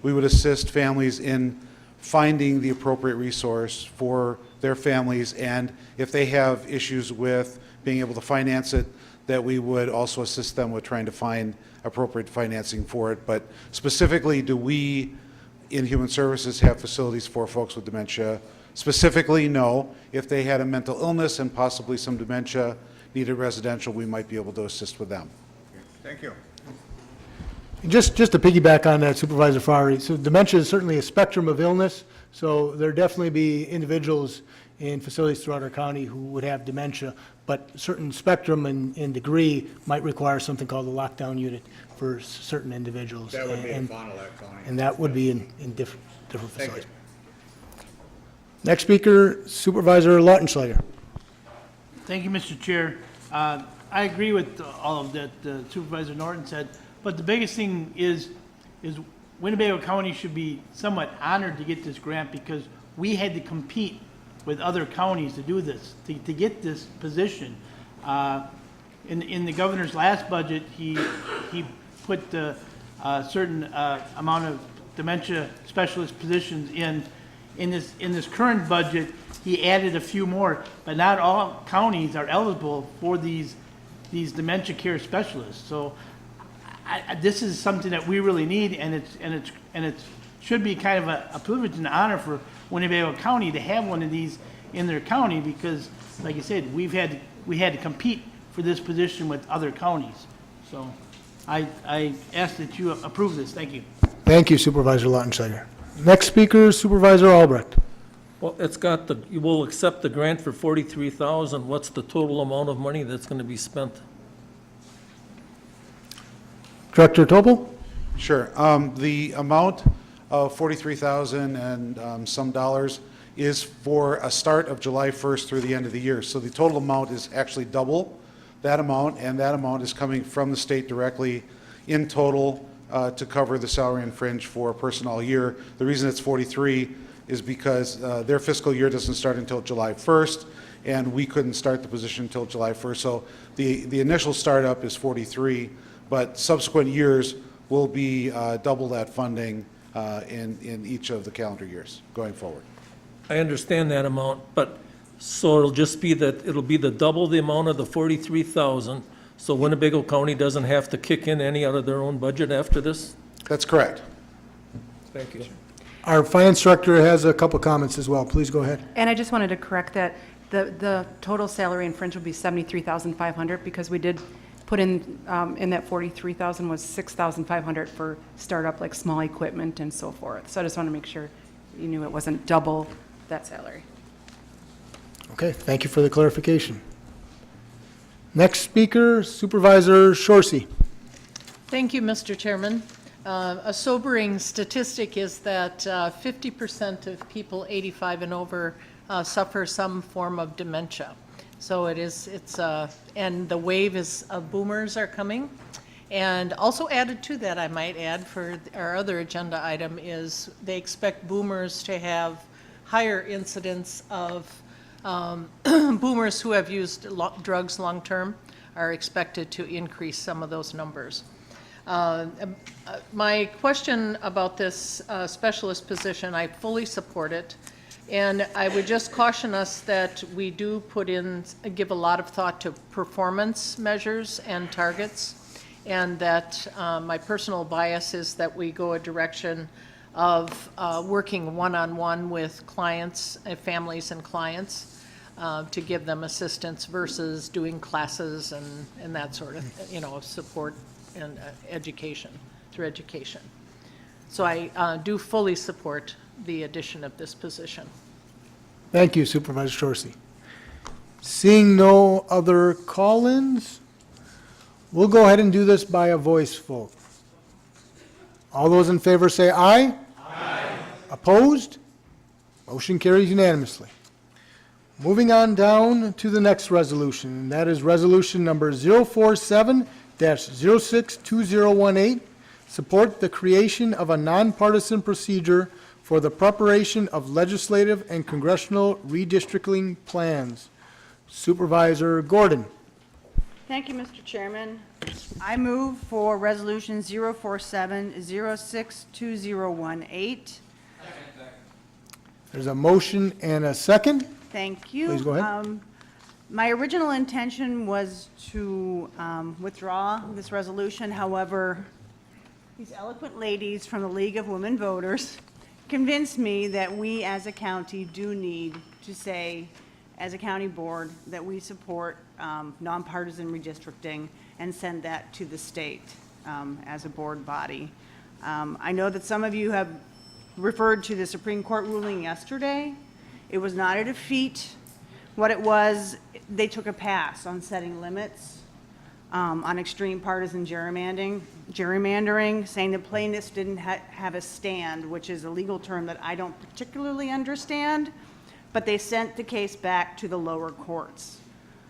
we would assist families in finding the appropriate resource for their families, and if they have issues with being able to finance it, that we would also assist them with trying to find appropriate financing for it. But specifically, do we in Human Services have facilities for folks with dementia? Specifically, no. If they had a mental illness and possibly some dementia, needed residential, we might be able to assist with them. Thank you. Just to piggyback on that, Supervisor Fari, so dementia is certainly a spectrum of illness, so there definitely be individuals in facilities throughout our county who would have dementia, but certain spectrum and degree might require something called a lockdown unit for certain individuals. That would be in Fond du Lac County. And that would be in different Thank facilities. you. Next speaker, Supervisor Lautenschlager. Thank you, Mr. Chair. I agree with all of that Supervisor Norton said, but the biggest thing is Winnebago County should be somewhat honored to get this grant because we had to compete with other counties to do this, to get this position. In the governor's last budget, he put a certain amount of dementia specialist positions in. In this current budget, he added a few more, but not all counties are eligible for these dementia care specialists. So this is something that we really need, and it should be kind of a privilege and honor for Winnebago County to have one of these in their county because, like I said, we had to compete for this position with other counties. So I ask that you approve this. Thank you. Thank you, Supervisor Lautenschlager. Next speaker, Supervisor Albrecht. Well, you will accept the grant for $43,000. What's the total amount of money that's going to be spent? Director Topol? Sure. The amount of $43,000 and some dollars is for a start of July 1st through the end of the year. So the total amount is actually double that amount, and that amount is coming from the state directly in total to cover the salary and fringe for a personnel year. The reason it's 43 is because their fiscal year doesn't start until July 1st, and we couldn't start the position until July 1st. So the initial startup is 43, but subsequent years will be double that funding in each of the calendar years going forward. I understand that amount, but, so it'll just be that, it'll be the double the amount of the 43,000, so Winnebago County doesn't have to kick in any out of their own budget after this? That's correct. Thank you. Our finance director has a couple comments as well. Please go ahead. And I just wanted to correct that. The total salary and fringe will be 73,500 because we did put in that 43,000 was 6,500 for startup, like small equipment and so forth. So I just want to make sure you knew it wasn't double that salary. Okay, thank you for the clarification. Next speaker, Supervisor Shorsey. Thank you, Mr. Chairman. A sobering statistic is that 50% of people 85 and over suffer some form of dementia. So and the wave of boomers are coming. And also added to that, I might add, for our other agenda item is they expect boomers to have higher incidence of boomers who have used drugs long-term are expected to increase some of those numbers. My question about this specialist position, I fully support it. And I would just caution us that we do give a lot of thought to performance measures and targets. And that my personal bias is that we go a direction of working one-on-one with clients, families and clients, to give them assistance versus doing classes and that sort of, support and education, through education. So I do fully support the addition of this position. Thank you, Supervisor Shorsey. Seeing no other call-ins, we'll go ahead and do this by a voice vote. All those in favor say aye. Aye. Opposed? Motion carries unanimously. Moving on down to the next resolution, and that is resolution number 047-062018. Support the creation of a nonpartisan procedure for the preparation of legislative and congressional redistricting plans. Supervisor Gordon. Thank you, Mr. Chairman. I move for Resolution 047-062018. There's a motion and a second. Thank you. Please go ahead. My original intention was to withdraw this resolution. However, these eloquent ladies from the League of Women Voters convinced me that we as a county do need to say, as a county board, that we support nonpartisan redistricting and send that to the state as a board body. I know that some of you have referred to the Supreme Court ruling yesterday. It was not a defeat. What it was, they took a pass on setting limits on extreme partisan gerrymandering, saying the plaintiffs didn't have a stand, which is a legal term that I don't particularly understand, but they sent the case back to the lower courts.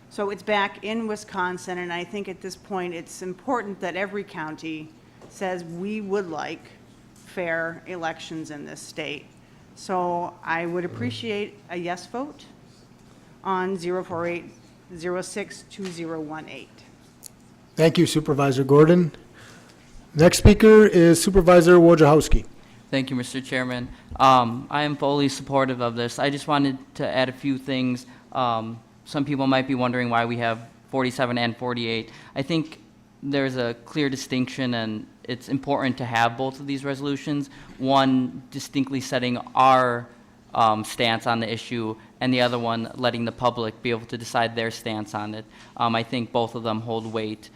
So it's back in Wisconsin, and I think at this point it's important that every county says we would like fair elections in this state. So I would appreciate a yes vote on 048-062018. Thank you, Supervisor Gordon. Next speaker is Supervisor Wojciechowski. Thank you, Mr. Chairman. I am fully supportive of this. I just wanted to add a few things. Some people might be wondering why we have 47 and 48. I think there's a clear distinction, and it's important to have both of these resolutions. One distinctly setting our stance on the issue, and the other one letting the public be able to decide their stance on it. I think both of them hold weight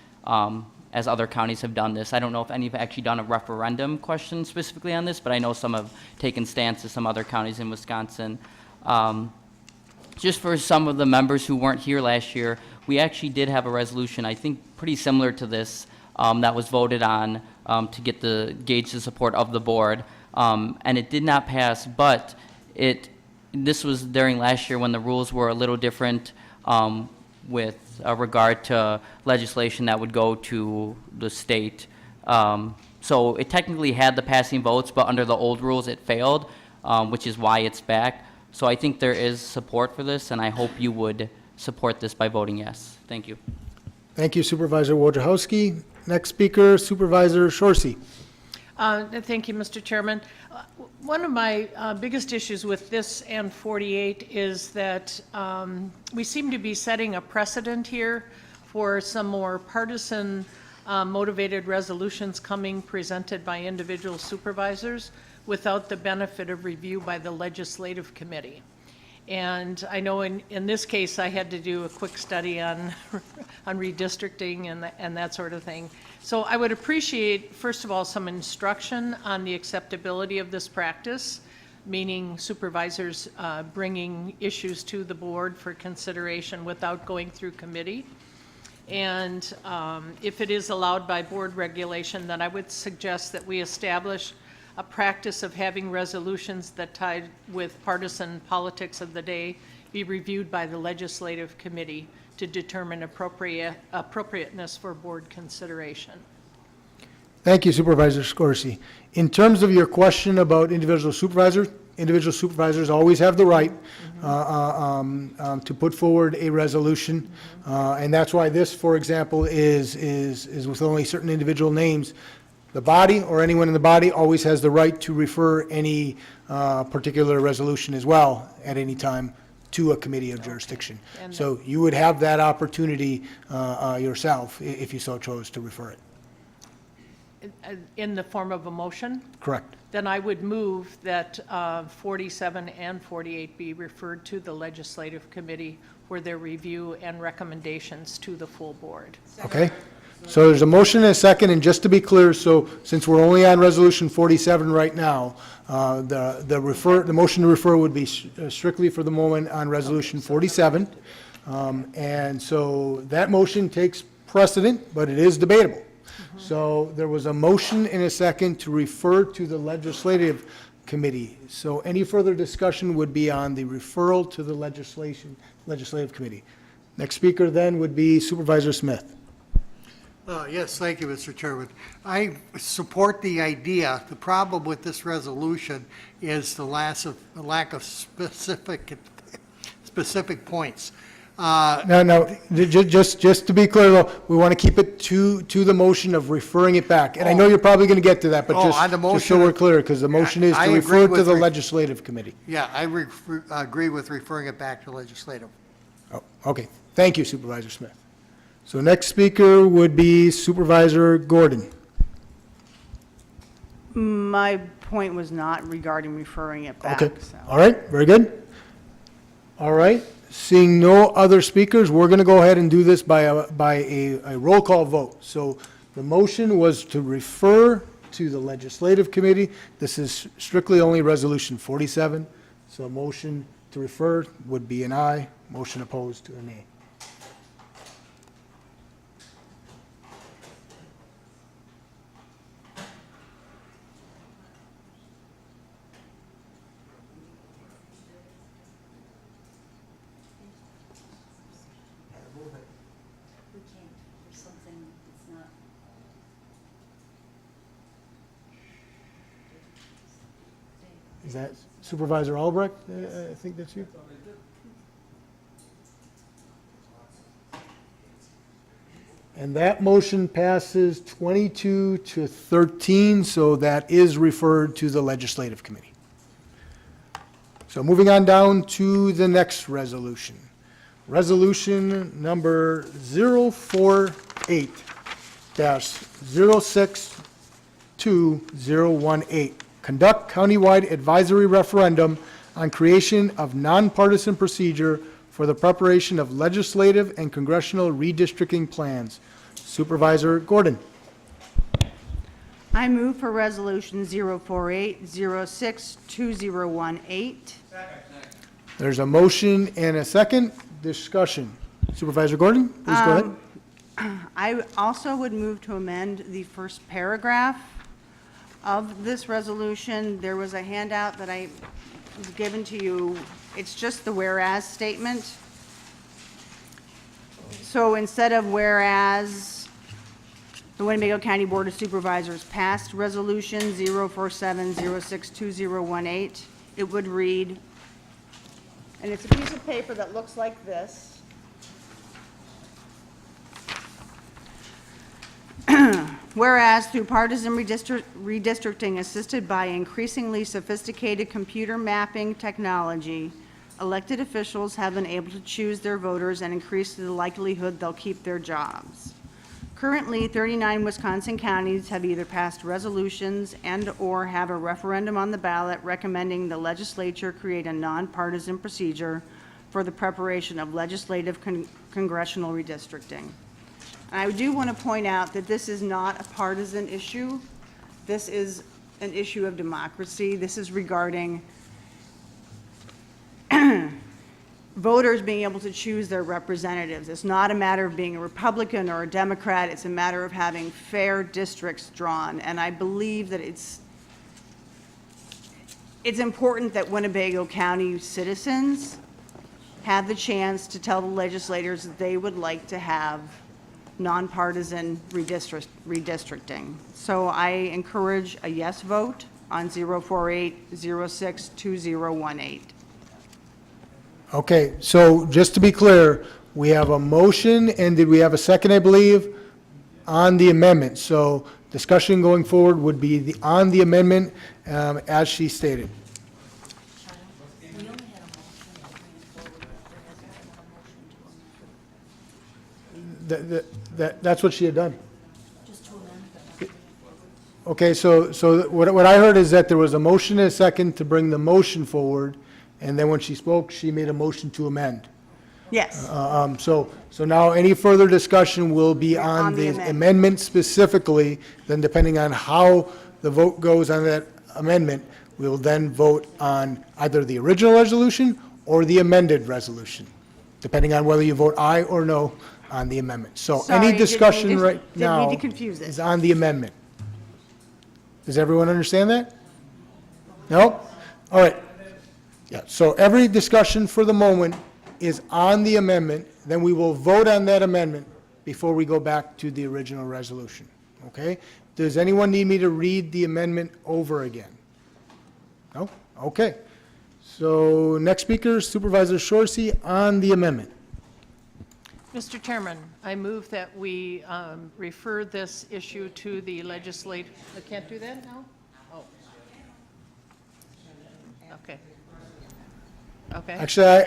as other counties have done this. I don't know if any have actually done a referendum question specifically on this, but I know some have taken stances, some other counties in Wisconsin. Just for some of the members who weren't here last year, we actually did have a resolution, I think pretty similar to this, that was voted on to gauge the support of the board. and it did not pass, but this was during last year when the rules were a little different with regard to legislation that would go to the state. So it technically had the passing votes, but under the old rules it failed, which is why it's back. So I think there is support for this, and I hope you would support this by voting yes. Thank you. Thank you, Supervisor Wojciechowski. Next speaker, Supervisor Shorsey. Thank you, Mr. Chairman. One of my biggest issues with this and 48 is that we seem to be setting a precedent here for some more partisan motivated resolutions coming presented by individual supervisors without the benefit of review by the legislative committee. And I know in this case, I had to do a quick study on redistricting and that sort of thing. So I would appreciate, first of all, some instruction on the acceptability of this practice, meaning supervisors bringing issues to the board for consideration without going through committee. And if it is allowed by board regulation, then I would suggest that we establish a practice of having resolutions that tied with partisan politics of the day be reviewed by the legislative committee to determine appropriateness for board consideration. Thank you, Supervisor Scorsese. In terms of your question about individual supervisors always have the right to put forward a resolution, and that's why this, for example, is with only certain individual names. The body or anyone in the body always has the right to refer any particular resolution as well at any time to a committee of jurisdiction. And So you would have that opportunity yourself if you so chose to refer it. In the form of a motion? Correct. Then I would move that 47 and 48 be referred to the legislative committee for their review and recommendations to the full board. Okay? So there's a motion and a second, and just to be clear, so since we're only on Resolution 47 right now, the motion to refer would be strictly for the moment on Resolution 47. And so that motion takes precedent, but it is debatable. So there was a motion and a second to refer to the legislative committee. So any further discussion would be on the referral to the legislative committee. Next speaker then would be Supervisor Smith. Yes, thank you, Mr. Chairman. I support the idea. The problem with this resolution is the lack of specific points. No, just to be clear, though, we want to keep it to the motion of referring it back. And I know you're probably going to get to that, but on the just so motion we're clear, because the motion is I to agree refer to with the legislative committee. Yeah, I agree with referring it back to legislative. Oh, okay. Thank you, Supervisor Smith. So next speaker would be Supervisor Gordon. My point was not regarding referring it back. Okay. So. All right, very good. All right. Seeing no other speakers, we're going to go ahead and do this by a roll call vote. So the motion was to refer to the legislative committee. This is strictly only Resolution 47. So a motion to refer would be an aye. Motion opposed to a nay. Is that Supervisor Albrecht? I think that's you. And that motion passes 22-13, so that is referred to the legislative committee. So moving on down to the next resolution. Resolution number 048-062018. Conduct countywide advisory referendum on creation of nonpartisan procedure for the preparation of legislative and congressional redistricting plans. Supervisor Gordon. I move for Resolution 048-062018. There's a motion and a second. Discussion. Supervisor Gordon, please go ahead. I also would move to amend the first paragraph of this resolution. There was a handout that I was given to you. It's just the whereas statement. So instead of whereas the Winnebago County Board of Supervisors passed Resolution 047062018, it would read, and it's a piece of paper that looks like this. Whereas through partisan redistricting assisted by increasingly sophisticated computer mapping technology, elected officials have been able to choose their voters and increase the likelihood they'll keep their jobs. Currently, 39 Wisconsin counties have either passed resolutions and/or have a referendum on the ballot recommending the legislature create a nonpartisan procedure for the preparation of legislative congressional redistricting. And I do want to point out that this is not a partisan issue. This is an issue of democracy. This is regarding voters being able to choose their representatives. It's not a matter of being a Republican or a Democrat. It's a matter of having fair districts drawn. And I believe that it's important that Winnebago County citizens have the chance to tell the legislators that they would like to have nonpartisan redistricting. So I encourage a yes vote on 048062018. Okay, so just to be clear, we have a motion, and did we have a second, I believe, on the amendment? So discussion going forward would be on the amendment as she stated. That's what she had done. Okay, so what I heard is that there was a motion and a second to bring the motion forward, and then when she spoke, she made a motion to amend. Yes. So now any further discussion will be on the amendment specifically, then depending on how the vote goes on that amendment, we will then vote on either the original resolution or the amended resolution, depending on whether you vote aye or no on the amendment. So Sorry, any discussion didn't right now mean to confuse it. is on the amendment. Does everyone understand that? No? All right. Yeah, so every discussion for the moment is on the amendment, then we will vote on that amendment before we go back to the original resolution, okay? Does anyone need me to read the amendment over again? No? Okay. So next speaker, Supervisor Shorsey on the amendment. Mr. Chairman, I move that we refer this issue to the legislative, I can't do that now? Oh. Okay. Okay. Actually,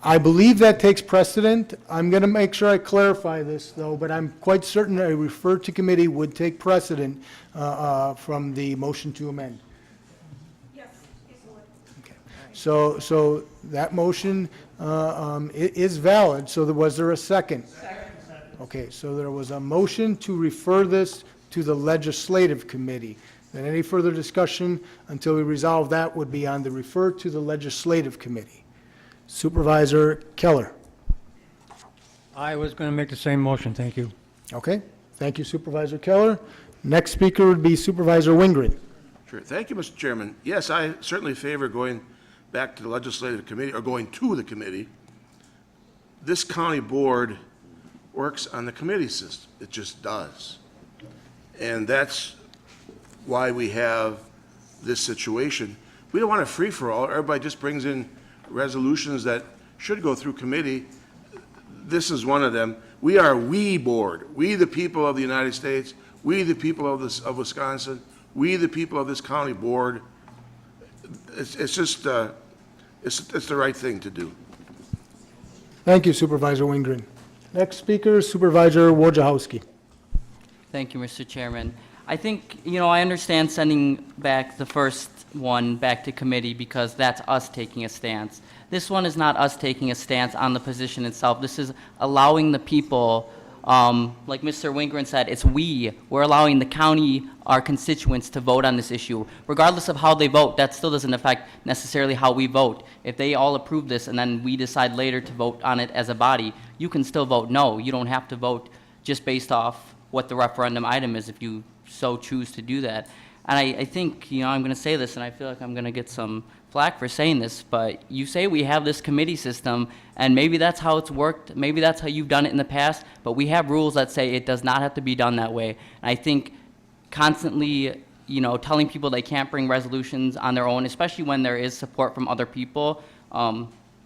I believe that takes precedent. I'm going to make sure I clarify this, though, but I'm quite certain a refer to committee would take precedent from the motion to amend. Yes, it would. Okay. So that motion is valid. So was there a second? Second. Okay, so there was a motion to refer this to the legislative committee. Then any further discussion until we resolve that would be on the refer to the legislative committee. Supervisor Keller. I was going to make the same motion, thank you. Okay, thank you, Supervisor Keller. Next speaker would be Supervisor Wingren. Sure. Thank you, Mr. Chairman. Yes, I certainly favor going back to the legislative committee, or going to the committee. This county board works on the committee system. It just does. And that's why we have this situation. We don't want a free-for-all. Everybody just brings in resolutions that should go through committee. This is one of them. We are we board. We, the people of the United States. We, the people of Wisconsin. We, the people of this county board. It's just, it's the right thing to do. Thank you, Supervisor Wingren. Next speaker, Supervisor Wojciechowski. Thank you, Mr. Chairman. I think, I understand sending back the first one back to committee because that's us taking a stance. This one is not us taking a stance on the position itself. This is allowing the people, like Mr. Wingren said, we're allowing the county, our constituents, to vote on this issue. Regardless of how they vote, that still doesn't affect necessarily how we vote. If they all approve this and then we decide later to vote on it as a body, you can still vote no. You don't have to vote just based off what the referendum item is if you so choose to do that. And I think, I'm going to say this, and I feel like I'm going to get some flack for saying this, but you say we have this committee system, and maybe that's how it's worked, maybe that's how you've done it in the past, but we have rules that say it does not have to be done that way. And I think constantly, telling people they can't bring resolutions on their own, especially when there is support from other people,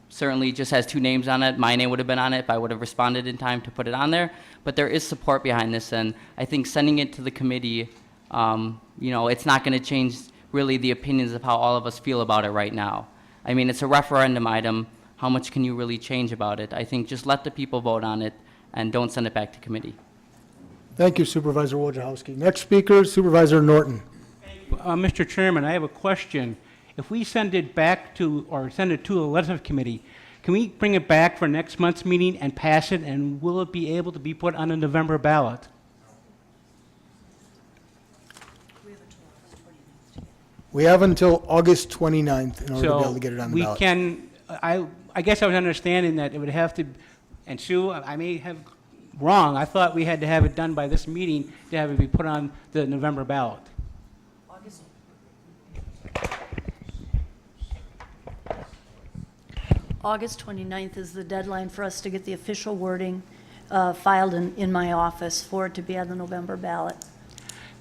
certainly just has 2 names on it. My name would have been on it if I would have responded in time to put it on there, but there is support behind this, and I think sending it to the committee, it's not going to change really the opinions of how all of us feel about it right now. I mean, it's a referendum item. How much can you really change about it? I think just let the people vote on it and don't send it back to committee. Thank you, Supervisor Wojciechowski. Next speaker, Supervisor Norton. Mr. Chairman, I have a question. If we send it back to, or send it to a legislative committee, can we bring it back for next month's meeting and pass it, and will it be able to be put on a November ballot? We have until August 29th in order to be able to get it on the we ballot. can, I guess I was understanding that it would have to, and Sue, I may have wrong, I thought we had to have it done by this meeting to have it be put on the November ballot. August 29th is the deadline for us to get the official wording filed in my office for it to be on the November ballot.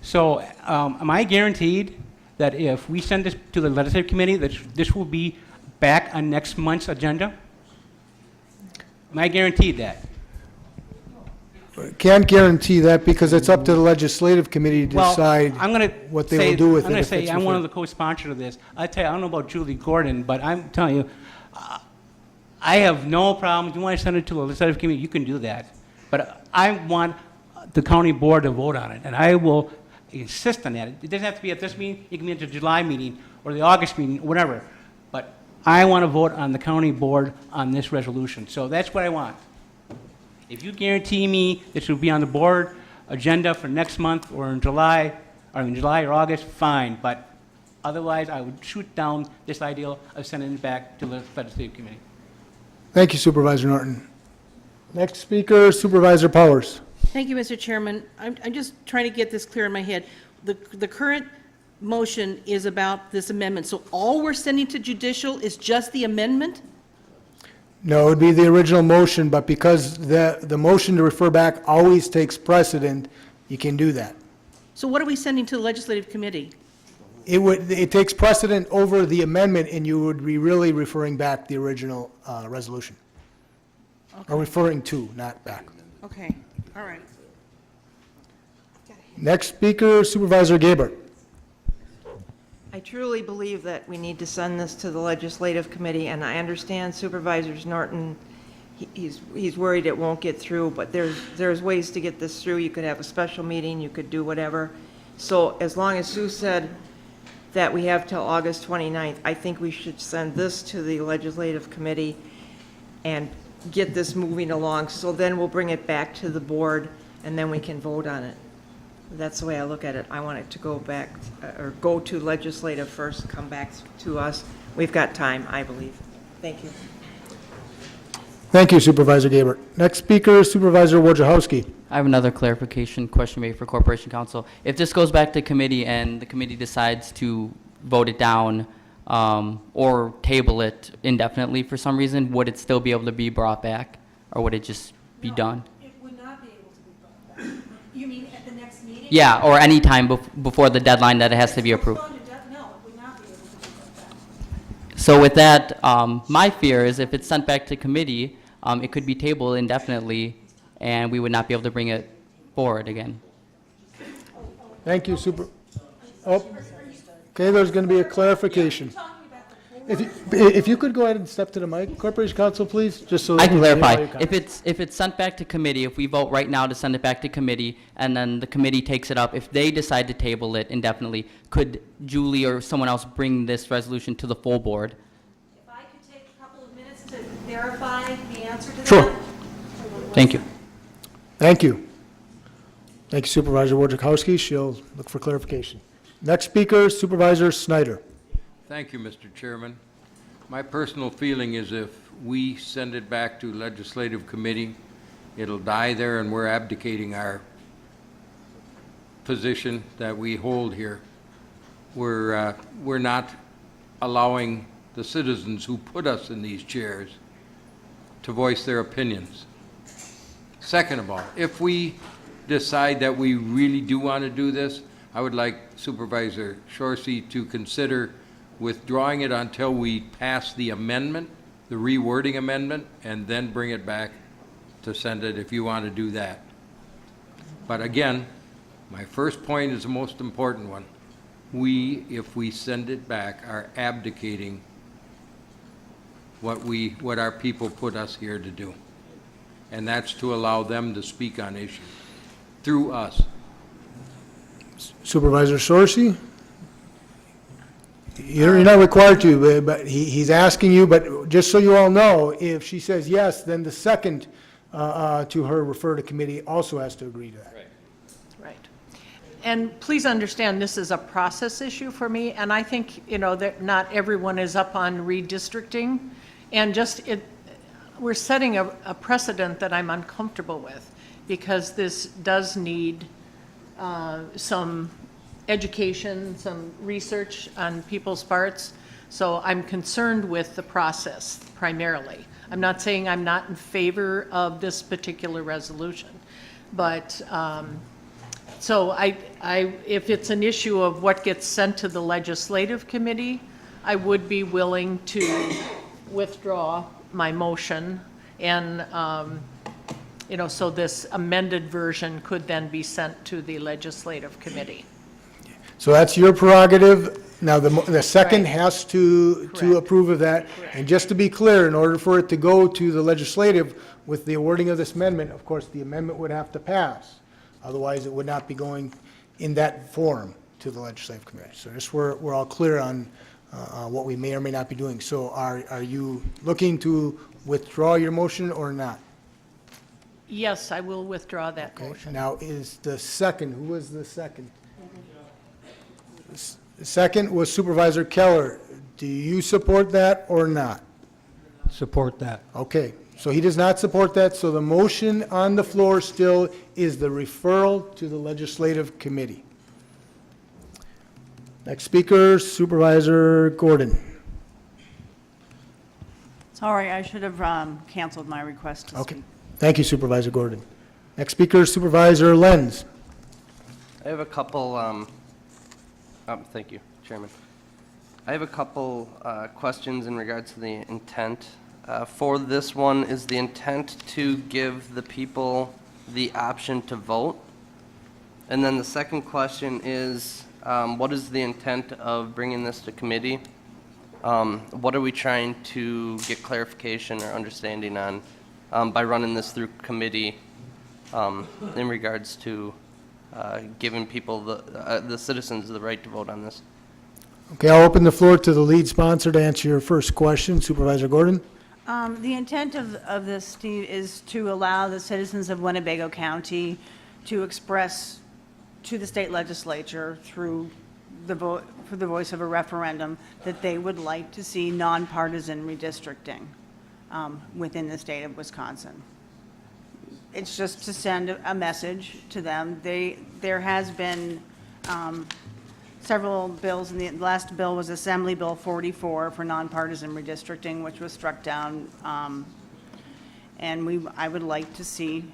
So am I guaranteed that if we send this to the legislative committee, that this will be back on next month's agenda? Am I guaranteed that? Can't guarantee that because it's up to the legislative committee to decide what they will do with it. I'm going to if say it's I'm one of referred. the co-sponsors of this. I tell you, I don't know about Julie Gordon, but I'm telling you, I have no problem. If you want to send it to a legislative committee, you can do that. But I want the county board to vote on it, and I will insist on that. It doesn't have to be at this meeting. It can be at the July meeting or the August meeting, whatever. But I want to vote on the county board on this resolution. So that's what I want. If you guarantee me this will be on the board agenda for next month or in July or August, fine. But otherwise, I would shoot down this idea of sending it back to the legislative committee. Thank you, Supervisor Norton. Next speaker, Supervisor Powers. Thank you, Mr. Chairman. I'm just trying to get this clear in my head. The current motion is about this amendment, so all we're sending to judicial is just the amendment? No, it would be the original motion, but because the motion to refer back always takes precedent, you can do that. So what are we sending to the legislative committee? It takes precedent over the amendment, and you would be really referring back the original resolution. Or referring to, not back. Okay, all right. Next speaker, Supervisor Gabbard. I truly believe that we need to send this to the legislative committee, and I understand Supervisor Norton, he's worried it won't get through, but there's ways to get this through. You could have a special meeting, you could do whatever. So as long as Sue said that we have till August 29th, I think we should send this to the legislative committee and get this moving along. So then we'll bring it back to the board, and then we can vote on it. That's the way I look at it. I want it to go back, or go to legislative first, come back to us. We've got time, I believe. Thank you. Thank you, Supervisor Gabbard. Next speaker, Supervisor Wojciechowski. I have another clarification question maybe for Corporation Counsel. If this goes back to committee and the committee decides to vote it down or table it indefinitely for some reason, would it still be able to be brought back, or would it just be done? It would not be able to be brought back. You mean at the next meeting? Yeah, or any time before the deadline that it has to be approved. No, it would not be able to be brought back. So with that, my fear is if it's sent back to committee, it could be tabled indefinitely, and we would not be able to bring it forward again. Thank you, okay, there's going to be a clarification. If you could go ahead and step to the mic, Corporation Counsel, please, just so that I can we hear clarify. all your comments. If it's sent back to committee, if we vote right now to send it back to committee, and then the committee takes it up, if they decide to table it indefinitely, could Julie or someone else bring this resolution to the full board? If I could take a couple of minutes to verify the answer to that? Sure. Thank you. Thank you. Thank you, Supervisor Wojciechowski. She'll look for clarification. Next speaker, Supervisor Snyder. Thank you, Mr. Chairman. My personal feeling is if we send it back to legislative committee, it'll die there and we're abdicating our position that we hold here. we're not allowing the citizens who put us in these chairs to voice their opinions. Second of all, if we decide that we really do want to do this, I would like Supervisor Shorsey to consider withdrawing it until we pass the amendment, the rewording amendment, and then bring it back to send it if you want to do that. But again, my first point is the most important one. We, if we send it back, are abdicating what our people put us here to do. And that's to allow them to speak on issues through us. Supervisor Sorcy? You're not required to, but he's asking you, but just so you all know, if she says yes, then the second to her refer to committee also has to agree to that. Right. And please understand, this is a process issue for me, and I think, that not everyone is up on redistricting, and we're setting a precedent that I'm uncomfortable with, because this does need some education, some research on people's parts. So I'm concerned with the process primarily. I'm not saying I'm not in favor of this particular resolution, but so if it's an issue of what gets sent to the legislative committee, I would be willing to withdraw my motion, and so this amended version could then be sent to the legislative committee. So that's your prerogative. Now, the second has to Correct. approve of that. And just to be clear, in order for it to go to the legislative with the wording of this amendment, of course, the amendment would have to pass. Otherwise, it would not be going in that form to the legislative committee. So just we're all clear on what we may or may not be doing. So are you looking to withdraw your motion or not? Yes, I will withdraw that Okay. motion. Now, is the second, who was the second? The second was Supervisor Keller. Do you support that or not? Support that. Okay, so he does not support that, so the motion on the floor still is the referral to the legislative committee. Next speaker, Supervisor Gordon. Sorry, I should have canceled my request to Okay, speak. thank you, Supervisor Gordon. Next speaker, Supervisor Lenz. I have a couple, thank you, Chairman. I have a couple questions in regards to the intent. For this one, is the intent to give the people the option to vote? And then the second question is, what is the intent of bringing this to committee? What are we trying to get clarification or understanding on by running this through committee in regards to giving people, the citizens, the right to vote on this? Okay, I'll open the floor to the lead sponsor to answer your first question, Supervisor Gordon. The intent of this, Steve, is to allow the citizens of Winnebago County to express to the state legislature through the voice of a referendum that they would like to see nonpartisan redistricting within the state of Wisconsin. It's just to send a message to them. There has been several bills, and the last bill was Assembly Bill 44 for nonpartisan redistricting, which was struck down. And I would like to see,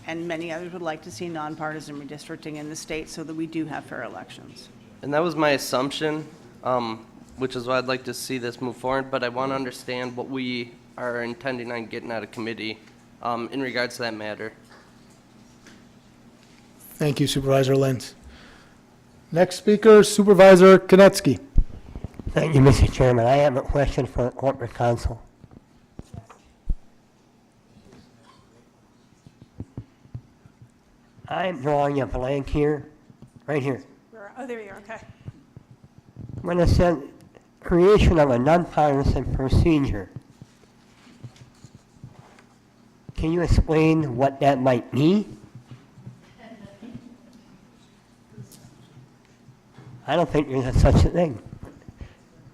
and many others would like to see, nonpartisan redistricting in the state so that we do have fair elections. And that was my assumption, which is why I'd like to see this move forward, but I want to understand what we are intending on getting out of committee in regards to that matter. Thank you, Supervisor Lenz. Next speaker, Supervisor Konecki. Thank you, Mr. Chairman. I have a question for the corporate counsel. I'm drawing a blank here, right here. Oh, there you are, okay. When it said creation of a nonpartisan procedure, can you explain what that might mean? I don't think there's such a thing.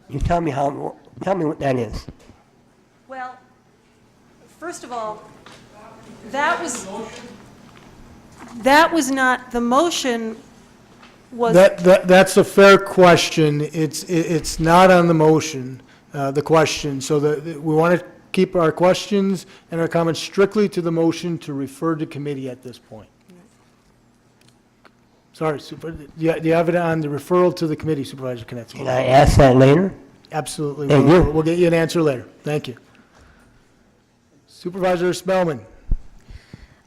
You tell me what that is. Well, first of all, that was not, the motion Was, That's a fair question. It's not on the motion, the question. So we want to keep our questions and our comments strictly to the motion to refer to committee at this point. Sorry, do you have it on the referral to the committee, Supervisor Konecki? Can I ask that later? Absolutely. Thank you. We'll get you an answer later. Thank you. Supervisor Spellman.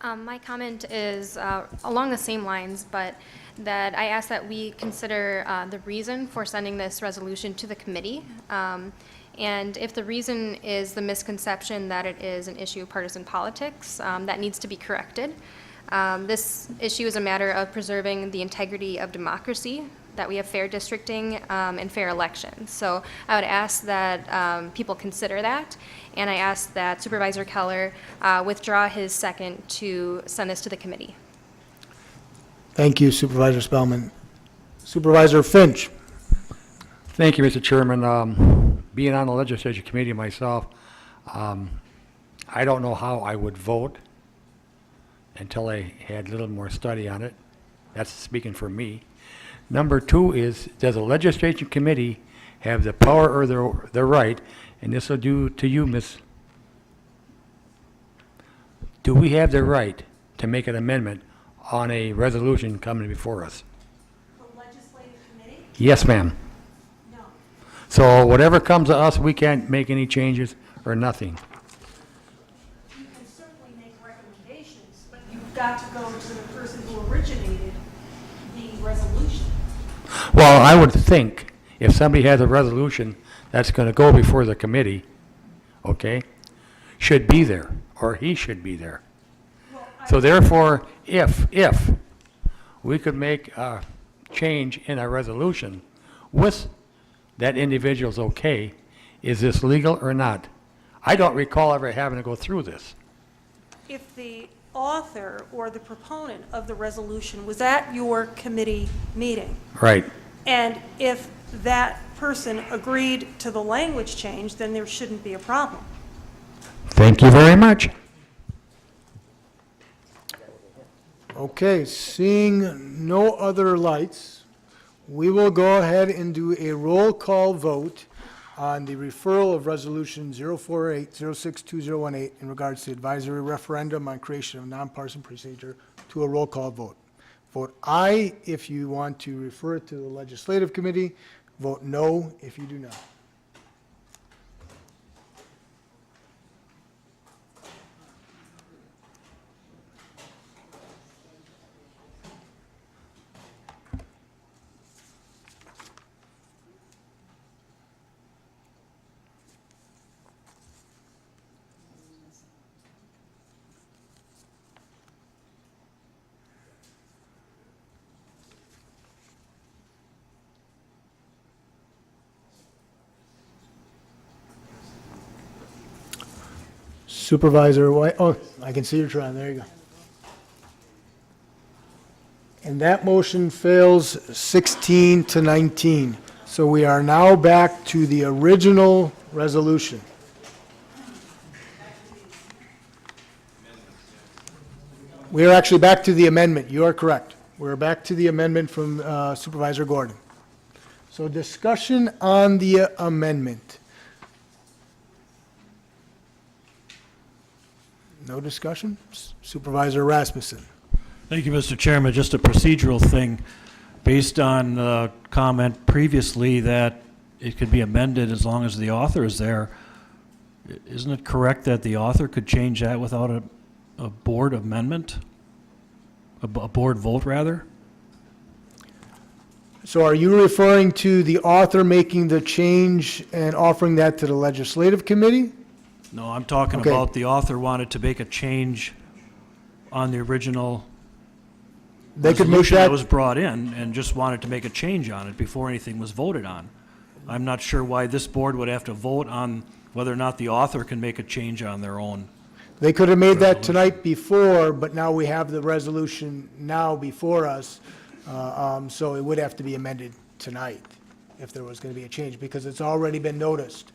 My comment is along the same lines, but that I ask that we consider the reason for sending this resolution to the committee. And if the reason is the misconception that it is an issue of partisan politics, that needs to be corrected. This issue is a matter of preserving the integrity of democracy, that we have fair districting and fair elections. So I would ask that people consider that, and I ask that Supervisor Keller withdraw his second to send this to the committee. Thank you, Supervisor Spellman. Supervisor Finch. Thank you, Mr. Chairman. Being on the Legislature Committee myself, I don't know how I would vote until I had a little more study on it. That's speaking for me. Number two is, does the Legislature Committee have the power or the right, and this will do to you, Miss, do we have the right to make an amendment on a resolution coming before us? the legislative committee? Yes, ma'am. No. So whatever comes to us, we can't make any changes or nothing. You can certainly make recommendations, but you've got to go to the person who originated the resolution. Well, I would think if somebody has a resolution that's going to go before the committee, okay, should be there, or he should be there. So therefore, if we could make a change in a resolution with that individual's okay, is this legal or not? I don't recall ever having to go through this. If the author or the proponent of the resolution was at your committee meeting, Right. and if that person agreed to the language change, then there shouldn't be a problem. Thank you very much. Okay, seeing no other lights, we will go ahead and do a roll call vote on the referral of Resolution 048-06218 in regards to advisory referendum on creation of nonpartisan procedure to a roll call vote. Vote aye if you want to refer it to the Legislative Committee. Vote no if you do not. Supervisor White, oh, I can see you're trying, there you go. And that motion fails 16-19. So we are now back to the original resolution. We are actually back to the amendment. You are correct. We're back to the amendment from Supervisor Gordon. So discussion on the amendment. No discussion? Supervisor Rasmussen. Thank you, Mr. Chairman. Just a procedural thing. Based on the comment previously that it could be amended as long as the author is there, isn't it correct that the author could change that without a board amendment? A board vote, rather? So are you referring to the author making the change and offering that to the Legislative Committee? No, I'm talking Okay. about the author wanted to make a change on the original They could make resolution that- that was brought in and just wanted to make a change on it before anything was voted on. I'm not sure why this board would have to vote on whether or not the author can make a change on their own. They could have made that tonight before, but now we have the resolution now before us, so it would have to be amended tonight if there was going to be a change, because it's already been noticed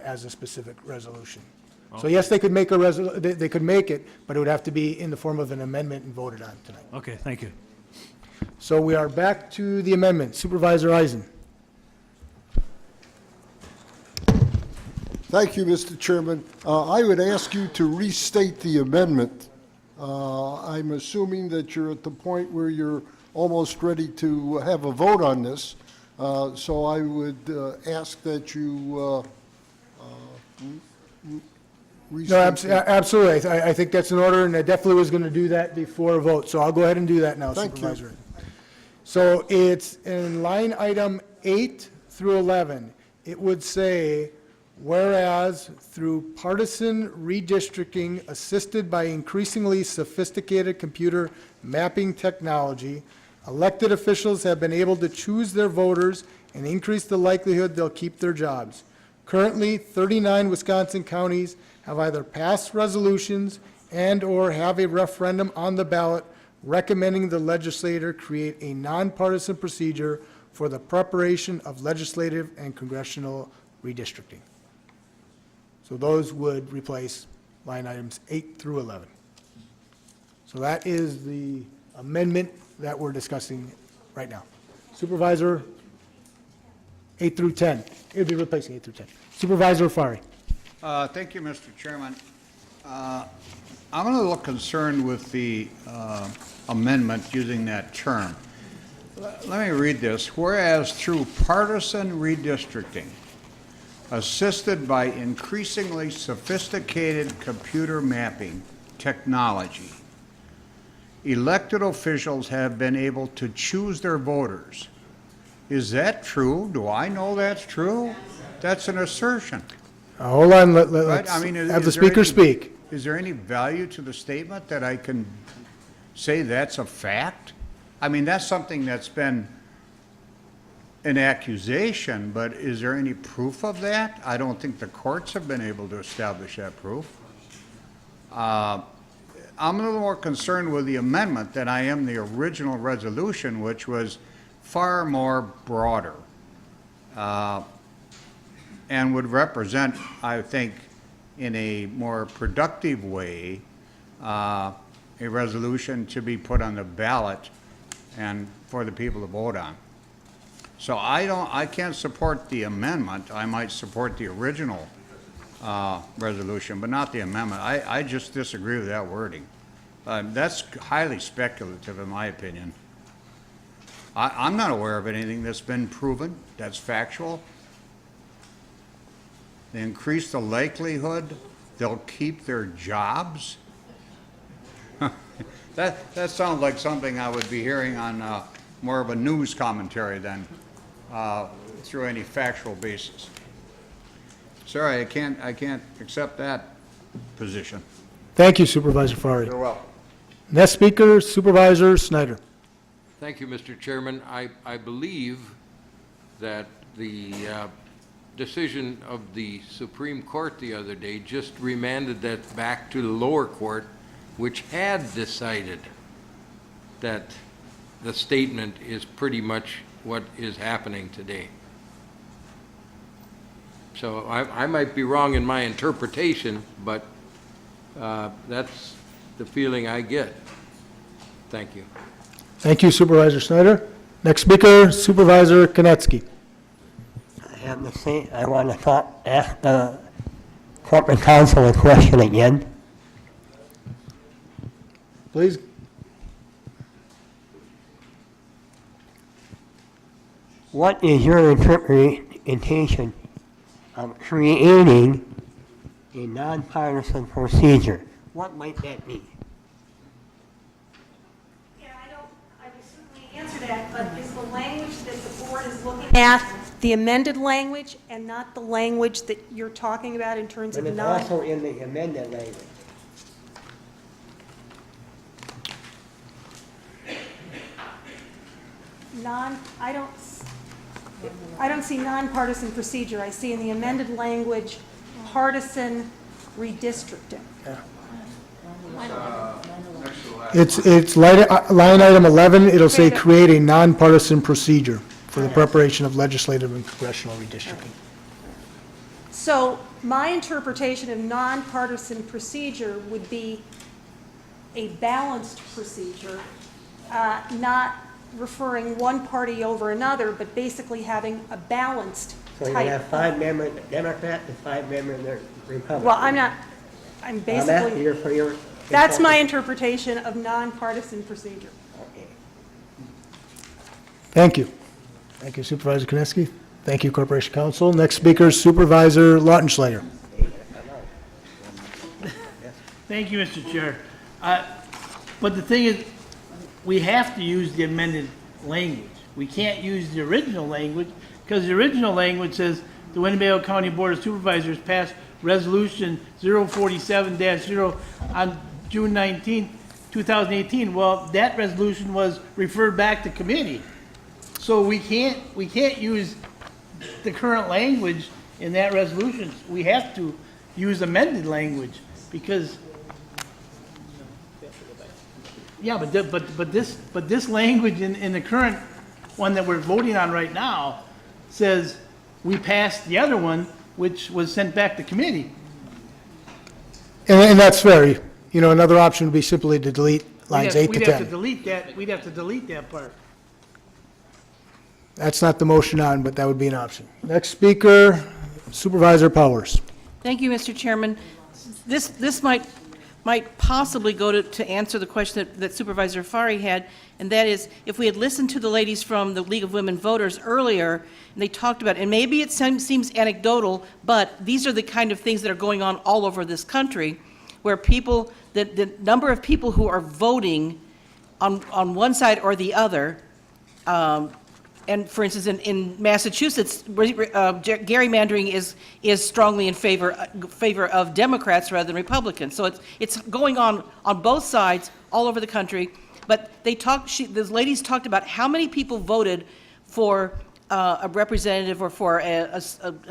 as a specific resolution. So yes, they could make they could make it, but it would have to be in the form of an amendment and voted on tonight. Okay, thank you. So we are back to the amendment. Supervisor Eisen. Thank you, Mr. Chairman. I would ask you to restate the amendment. I'm assuming that you're at the point where you're almost ready to have a vote on this. So I would ask that you No, absolutely. I think that's in order, and I definitely was going to do that before a vote. So I'll go ahead and do that now, Thank you. Supervisor. So it's in line item 8 through 11. It would say, whereas through partisan redistricting assisted by increasingly sophisticated computer mapping technology, elected officials have been able to choose their voters and increase the likelihood they'll keep their jobs. Currently, 39 Wisconsin counties have either passed resolutions and/or have a referendum on the ballot recommending the legislator create a nonpartisan procedure for the preparation of legislative and congressional redistricting. So those would replace line items 8 through 11. So that is the amendment that we're discussing right now. Supervisor, 8 through 10. It would be replacing 8 through 10. Supervisor Fari. Thank you, Mr. Chairman. I'm a little concerned with the amendment using that term. Let me read this. Whereas through partisan redistricting, assisted by increasingly sophisticated computer mapping technology, elected officials have been able to choose their voters. Is that true? Do I know that's true? That's an assertion. Hold on, Right? let's I mean, have the is there speaker any- speak. Is there any value to the statement that I can say that's a fact? I mean, that's something that's been an accusation, but is there any proof of that? I don't think the courts have been able to establish that proof. I'm a little more concerned with the amendment than I am the original resolution, which was far more broader and would represent, I think, in a more productive way, a resolution to be put on the ballot and for the people to vote on. So I can't support the amendment. I might support the original resolution, but not the amendment. I just disagree with that wording. That's highly speculative, in my opinion. I'm not aware of anything that's been proven, that's factual. They increase the likelihood they'll keep their jobs. That sounds like something I would be hearing on more of a news commentary than through any factual basis. Sorry, I can't accept that position. Thank you, Supervisor Fari. You're welcome. Next speaker, Supervisor Snyder. Thank you, Mr. Chairman. I believe that the decision of the Supreme Court the other day just remanded that back to the lower court, which had decided that the statement is pretty much what is happening today. So I might be wrong in my interpretation, but that's the feeling I get. Thank you. Thank you, Supervisor Snyder. Next speaker, Supervisor Konecki. I have to say, I want to ask the corporate counsel a question again. Please. What is your interpretation of creating a nonpartisan procedure? What might that mean? Yeah, I will certainly answer that, but is the language that the board is looking at the amended language and not the language that you're talking about in terms of But it's also in the amended language. I don't see nonpartisan procedure. I see in the amended language partisan redistricting. It's line item 11. It'll say create a nonpartisan procedure for the preparation of legislative and congressional redistricting. So my interpretation of nonpartisan procedure would be a balanced procedure, not referring one party over another, but basically having a balanced So you're going to type. have 5 members Democrat and 5 members Republican. Well, I'm I'm asking basically, you for your... that's my interpretation of nonpartisan procedure. Okay. Thank you. Thank you Supervisor Koniski. Thank you Corporation Counsel. Next speaker is Supervisor Lautenschlager. Thank you, Mr. Chair. But the thing is, we have to use the amended language. We can't use the original language, because the original language says the Winnebago County Board of Supervisors passed Resolution 047-0 on June 19, 2018. Well, that resolution was referred back to committee. So we can't use the current language in that resolution. We have to use amended language, because yeah, but this language in the current one that we're voting on right now says we passed the other one, which was sent back to committee. And that's fair. You know, another option would be simply to delete lines 8 to 10. We'd have to delete that. We'd have to delete that part. That's not the motion on, but that would be an option. Next speaker, Supervisor Powers. Thank you, Mr. Chairman. This might possibly go to answer the question that Supervisor Fari had, and that is, if we had listened to the ladies from the League of Women Voters earlier, and they talked about, and maybe it seems anecdotal, but these are the kind of things that are going on all over this country, where people, the number of people who are voting on one side or the other, and for instance, in Massachusetts, gerrymandering is strongly in favor of Democrats rather than Republicans. So it's going on both sides all over the country. But those ladies talked about how many people voted for a representative or for a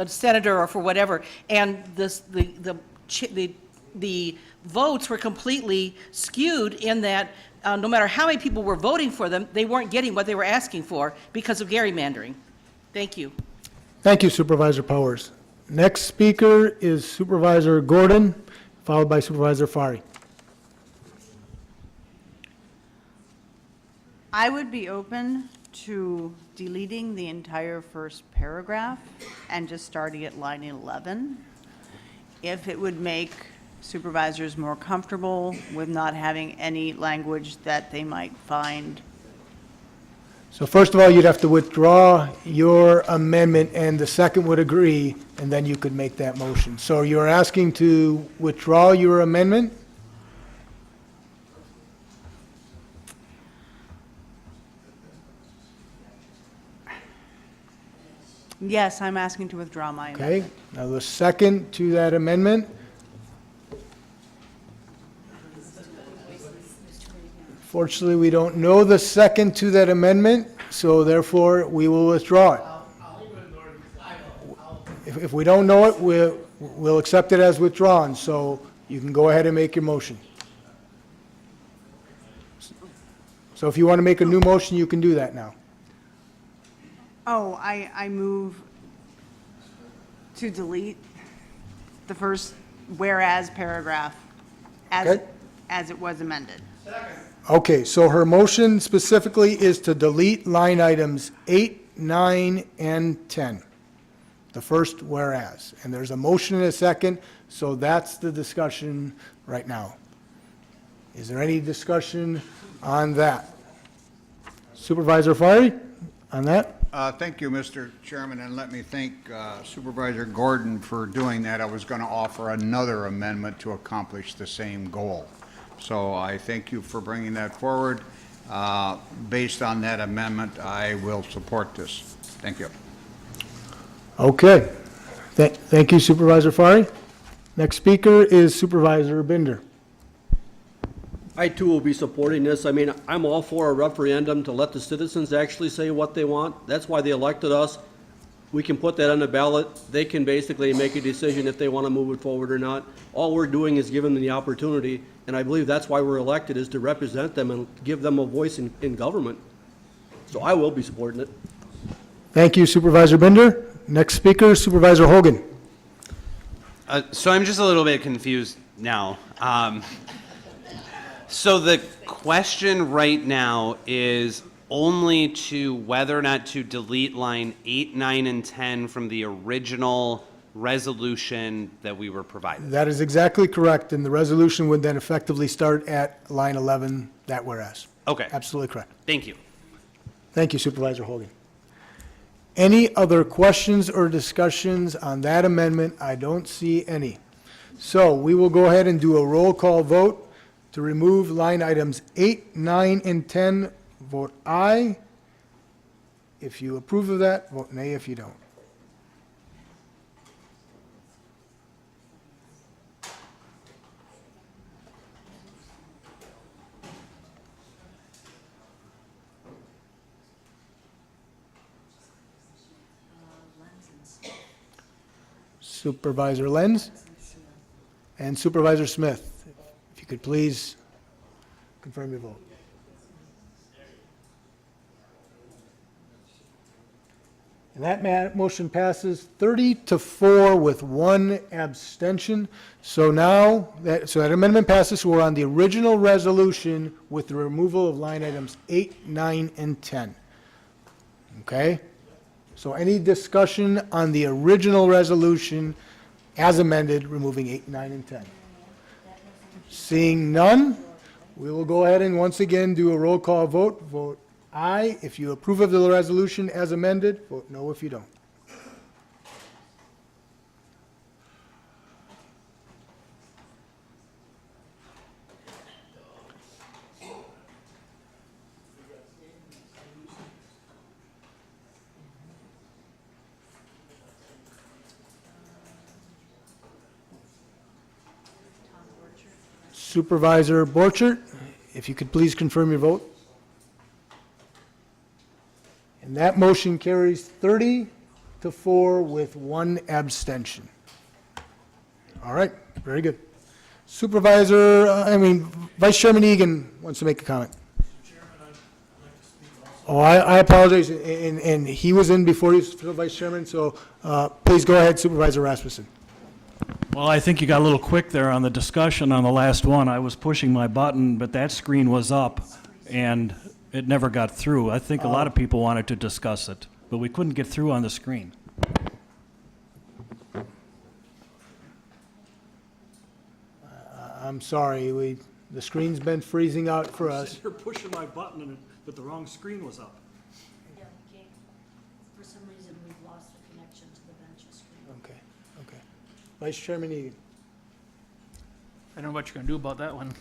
senator or for whatever, and the votes were completely skewed in that. No matter how many people were voting for them, they weren't getting what they were asking for because of gerrymandering. Thank you. Thank you, Supervisor Powers. Next speaker is Supervisor Gordon, followed by Supervisor Fari. I would be open to deleting the entire first paragraph and just starting at line 11, if it would make supervisors more comfortable with not having any language that they might find. So first of all, you'd have to withdraw your amendment, and the second would agree, and then you could make that motion. So you're asking to withdraw your amendment? Yes, I'm asking to withdraw my amendment. Okay, now the second to that amendment. Fortunately, we don't know the second to that amendment, so therefore we will withdraw it. If we don't know it, we'll accept it as withdrawn, so you can go ahead and make your motion. So if you want to make a new motion, you can do that now. Oh, I move to delete the first whereas paragraph Okay. as it was amended. Okay, so her motion specifically is to delete line items 8, 9, and 10, the first whereas. And there's a motion and a second, so that's the discussion right now. Is there any discussion on that? Supervisor Fari, on that? Thank you, Mr. Chairman, and let me thank Supervisor Gordon for doing that. I was going to offer another amendment to accomplish the same goal. So I thank you for bringing that forward. Based on that amendment, I will support this. Thank you. Okay. Thank you, Supervisor Fari. Next speaker is Supervisor Binder. I too will be supporting this. I mean, I'm all for a referendum to let the citizens actually say what they want. That's why they elected us. We can put that on the ballot. They can basically make a decision if they want to move it forward or not. All we're doing is giving them the opportunity, and I believe that's why we're elected, is to represent them and give them a voice in government. So I will be supporting it. Thank you, Supervisor Binder. Next speaker, Supervisor Hogan. So I'm just a little bit confused now. So the question right now is only to whether or not to delete line 8, 9, and 10 from the original resolution that we were provided. That is exactly correct, and the resolution would then effectively start at line 11, that whereas. Okay. Absolutely correct. Thank you. Thank you, Supervisor Hogan. Any other questions or discussions on that amendment? I don't see any. So we will go ahead and do a roll call vote to remove line items 8, 9, and 10. Vote aye if you approve of that, vote nay if you don't. Supervisor Lenz and Supervisor Smith, if you could please confirm your vote. And that motion passes 30-4 with one abstention. So now, that amendment passes, so we're on the original resolution with the removal of line items 8, 9, and 10. Okay? So any discussion on the original resolution as amended, removing 8, 9, and 10? Seeing none, we will go ahead and once again do a roll call vote. Vote aye if you approve of the resolution as amended. Vote no if you don't. Supervisor Borchert, if you could please confirm your vote. And that motion carries 30-4 with one abstention. All right, very good. Vice Chairman Egan wants to make a comment. Oh, I apologize, and he was in before he was Vice Chairman, so please go ahead, Supervisor Rasmussen. Well, I think you got a little quick there on the discussion on the last one. I was pushing my button, but that screen was up, and it never got through. I think a lot of people wanted to discuss it, but we couldn't get through on the screen. I'm sorry, the screen's been freezing out for us. You're pushing my button, but the wrong screen was up. For some reason, we've lost the connection to the bench screen. Okay. Vice Chairman Egan. I don't know what you're going to do about that one.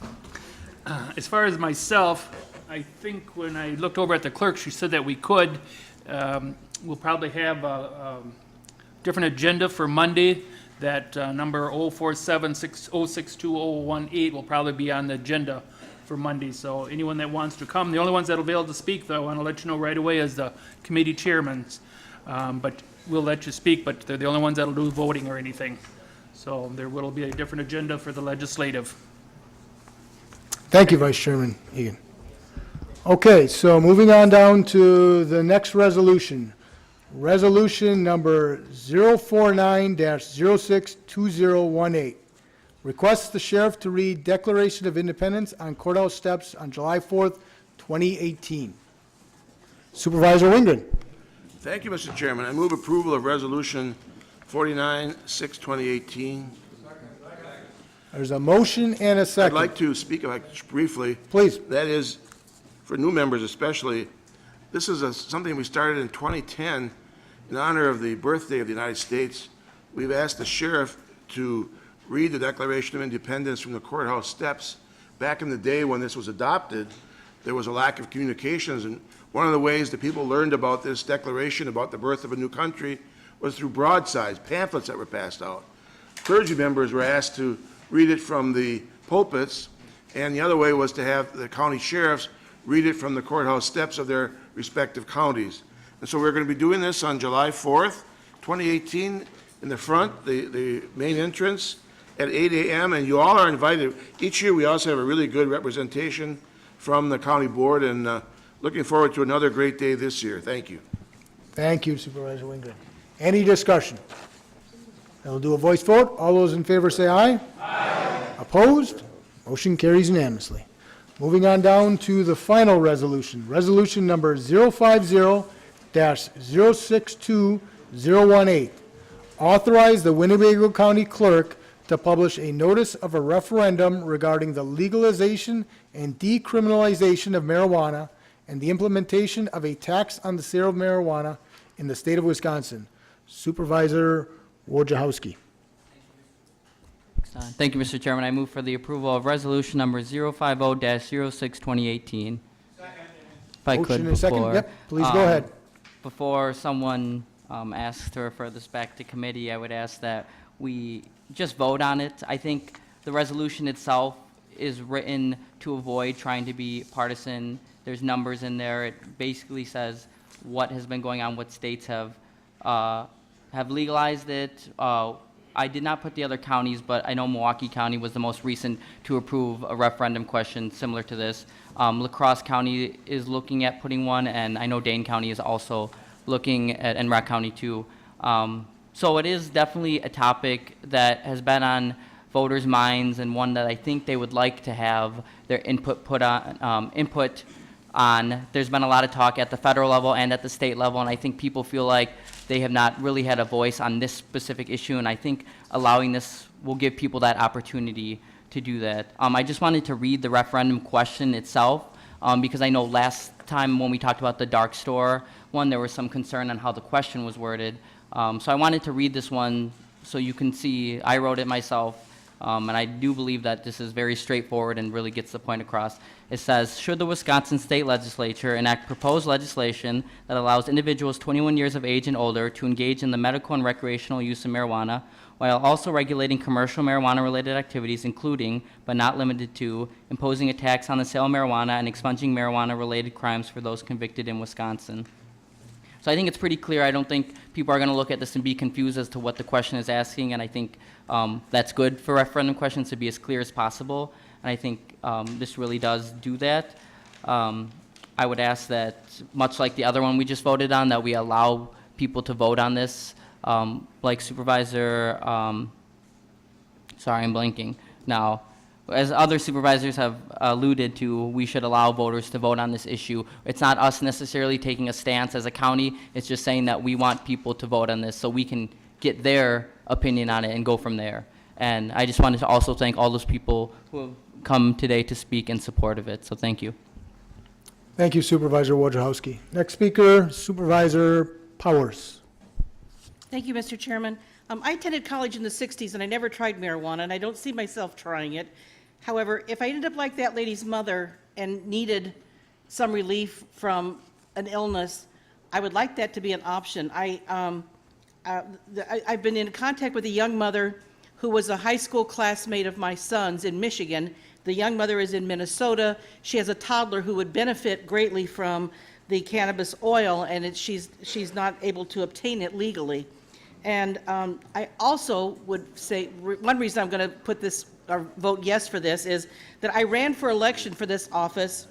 As far as myself, I think when I looked over at the clerk, she said that we could. We'll probably have a different agenda for Monday. That number 04760620018 will probably be on the agenda for Monday. So anyone that wants to come, the only ones that will be able to speak, though, I want to let you know right away, is the committee chairmen. But we'll let you speak, but they're the only ones that will do voting or anything. So there will be a different agenda for the legislative. Thank you, Vice Chairman Egan. Okay, so moving on down to the next resolution. Resolution number 049-062018. Requests the sheriff to read Declaration of Independence on courthouse steps on July 4th, 2018. Supervisor Wingren. Thank you, Mr. Chairman. I move approval of Resolution 49-6-2018. There's a motion and a second. I'd like to speak briefly. Please. That is, for new members especially, this is something we started in 2010 in honor of the birthday of the United States. We've asked the sheriff to read the Declaration of Independence from the courthouse steps. Back in the day when this was adopted, there was a lack of communications, and one of the ways that people learned about this declaration, about the birth of a new country, was through broadsides, pamphlets that were passed out. Clergy members were asked to read it from the pulpits, and the other way was to have the county sheriffs read it from the courthouse steps of their respective counties. And so we're going to be doing this on July 4th, 2018, in the front, the main entrance, at 8 a.m., and you all are invited. Each year we also have a really good representation from the county board, and looking forward to another great day this year. Thank you. Thank you, Supervisor Wingren. Any discussion? I'll do a voice vote. All those in favor say aye. Aye. Opposed? Motion carries unanimously. Moving on down to the final resolution, resolution number 050-062-018. Authorize the Winnebago County Clerk to publish a notice of a referendum regarding the legalization and decriminalization of marijuana and the implementation of a tax on the sale of marijuana in the state of Wisconsin. Supervisor Wojciechowski. Thank you, Mr. Chairman. I move for the approval of resolution number 050-06-2018. If I could, Motion and a second. before, Yep, please go ahead. Before someone asks to refer this back to committee, I would ask that we just vote on it. I think the resolution itself is written to avoid trying to be partisan. There's numbers in there. It basically says what has been going on, what states have legalized it. I did not put the other counties, but I know Milwaukee County was the most recent to approve a referendum question similar to this. La Crosse County is looking at putting one, and I know Dane County is also looking at, and Rock County too. So it is definitely a topic that has been on voters' minds, and one that I think they would like to have their input on. There's been a lot of talk at the federal level and at the state level, and I think people feel like they have not really had a voice on this specific issue, and I think allowing this will give people that opportunity to do that. I just wanted to read the referendum question itself, because I know last time when we talked about the dark store one, there was some concern on how the question was worded. So I wanted to read this one so you can see, I wrote it myself, and I do believe that this is very straightforward and really gets the point across. It says, should the Wisconsin State Legislature enact proposed legislation that allows individuals 21 years of age and older to engage in the medical and recreational use of marijuana, while also regulating commercial marijuana-related activities, including, but not limited to, imposing a tax on the sale of marijuana and expunging marijuana-related crimes for those convicted in Wisconsin. So I think it's pretty clear. I don't think people are going to look at this and be confused as to what the question is asking, and I think that's good for referendum questions to be as clear as possible, and I think this really does do that. I would ask that, much like the other one we just voted on, that we allow people to vote on this, like Supervisor, sorry, I'm blanking now. As other supervisors have alluded to, we should allow voters to vote on this issue. It's not us necessarily taking a stance as a county. It's just saying that we want people to vote on this so we can get their opinion on it and go from there. And I just wanted to also thank all those people who have come today to speak in support of it. So thank you. Thank you, Supervisor Wojciechowski. Next speaker, Supervisor Powers. Thank you, Mr. Chairman. I attended college in the 60s, and I never tried marijuana, and I don't see myself trying it. However, if I ended up like that lady's mother and needed some relief from an illness, I would like that to be an option. I've been in contact with a young mother who was a high school classmate of my son's in Michigan. The young mother is in Minnesota. She has a toddler who would benefit greatly from the cannabis oil, and she's not able to obtain it legally. And I also would say, one reason I'm going to put this, or vote yes for this, is that I ran for election for this office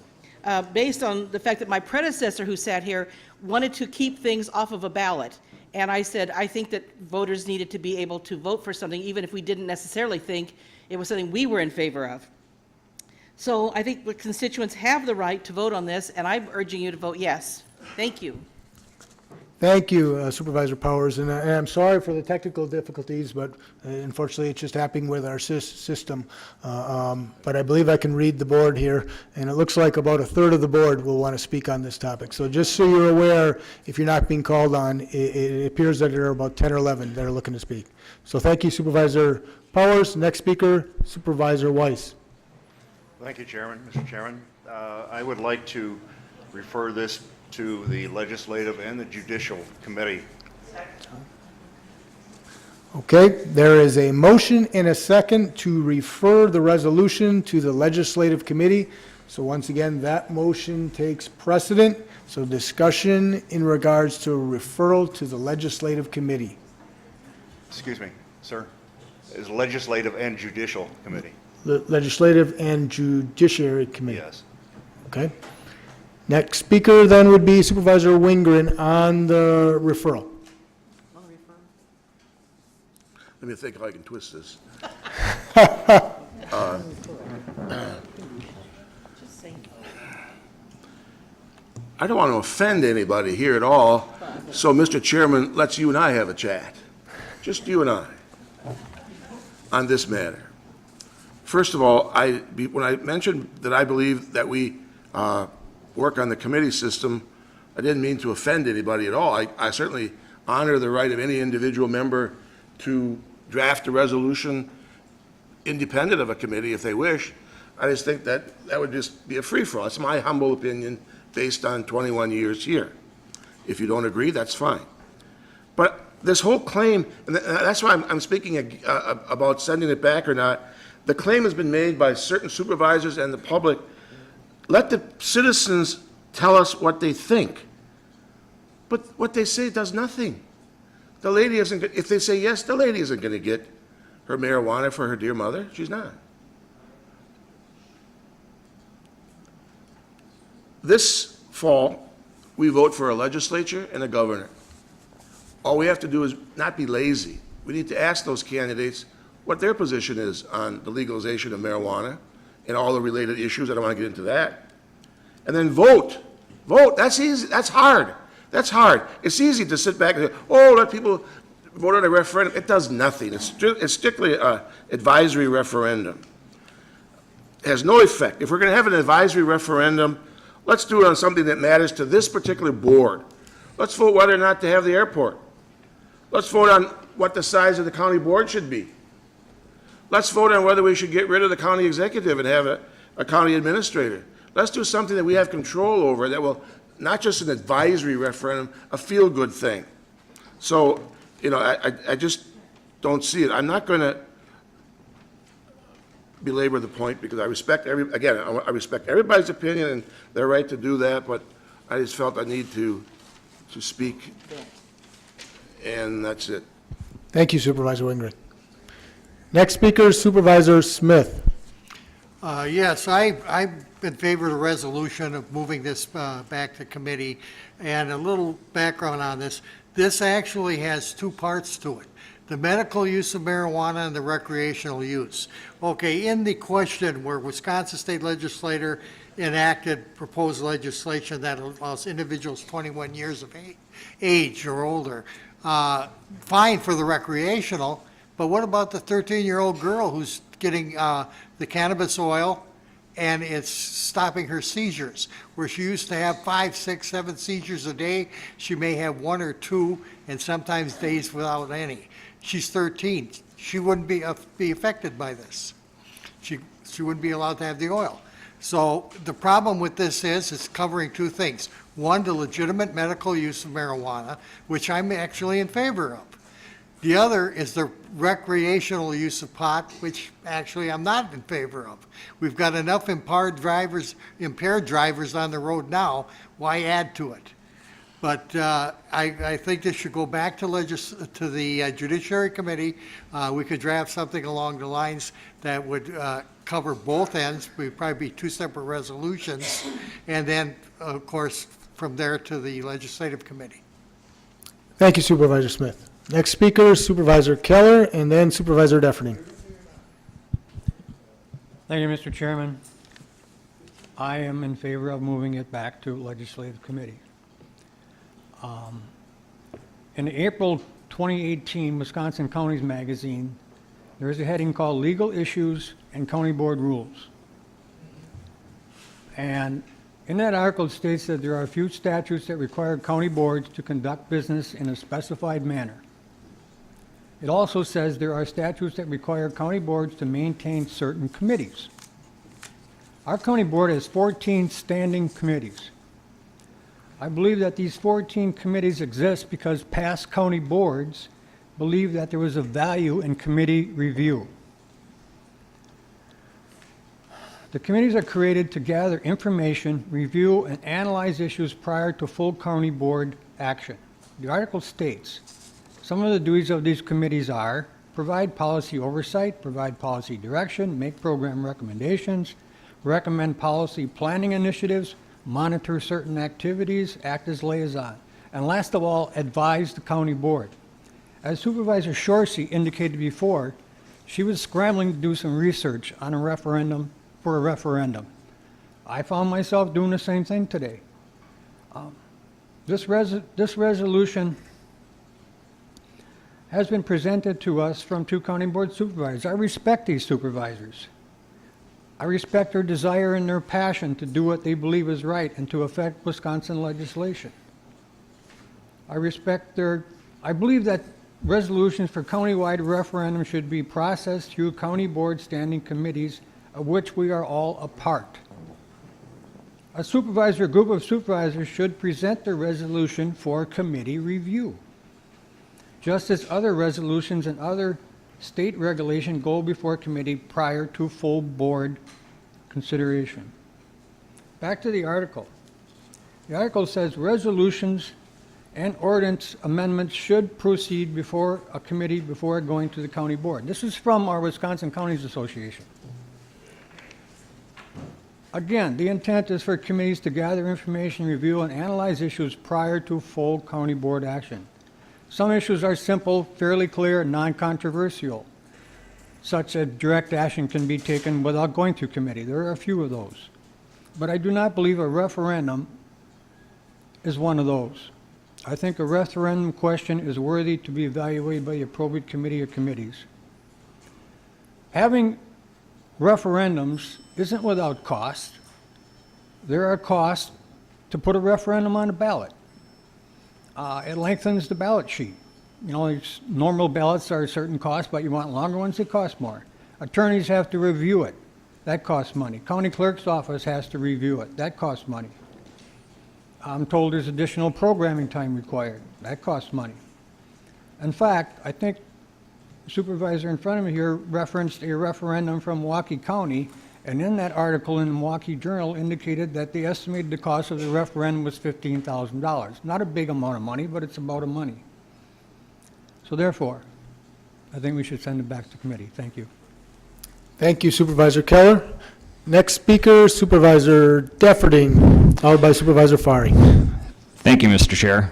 based on the fact that my predecessor who sat here wanted to keep things off of a ballot. And I said, I think that voters needed to be able to vote for something, even if we didn't necessarily think it was something we were in favor of. So I think the constituents have the right to vote on this, and I'm urging you to vote yes. Thank you. Thank you, Supervisor Powers, and I'm sorry for the technical difficulties, but unfortunately it's just happening with our system. But I believe I can read the board here, and it looks like about a third of the board will want to speak on this topic. So just so you're aware, if you're not being called on, it appears that there are about 10 or 11 that are looking to speak. So thank you, Supervisor Powers. Next speaker, Supervisor Weiss. Thank you, Chairman. Mr. Chairman, I would like to refer this to the Legislative and the Judicial Committee. Okay, there is a motion and a second to refer the resolution to the Legislative Committee. So once again, that motion takes precedent. So discussion in regards to referral to the Legislative Committee. Excuse me, sir. Is Legislative and Judicial Committee. Legislative and Judiciary Committee. Yes. Okay. Next speaker then would be Supervisor Wingren on the referral. Let me think if I can twist this. I don't want to offend anybody here at all, so Mr. Chairman, let's you and I have a chat. Just you and I on this matter. First of all, when I mentioned that I believe that we work on the committee system, I didn't mean to offend anybody at all. I certainly honor the right of any individual member to draft a resolution independent of a committee if they wish. I just think that that would just be a free-for-all. That's my humble opinion based on 21 years here. If you don't agree, that's fine. But this whole claim, and that's why I'm speaking about sending it back or not, the claim has been made by certain supervisors and the public. Let the citizens tell us what they think. But what they say does nothing. The lady isn't, if they say yes, the lady isn't going to get her marijuana for her dear mother. She's not. This fall, we vote for a legislature and a governor. All we have to do is not be lazy. We need to ask those candidates what their position is on the legalization of marijuana and all the related issues. I don't want to get into that. And then vote. Vote. That's easy. That's hard. That's hard. It's easy to sit back and say, oh, let people vote on a referendum. It does nothing. It's strictly an advisory referendum. It has no effect. If we're going to have an advisory referendum, let's do it on something that matters to this particular board. Let's vote whether or not to have the airport. Let's vote on what the size of the county board should be. Let's vote on whether we should get rid of the county executive and have a county administrator. Let's do something that we have control over that will, not just an advisory referendum, a feel-good thing. So, you know, I just don't see it. I'm not going to belabor the point because I respect I respect everybody's opinion and their right to do that, but I just felt I need to speak, and that's it. Thank you, Supervisor Wingren. Next speaker is Supervisor Smith. Yes, I'm in favor of the resolution of moving this back to committee. And a little background on this. This actually has two parts to it. The medical use of marijuana and the recreational use. Okay, in the question where Wisconsin State Legislature enacted proposed legislation that allows individuals 21 years of age or older, fine for the recreational, but what about the 13-year-old girl who's getting the cannabis oil and it's stopping her seizures? Where she used to have 5, 6, 7 seizures a day, she may have 1 or 2 and sometimes days without any. She's 13. She wouldn't be affected by this. She wouldn't be allowed to have the oil. So the problem with this is it's covering two things. One, the legitimate medical use of marijuana, which I'm actually in favor of. The other is the recreational use of pot, which actually I'm not in favor of. We've got enough impaired drivers on the road now. Why add to it? But I think this should go back to the Judiciary Committee. We could draft something along the lines that would cover both ends. We'd probably be 2 separate resolutions. And then, of course, from there to the Legislative Committee. Thank you, Supervisor Smith. Next speaker is Supervisor Keller, and then Supervisor Defferning. Thank you, Mr. Chairman. I am in favor of moving it back to Legislative Committee. In April 2018 Wisconsin Counties Magazine, there is a heading called Legal Issues and County Board Rules. And in that article it states that there are a few statutes that require county boards to conduct business in a specified manner. It also says there are statutes that require county boards to maintain certain committees. Our county board has 14 standing committees. I believe that these 14 committees exist because past county boards believed that there was a value in committee review. The committees are created to gather information, review, and analyze issues prior to full county board action. The article states, some of the duties of these committees are provide policy oversight, provide policy direction, make program recommendations, recommend policy planning initiatives, monitor certain activities, act as liaison, and last of all, advise the county board. As Supervisor Shorsey indicated before, she was scrambling to do some research on a referendum for a referendum. I found myself doing the same thing today. This resolution has been presented to us from 2 county board supervisors. I respect these supervisors. I respect their desire and their passion to do what they believe is right and to affect Wisconsin legislation. I believe that resolutions for countywide referendums should be processed through county board standing committees, of which we are all a part. A group of supervisors should present their resolution for committee review, just as other resolutions and other state regulation go before committee prior to full board consideration. Back to the article. The article says resolutions and ordinance amendments should proceed before a committee before going to the county board. This is from our Wisconsin Counties Association. Again, the intent is for committees to gather information, review, and analyze issues prior to full county board action. Some issues are simple, fairly clear, and non-controversial, such as direct action can be taken without going through committee. There are a few of those. But I do not believe a referendum is one of those. I think a referendum question is worthy to be evaluated by the appropriate committee or committees. Having referendums isn't without cost. There are costs to put a referendum on the ballot. It lengthens the ballot sheet. You know, normal ballots are a certain cost, but you want longer ones, they cost more. Attorneys have to review it. That costs money. County clerk's office has to review it. That costs money. I'm told there's additional programming time required. That costs money. In fact, I think the supervisor in front of me here referenced a referendum from Milwaukee County, and in that article in the Milwaukee Journal indicated that they estimated the cost of the referendum was $15,000. Not a big amount of money, but it's about of money. So therefore, I think we should send it back to committee. Thank you. Thank you, Supervisor Keller. Next speaker, Supervisor Defferting, followed by Supervisor Fari. Thank you, Mr. Chair.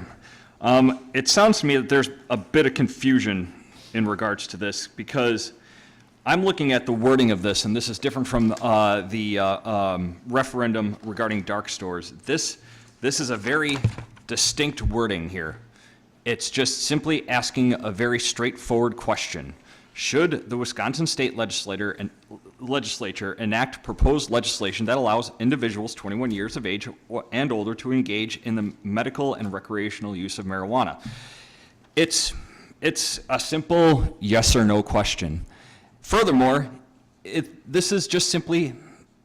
It sounds to me that there's a bit of confusion in regards to this, because I'm looking at the wording of this, and this is different from the referendum regarding dark stores. This is a very distinct wording here. It's just simply asking a very straightforward question. Should the Wisconsin State Legislature enact proposed legislation that allows individuals 21 years of age and older to engage in the medical and recreational use of marijuana? It's a simple yes or no question. Furthermore, this is just simply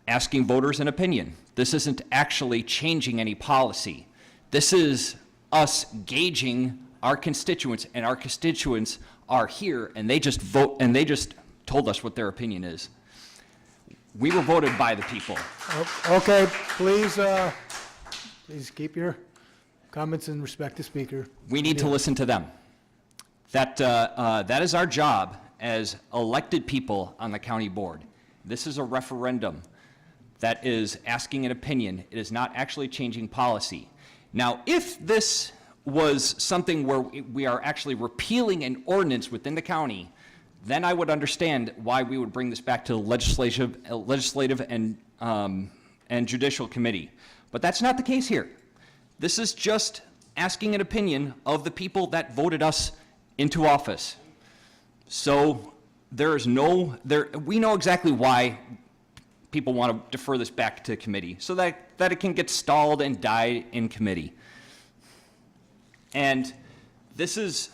asking voters an opinion. This isn't actually changing any policy. This is us gauging our constituents, and our constituents are here, and they just vote, and they just told us what their opinion is. We were voted by the people. Okay, please keep your comments and respect the speaker. We need to listen to them. That is our job as elected people on the county board. This is a referendum that is asking an opinion. It is not actually changing policy. Now, if this was something where we are actually repealing an ordinance within the county, then I would understand why we would bring this back to the legislative and judicial committee. But that's not the case here. This is just asking an opinion of the people that voted us into office. So we know exactly why people want to defer this back to committee, so that it can get stalled and die in committee. And this is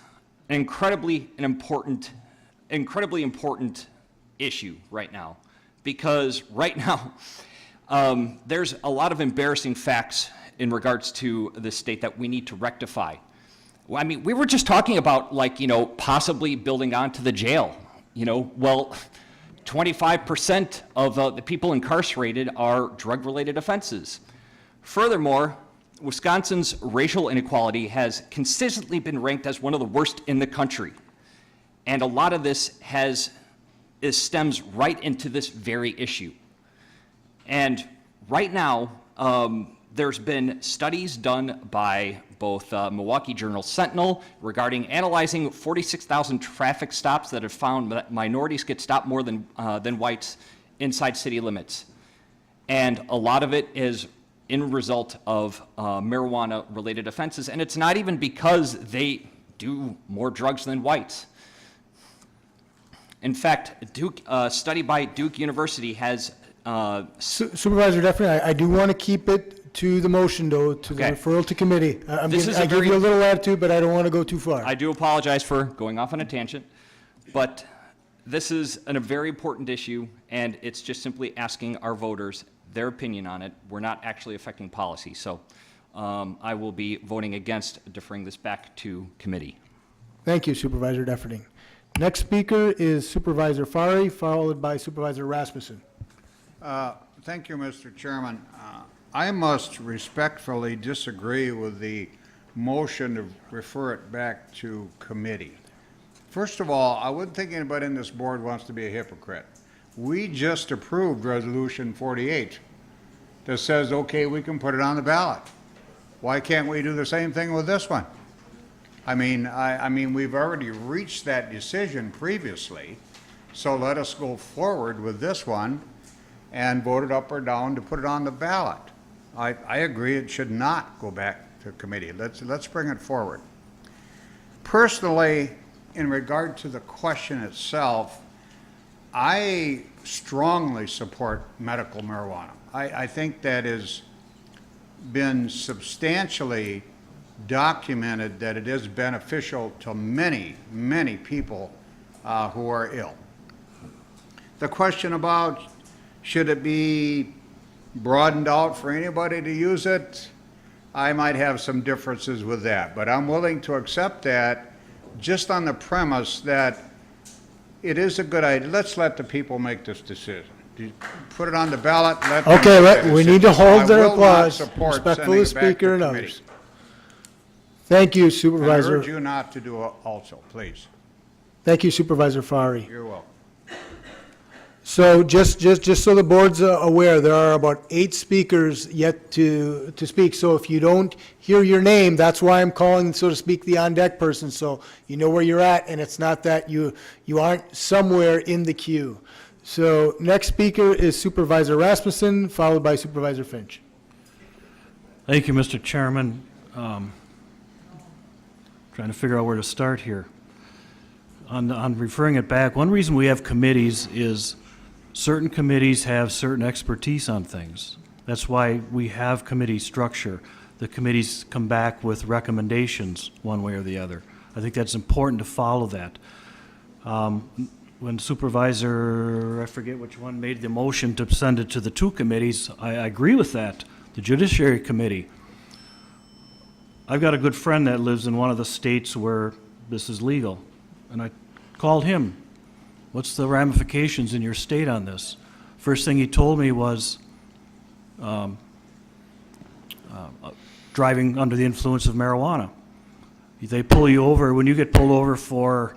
an incredibly important issue right now, because right now there's a lot of embarrassing facts in regards to the state that we need to rectify. I mean, we were just talking about, possibly building onto the jail. 25% of the people incarcerated are drug-related offenses. Furthermore, Wisconsin's racial inequality has consistently been ranked as one of the worst in the country. And a lot of this stems right into this very issue. And right now, there's been studies done by both Milwaukee Journal Sentinel regarding analyzing 46,000 traffic stops that have found that minorities get stopped more than whites inside city limits. And a lot of it is in result of marijuana-related offenses, and it's not even because they do more drugs than whites. In fact, a study by Duke University has... Supervisor Deffery, I do want to keep it to the motion, though, to the Okay. referral to committee. I give very- you a little attitude, but I don't want to go too far. I do apologize for going off on a tangent, but this is a very important issue, and it's just simply asking our voters their opinion on it. We're not actually affecting policy, so I will be voting against deferring this back to committee. Thank you, Supervisor Deffery. Next speaker is Supervisor Fari, followed by Supervisor Rasmussen. Thank you, Mr. Chairman. I must respectfully disagree with the motion to refer it back to committee. First of all, I wouldn't think anybody in this board wants to be a hypocrite. We just approved Resolution 48 that says, okay, we can put it on the ballot. Why can't we do the same thing with this one? I mean, we've already reached that decision previously, so let us go forward with this one and vote it up or down to put it on the ballot. I agree it should not go back to committee. Let's bring it forward. Personally, in regard to the question itself, I strongly support medical marijuana. I think that has been substantially documented that it is beneficial to many, many people who are ill. The question about should it be broadened out for anybody to use it, I might have some differences with that, but I'm willing to accept that just on the premise that it is a good idea. Let's let the people make this decision. Put it on the ballot. Let them Okay, make the we need to decision. hold their I will not applause. support Respectful sending of the it back speaker and committee. others. Thank you, And I Supervisor. urge you not to do it also, please. Thank you, Supervisor Fari. You're welcome. So just so the board's aware, there are about 8 speakers yet to speak. So if you don't hear your name, that's why I'm calling, so to speak, the on-deck person, so you know where you're at, and it's not that you aren't somewhere in the queue. So next speaker is Supervisor Rasmussen, followed by Supervisor Finch. Thank you, Mr. Chairman. Trying to figure out where to start here. On referring it back, one reason we have committees is certain committees have certain expertise on things. That's why we have committee structure. The committees come back with recommendations one way or the other. I think that's important to follow that. When Supervisor, I forget which one, made the motion to send it to the 2 committees, I agree with that. The Judiciary Committee. I've got a good friend that lives in one of the states where this is legal, and I called him. What's the ramifications in your state on this? First thing he told me was driving under the influence of marijuana. They pull you over. When you get pulled over for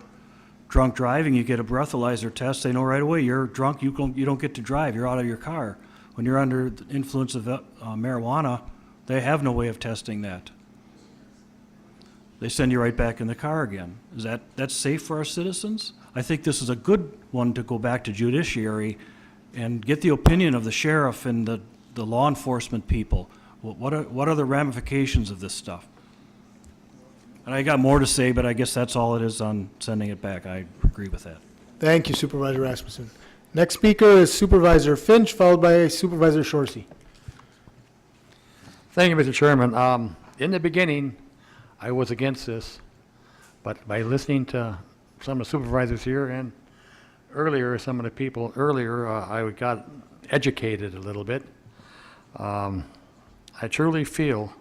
drunk driving, you get a breathalyzer test. They know right away you're drunk, you don't get to drive. You're out of your car. When you're under the influence of marijuana, they have no way of testing that. They send you right back in the car again. Is that's safe for our citizens? I think this is a good one to go back to judiciary and get the opinion of the sheriff and the law enforcement people. What are the ramifications of this stuff? And I got more to say, but I guess that's all it is on sending it back. I agree with that. Thank you, Supervisor Rasmussen. Next speaker is Supervisor Finch, followed by Supervisor Shorsey. Thank you, Mr. Chairman. In the beginning, I was against this, but by listening to some of the supervisors here and earlier, some of the people earlier, I got educated a little bit. I truly feel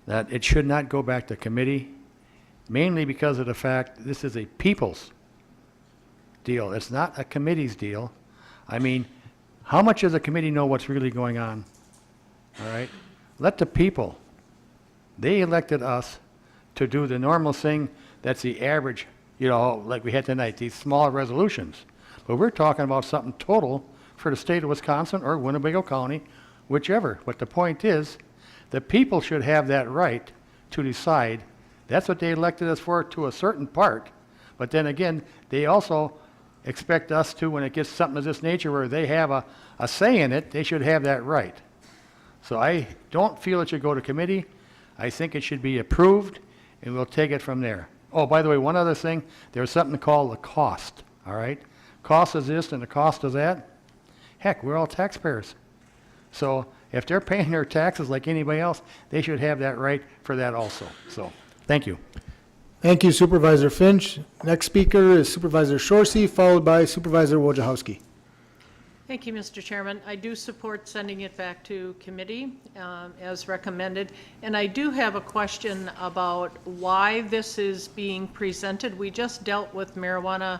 that it should not go back to committee, mainly because of the fact this is a people's deal. It's not a committee's deal. I mean, how much does the committee know what's really going on? All right? Let the people. They elected us to do the normal thing that's the average, like we had tonight, these small resolutions. But we're talking about something total for the state of Wisconsin or Winnebago County, whichever. But the point is, the people should have that right to decide. That's what they elected us for to a certain part. But then again, they also expect us to, when it gets something of this nature where they have a say in it, they should have that right. So I don't feel it should go to committee. I think it should be approved, and we'll take it from there. Oh, by the way, one other thing, there's something called the cost, all right? Cost is this and the cost is that. Heck, we're all taxpayers. So if they're paying their taxes like anybody else, they should have that right for that also. So, thank you. Thank you, Supervisor Finch. Next speaker is Supervisor Shorsey, followed by Supervisor Wojciechowski. Thank you, Mr. Chairman. I do support sending it back to committee as recommended. And I do have a question about why this is being presented. We just dealt with marijuana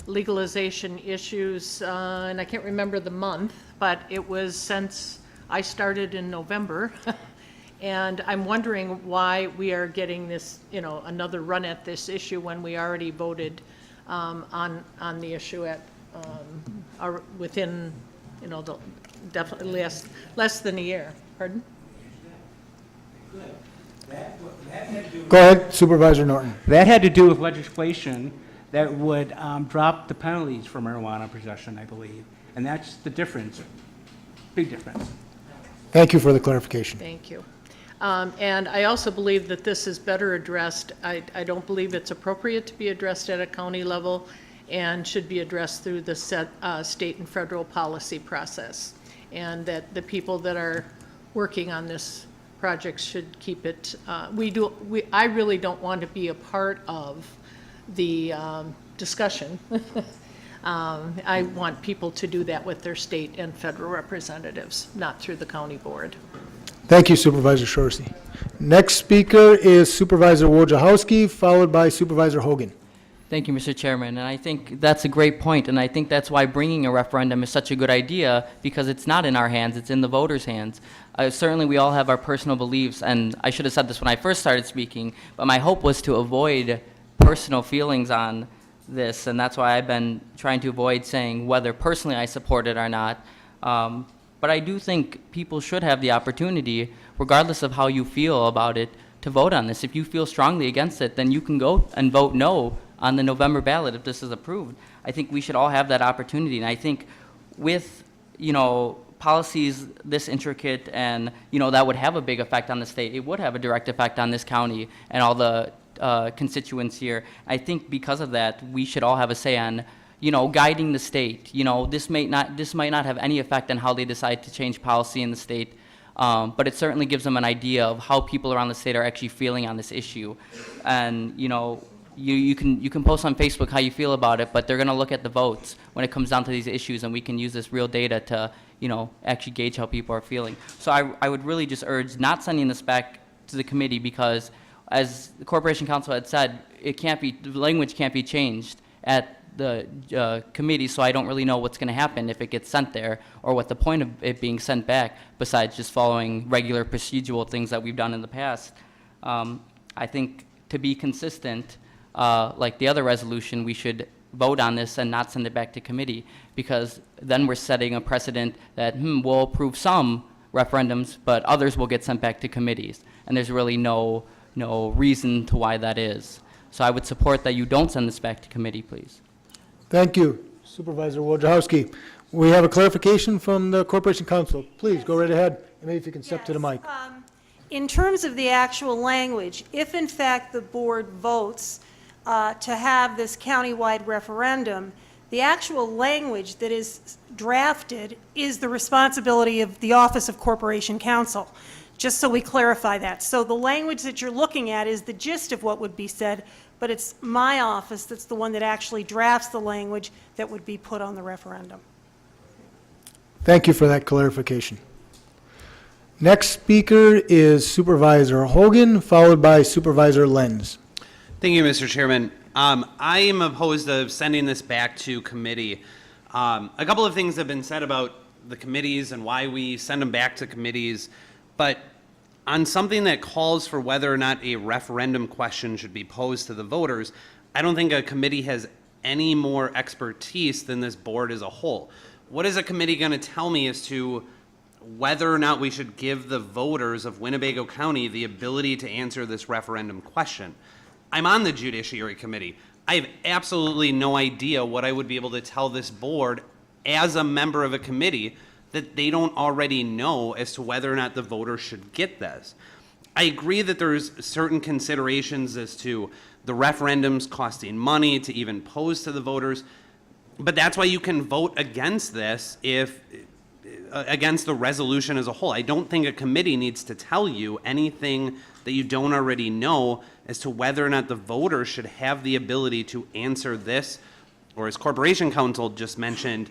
legalization issues, and I can't remember the month, but it was since I started in November. And I'm wondering why we are getting this, another run at this issue when we already voted on the issue at within, definitely less than a year. Pardon? Go ahead, Supervisor Norton. That had to do with legislation that would drop the penalties for marijuana possession, I believe. And that's the difference, big difference. Thank you for the clarification. Thank you. And I also believe that this is better addressed. I don't believe it's appropriate to be addressed at a county level and should be addressed through the state and federal policy process. And that the people that are working on this project should keep it. I really don't want to be a part of the discussion. I want people to do that with their state and federal representatives, not through the county board. Thank you, Supervisor Shorsey. Next speaker is Supervisor Wojciechowski, followed by Supervisor Hogan. Thank you, Mr. Chairman, and I think that's a great point, and I think that's why bringing a referendum is such a good idea, because it's not in our hands, it's in the voters' hands. Certainly, we all have our personal beliefs, and I should have said this when I first started speaking, but my hope was to avoid personal feelings on this, and that's why I've been trying to avoid saying whether personally I support it or not. But I do think people should have the opportunity, regardless of how you feel about it, to vote on this. If you feel strongly against it, then you can go and vote no on the November ballot if this is approved. I think we should all have that opportunity. And I think with, policies this intricate and, that would have a big effect on the state, it would have a direct effect on this county and all the constituents here. I think because of that, we should all have a say on guiding the state. This might not have any effect on how they decide to change policy in the state, but it certainly gives them an idea of how people around the state are actually feeling on this issue. And, you can post on Facebook how you feel about it, but they're going to look at the votes when it comes down to these issues, and we can use this real data to, actually gauge how people are feeling. So I would really just urge not sending this back to the committee because, as the Corporation Counsel had said, the language can't be changed at the committee, so I don't really know what's going to happen if it gets sent there or what the point of it being sent back besides just following regular procedural things that we've done in the past. I think to be consistent, like the other resolution, we should vote on this and not send it back to committee, because then we're setting a precedent that we'll approve some referendums, but others will get sent back to committees, and there's really no reason to why that is. So I would support that you don't send this back to committee, please. Thank you, Supervisor Wojciechowski. We have a clarification from the Corporation Counsel. Please, go right ahead, and maybe if you can step to the mic. In terms of the actual language, if in fact the board votes to have this countywide referendum, the actual language that is drafted is the responsibility of the Office of Corporation Counsel, just so we clarify that. So the language that you're looking at is the gist of what would be said, but it's my office that's the one that actually drafts the language that would be put on the referendum. Thank you for that clarification. Next speaker is Supervisor Hogan, followed by Supervisor Lenz. Thank you, Mr. Chairman. I am opposed to sending this back to committee. A couple of things have been said about the committees and why we send them back to committees, but on something that calls for whether or not a referendum question should be posed to the voters, I don't think a committee has any more expertise than this board as a whole. What is a committee going to tell me as to whether or not we should give the voters of Winnebago County the ability to answer this referendum question? I'm on the Judiciary Committee. I have absolutely no idea what I would be able to tell this board as a member of a committee that they don't already know as to whether or not the voters should get this. I agree that there's certain considerations as to the referendums costing money to even pose to the voters, but that's why you can vote against this against the resolution as a whole. I don't think a committee needs to tell you anything that you don't already know as to whether or not the voters should have the ability to answer this, or as Corporation Counsel just mentioned,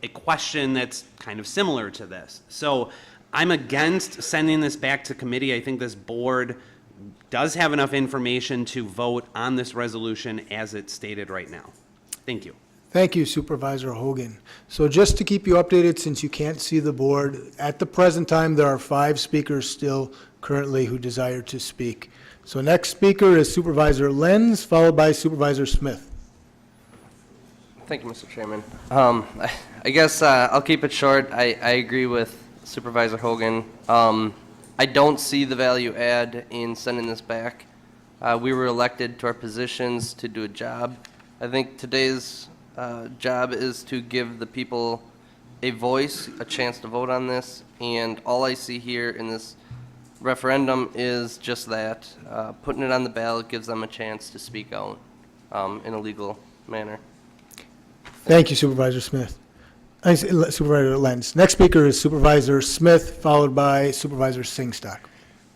a question that's kind of similar to this. So I'm against sending this back to committee. I think this board does have enough information to vote on this resolution as it's stated right now. Thank you. Thank you, Supervisor Hogan. So just to keep you updated, since you can't see the board, at the present time, there are 5 speakers still currently who desire to speak. So next speaker is Supervisor Lenz, followed by Supervisor Smith. Thank you, Mr. Chairman. I guess I'll keep it short. I agree with Supervisor Hogan. I don't see the value add in sending this back. We were elected to our positions to do a job. I think today's job is to give the people a voice, a chance to vote on this, and all I see here in this referendum is just that. Putting it on the ballot gives them a chance to speak out in a legal manner. Thank you, Supervisor Smith. Supervisor Lenz. Next speaker is Supervisor Smith, followed by Supervisor Singstock.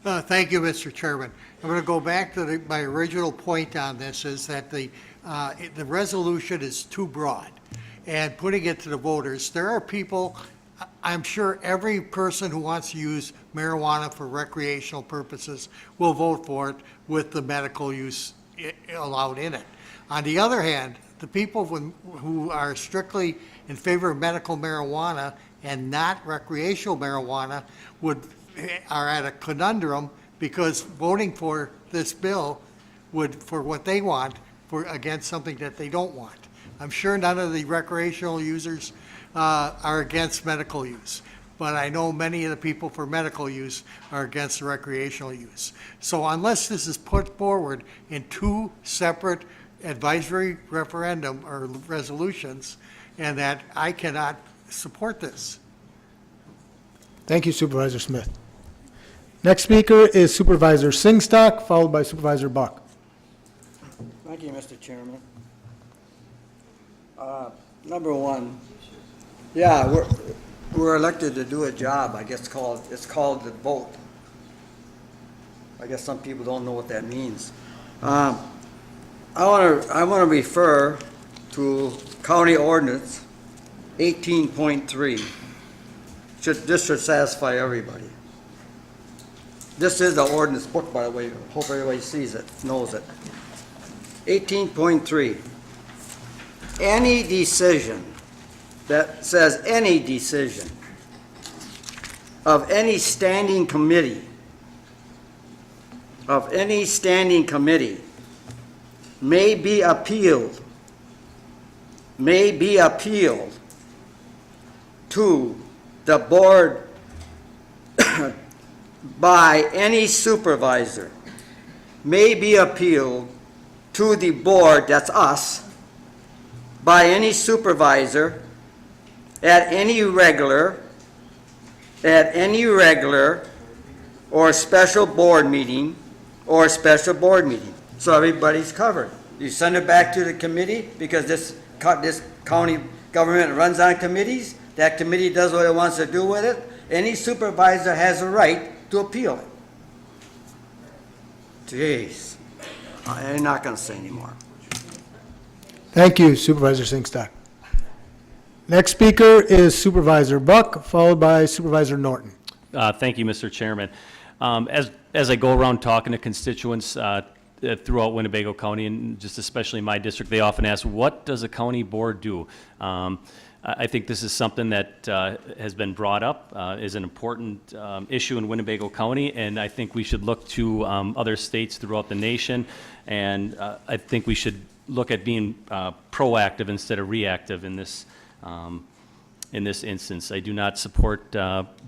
Thank you, Mr. Chairman. I'm going to go back to my original point on this, is that the resolution is too broad. And putting it to the voters, there are people, I'm sure every person who wants to use marijuana for recreational purposes will vote for it with the medical use allowed in it. On the other hand, the people who are strictly in favor of medical marijuana and not recreational marijuana are at a conundrum, because voting for this bill would, for what they want, against something that they don't want. I'm sure none of the recreational users are against medical use, but I know many of the people for medical use are against the recreational use. So unless this is put forward in 2 separate advisory referendum or resolutions, and that I cannot support this. Thank you, Supervisor Smith. Next speaker is Supervisor Singstock, followed by Supervisor Buck. Thank you, Mr. Chairman. Number one, yeah, we're elected to do a job. I guess it's called the vote. I guess some people don't know what that means. I want to refer to County Ordinance 18.3. This should satisfy everybody. This is the ordinance book, by the way. Hope everybody sees it, knows it. 18.3. Any decision that says any decision of any standing committee may be appealed to the board by any supervisor, may be appealed to the board, that's us, by any supervisor at any regular or special board meeting So everybody's covered. You send it back to the committee because this county government runs on committees. That committee does what it wants to do with it. Any supervisor has a right to appeal it. Jeez. I'm not going to say anymore. Thank you, Supervisor Singstock. Next speaker is Supervisor Buck, followed by Supervisor Norton. Thank you, Mr. Chairman. As I go around talking to constituents throughout Winnebago County, and just especially my district, they often ask, what does a county board do? I think this is something that has been brought up, is an important issue in Winnebago County, and I think we should look to other states throughout the nation, and I think we should look at being proactive instead of reactive in this instance. I do not support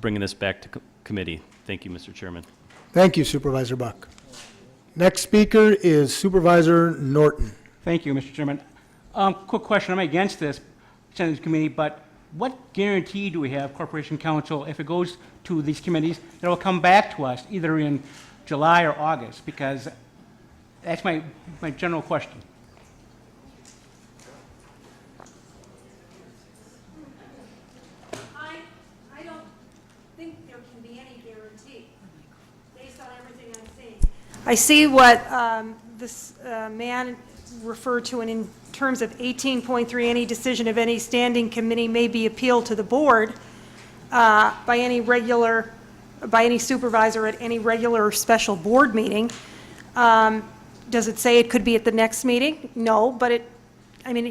bringing this back to committee. Thank you, Mr. Chairman. Thank you, Supervisor Buck. Next speaker is Supervisor Norton. Thank you, Mr. Chairman. Quick question, I'm against this, sending this committee, but what guarantee do we have, Corporation Counsel, if it goes to these committees, that it will come back to us either in July or August? Because that's my general question. I don't think there can be any guarantee, based on everything I'm seeing. I see what this man referred to in terms of 18.3, any decision of any standing committee may be appealed to the board by any supervisor at any regular or special board meeting. Does it say it could be at the next meeting? No, but it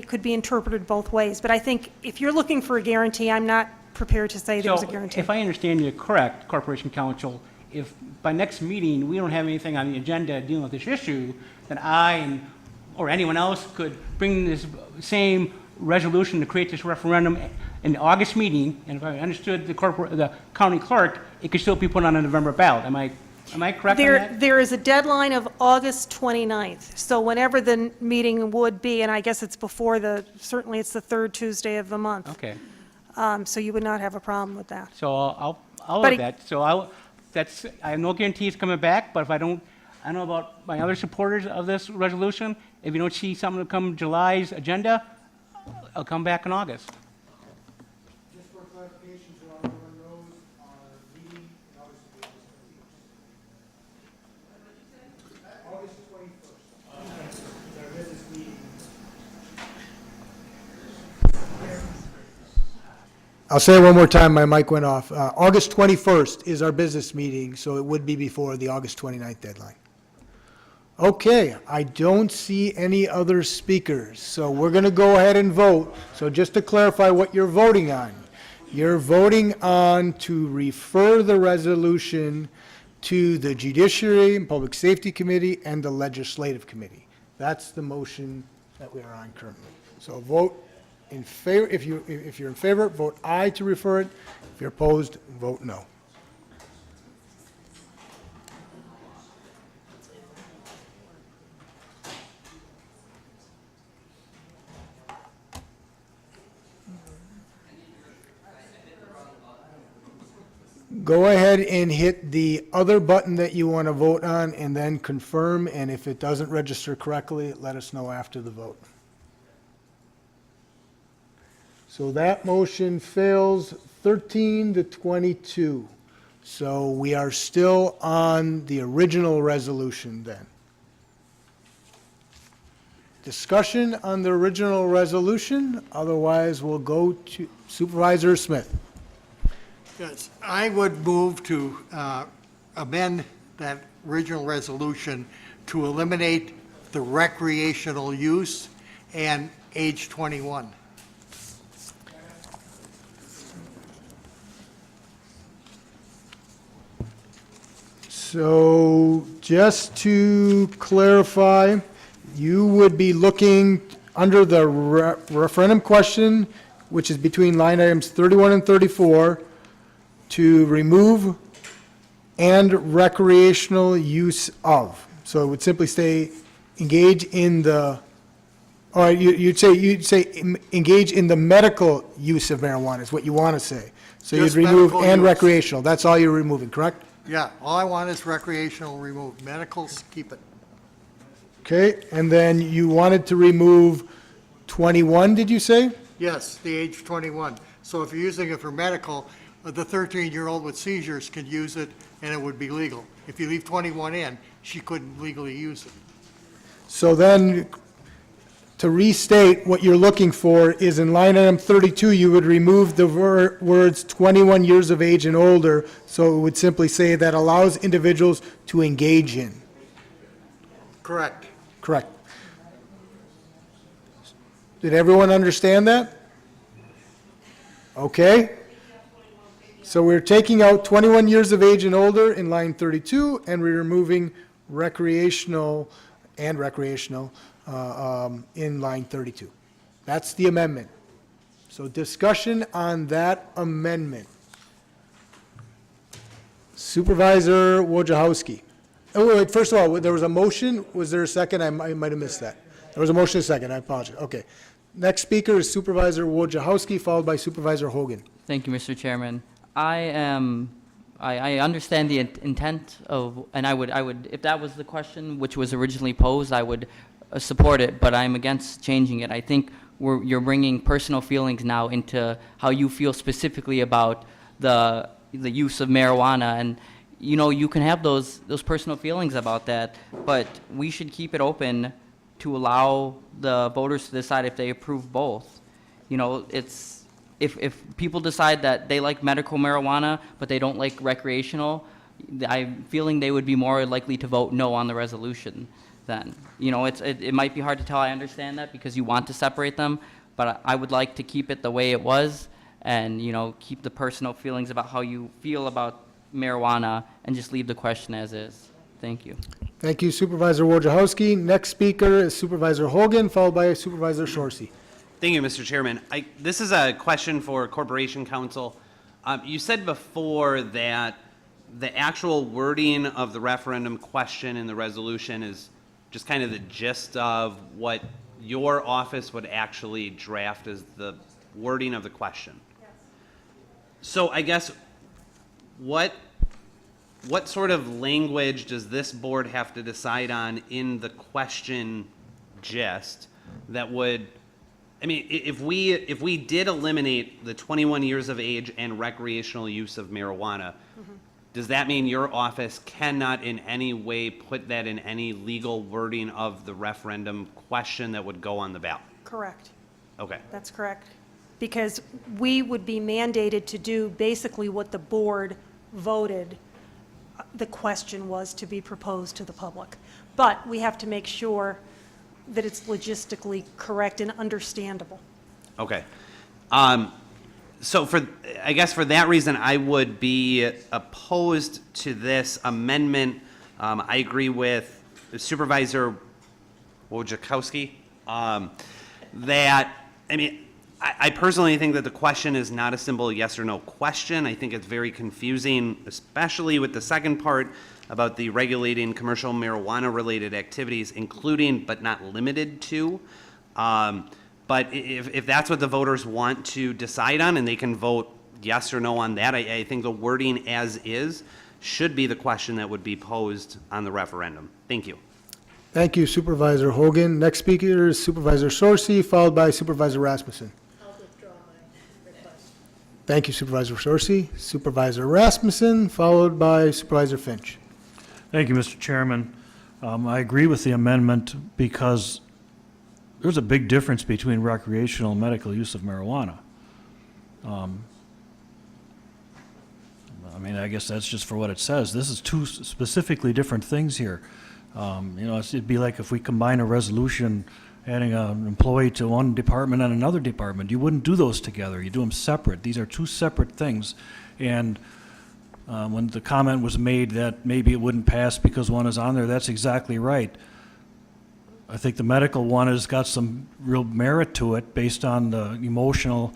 could be interpreted both ways. But I think if you're looking for a guarantee, I'm not prepared to say there's a guarantee. So if I understand you correct, Corporation Counsel, if by next meeting we don't have anything on the agenda dealing with this issue, then or anyone else could bring this same resolution to create this referendum in the August meeting, and if I understood the county clerk, it could still be put on a November ballot. Am I correct on that? There is a deadline of August 29th, so whenever the meeting would be, and I guess it's certainly it's the third Tuesday of the month. Okay. So you would not have a problem with that. So I'll let that. So I have no guarantees coming back, but if I don't know about my other supporters of this resolution. If you don't see something to come July's agenda, I'll come back in August. Just for clarification, so everyone knows, our meeting in August 21st. Is our business meeting. I'll say it one more time, my mic went off. August 21st is our business meeting, so it would be before the August 29th deadline. Okay, I don't see any other speakers, so we're going to go ahead and vote. So just to clarify what you're voting on, you're voting on to refer the resolution to the Judiciary and Public Safety Committee and the Legislative Committee. That's the motion that we are on currently. So vote in favor. If you're in favor, vote aye to refer it. If you're opposed, vote no. Go ahead and hit the other button that you want to vote on and then confirm, and if it doesn't register correctly, let us know after the vote. So that motion fails 13 to 22. So we are still on the original resolution then. Discussion on the original resolution, otherwise we'll go to Supervisor Smith. Yes, I would move to amend that original resolution to eliminate the recreational use and age 21. So just to clarify, you would be looking under the referendum question, which is between line items 31 and 34, to remove and recreational use of. So it would simply say engage in the, or you'd say engage in the medical use of marijuana is what you want to say. So you'd Just remove medical and use. recreational. That's all you're removing, correct? Yeah, all I want is recreational removed. Medicals, keep it. Okay, and then you wanted to remove 21, did you say? Yes, the age 21. So if you're using it for medical, the 13-year-old with seizures could use it, and it would be legal. If you leave 21 in, she couldn't legally use it. So then, to restate, what you're looking for is in line item 32, you would remove the words 21 years of age and older, so it would simply say that allows individuals to engage in. Correct. Correct. Did everyone understand that? Okay. So we're taking out 21 years of age and older in line 32, and we're removing recreational and recreational in line 32. That's the amendment. So discussion on that amendment. Supervisor Wojciechowski. Oh, wait, first of all, there was a motion. Was there a second? I might have missed that. There was a motion and a second, I apologize. Okay. Next speaker is Supervisor Wojciechowski, followed by Supervisor Hogan. Thank you, Mr. Chairman. I understand the intent of, and I would, if that was the question which was originally posed, I would support it, but I'm against changing it. I think you're bringing personal feelings now into how you feel specifically about the use of marijuana, and you know, you can have those personal feelings about that, but we should keep it open to allow the voters to decide if they approve both. You know, it's, if people decide that they like medical marijuana, but they don't like recreational, I'm feeling they would be more likely to vote no on the resolution then. You know, it might be hard to tell, I understand that, because you want to separate them, but I would like to keep it the way it was, and, you know, keep the personal feelings about how you feel about marijuana, and just leave the question as is. Thank you. Thank you, Supervisor Wojciechowski. Next speaker is Supervisor Hogan, followed by Supervisor Shorsey. Thank you, Mr. Chairman. This is a question for Corporation Counsel. You said before that the actual wording of the referendum question in the resolution is just kind of the gist of what your office would actually draft as the wording of the question. Yes. So I guess what sort of language does this board have to decide on in the question gist that would, I mean, if we did eliminate the 21 years of age and recreational use of marijuana, does that mean your office cannot in any way put that in any legal wording of the referendum question that would go on the ballot? Correct. Okay. That's correct. Because we would be mandated to do basically what the board voted the question was to be proposed to the public. But we have to make sure that it's logistically correct and understandable. Okay. So I guess for that reason, I would be opposed to this amendment. I agree with Supervisor Wojciechowski that, I mean, I personally think that the question is not a simple yes or no question. I think it's very confusing, especially with the second part about the regulating commercial marijuana-related activities, including but not limited to. But if that's what the voters want to decide on, and they can vote yes or no on that, I think the wording as is should be the question that would be posed on the referendum. Thank you. Thank you, Supervisor Hogan. Next speaker is Supervisor Shorsey, followed by Supervisor Rasmussen. I'll withdraw my request. Thank you, Supervisor Shorsey. Supervisor Rasmussen, followed by Supervisor Finch. Thank you, Mr. Chairman. I agree with the amendment because there's a big difference between recreational and medical use of marijuana. I mean, I guess that's just for what it says. This is two specifically different things here. You know, it'd be like if we combine a resolution adding an employee to one department and another department. You wouldn't do those together. You do them separate. These are two separate things. And when the comment was made that maybe it wouldn't pass because one is on there, that's exactly right. I think the medical one has got some real merit to it based on the emotional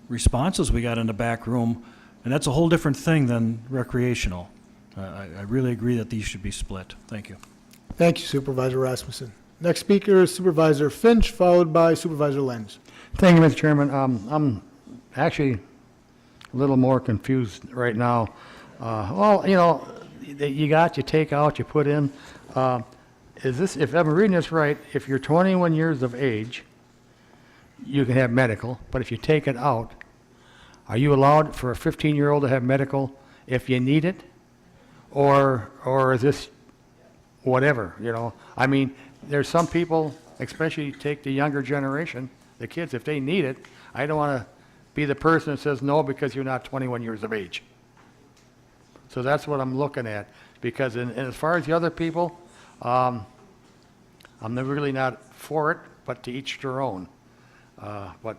responses we got in the back room, and that's a whole different thing than recreational. I really agree that these should be split. Thank you. Thank you, Supervisor Rasmussen. Next speaker is Supervisor Finch, followed by Supervisor Lenz. Thank you, Mr. Chairman. I'm actually a little more confused right now. Well, you know, you take out, you put in. Is this, if I'm reading this right, if you're 21 years of age, you can have medical, but if you take it out, are you allowed for a 15-year-old to have medical if you need it? Or is this whatever, you know? I mean, there's some people, especially take the younger generation, the kids, if they need it, I don't want to be the person that says no because you're not 21 years of age. So that's what I'm looking at, because and as far as the other people, I'm really not for it, but to each their own. But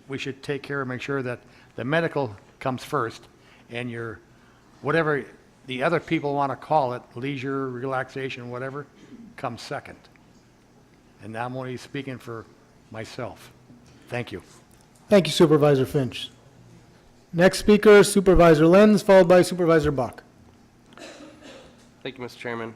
we should take care and make sure that the medical comes first, and your, whatever the other people want to call it, leisure, relaxation, whatever, comes second. And I'm only speaking for myself. Thank you. Thank you, Supervisor Finch. Next speaker is Supervisor Lenz, followed by Supervisor Buck. Thank you, Mr. Chairman.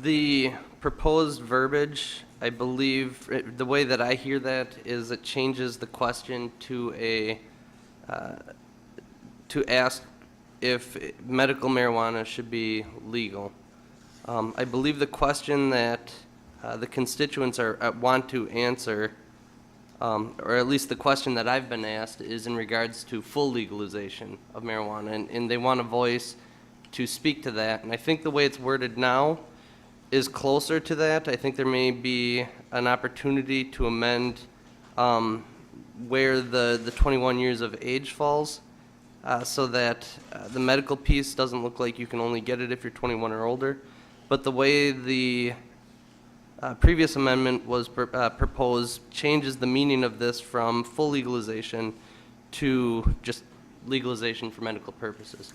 The proposed verbiage, I believe, the way that I hear that is it changes the question to to ask if medical marijuana should be legal. I believe the question that the constituents want to answer, or at least the question that I've been asked, is in regards to full legalization of marijuana, and they want a voice to speak to that. And I think the way it's worded now is closer to that. I think there may be an opportunity to amend where the 21 years of age falls, so that the medical piece doesn't look like you can only get it if you're 21 or older. But the way the previous amendment was proposed changes the meaning of this from full legalization to just legalization for medical purposes.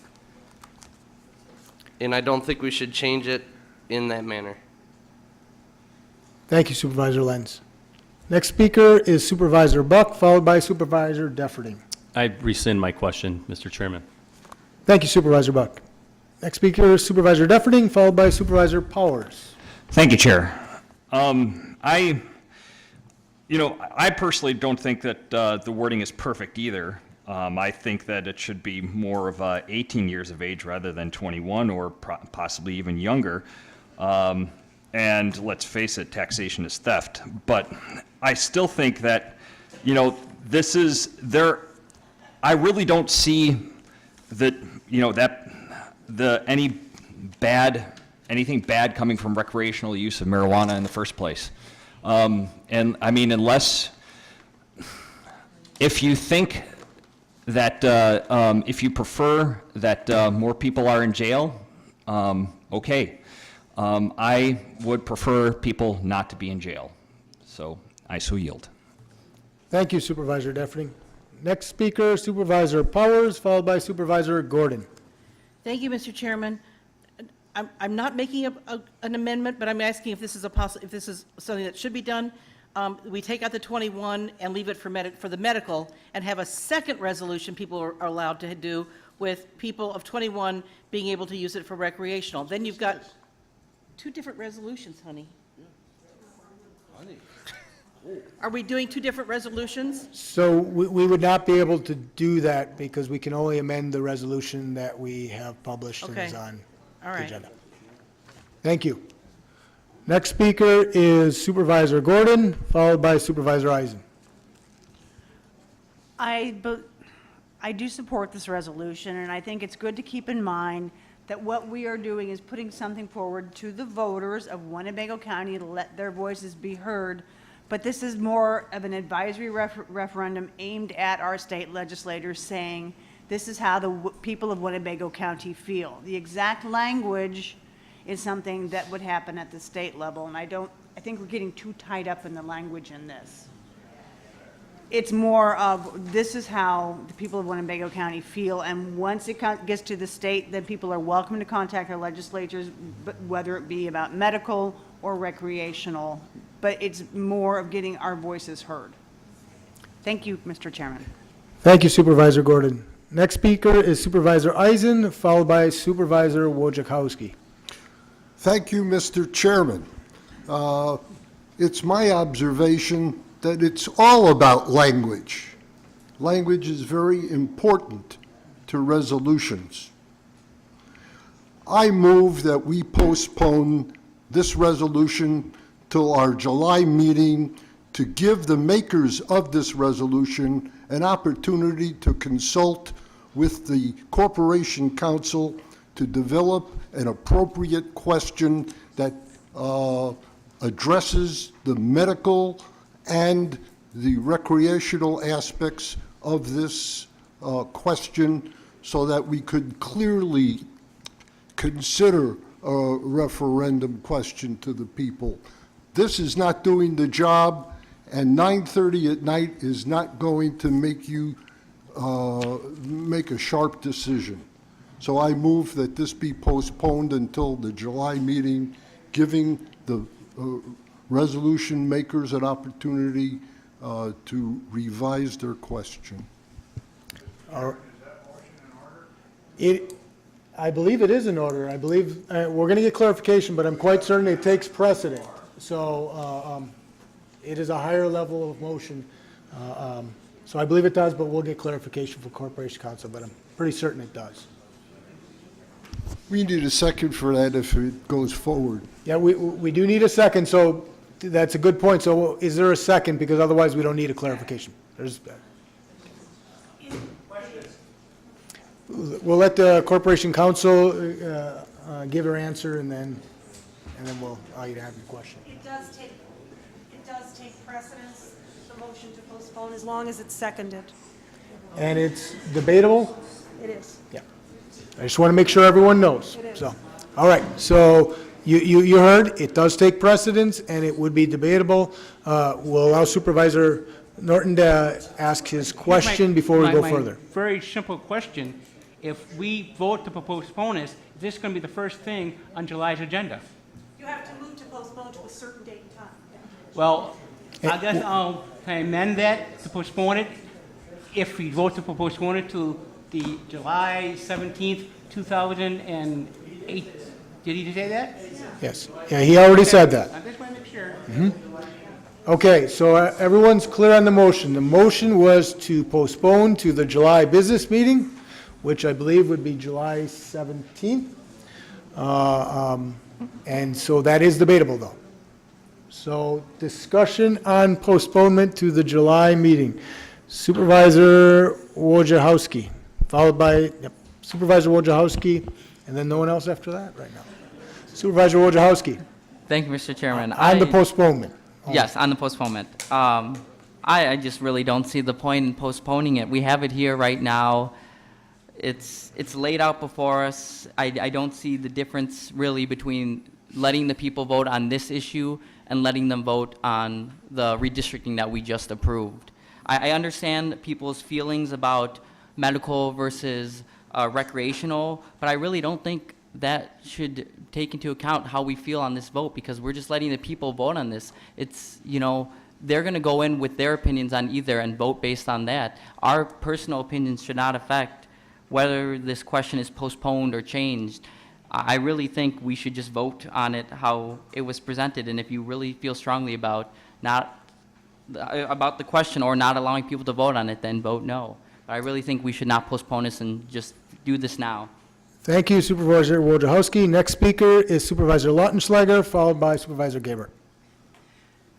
And I don't think we should change it in that manner. Thank you, Supervisor Lenz. Next speaker is Supervisor Buck, followed by Supervisor Defferting. I rescind my question, Mr. Chairman. Thank you, Supervisor Buck. Next speaker is Supervisor Defferting, followed by Supervisor Powers. Thank you, Chair. I personally don't think that the wording is perfect either. I think that it should be more of 18 years of age rather than 21 or possibly even younger. And let's face it, taxation is theft. But I still think that, this is there. I really don't see that, anything bad coming from recreational use of marijuana in the first place. And I mean, if you think that, if you prefer that more people are in jail, okay. I would prefer people not to be in jail. So I so yield. Thank you, Supervisor Defferting. Next speaker, Supervisor Powers, followed by Supervisor Gordon. Thank you, Mr. Chairman. I'm not making an amendment, but I'm asking if this is if this is something that should be done. We take out the 21 and leave it for the medical, and have a second resolution people are allowed to do with people of 21 being able to use it for recreational. Then you've got two different resolutions, honey. Are we doing two different resolutions? So we would not be able to do that because we can only amend the resolution that we have published and is Okay. on All the right. agenda. Thank you. Next speaker is Supervisor Gordon, followed by Supervisor Eisen. I do support this resolution, and I think it's good to keep in mind that what we are doing is putting something forward to the voters of Winnebago County to let their voices be heard. But this is more of an advisory referendum aimed at our state legislators, saying this is how the people of Winnebago County feel. The exact language is something that would happen at the state level, and I think we're getting too tied up in the language in this. It's more of, this is how the people of Winnebago County feel, and once it gets to the state, then people are welcome to contact our legislatures, whether it be about medical or recreational, but it's more of getting our voices heard. Thank you, Mr. Chairman. Thank you, Supervisor Gordon. Next speaker is Supervisor Eisen, followed by Supervisor Wojciechowski. Thank you, Mr. Chairman. It's my observation that it's all about language. Language is very important to resolutions. I move that we postpone this resolution till our July meeting to give the makers of this resolution an opportunity to consult with the Corporation Counsel to develop an appropriate question that addresses the medical and the recreational aspects of this question so that we could clearly consider a referendum question to the people. This is not doing the job, and 9:30 at night is not going to make you make a sharp decision. So I move that this be postponed until the July meeting, giving the resolution makers an opportunity to revise their question. I believe it is in order. I believe, we're going to get clarification, but I'm quite certain it takes precedent. So it is a higher level of motion. So I believe it does, but we'll get clarification from Corporation Counsel, but I'm pretty certain it does. We need a second for that if it goes forward. Yeah, we do need a second, so that's a good point. So is there a second? Because otherwise we don't need a clarification. We'll let the Corporation Counsel give her answer, and then we'll allow you to have your question. It does take precedence, the motion to postpone, as long as it's seconded. And it's debatable? It is. Yeah. I just want to make sure everyone knows. It is. So, all right, so you heard, it does take precedence, and it would be debatable. We'll allow Supervisor Norton to ask his question before we go further. Very simple question. If we vote to postpone this, is this going to be the first thing on July's agenda? You have to move to postpone to a certain date and time. Well, I guess I'll amend that to postpone it. If we vote to postpone it to the July 17th, 2008. Did he say that? Yes. Yeah, he already said that. I just want to make sure. Okay, so everyone's clear on the motion. The motion was to postpone to the July business meeting, which I believe would be July 17th. And so that is debatable, though. So discussion on postponement to the July meeting. Supervisor Wojciechowski, followed by Supervisor Wojciechowski, and then no one else after that right now. Supervisor Wojciechowski. Thank you, Mr. Chairman. On the postponement. Yes, on the postponement. I just really don't see the point in postponing it. We have it here right now. It's laid out before us. I don't see the difference really between letting the people vote on this issue and letting them vote on the redistricting that we just approved. I understand people's feelings about medical versus recreational, but I really don't think that should take into account how we feel on this vote, because we're just letting the people vote on this. It's, they're going to go in with their opinions on either and vote based on that. Our personal opinions should not affect whether this question is postponed or changed. I really think we should just vote on it how it was presented, and if you really feel strongly about the question or not allowing people to vote on it, then vote no. But I really think we should not postpone this and just do this now. Thank you, Supervisor Wojciechowski. Next speaker is Supervisor Lautenschlager, followed by Supervisor Gabbard.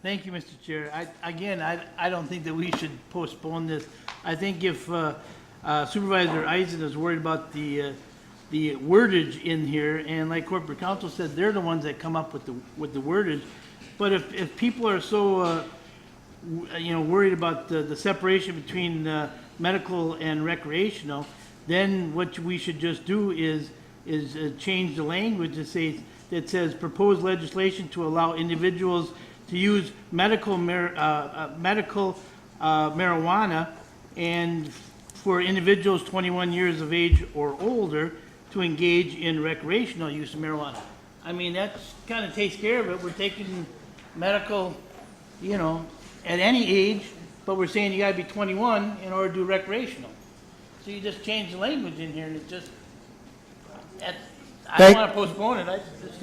Thank you, Mr. Chair. I don't think that we should postpone this. I think if Supervisor Eisen is worried about the wordage in here, and like Corporate Counsel said, they're the ones that come up with the wordage. But if people are so worried about the separation between medical and recreational, then what we should just do is change the language that says proposed legislation to allow individuals to use medical marijuana, and for individuals 21 years of age or older to engage in recreational use of marijuana. I mean, that kind of takes care of it. We're taking medical, at any age, but we're saying you gotta be 21 in order to do recreational. So you just change the language in here, and it just, I don't want to postpone it, I just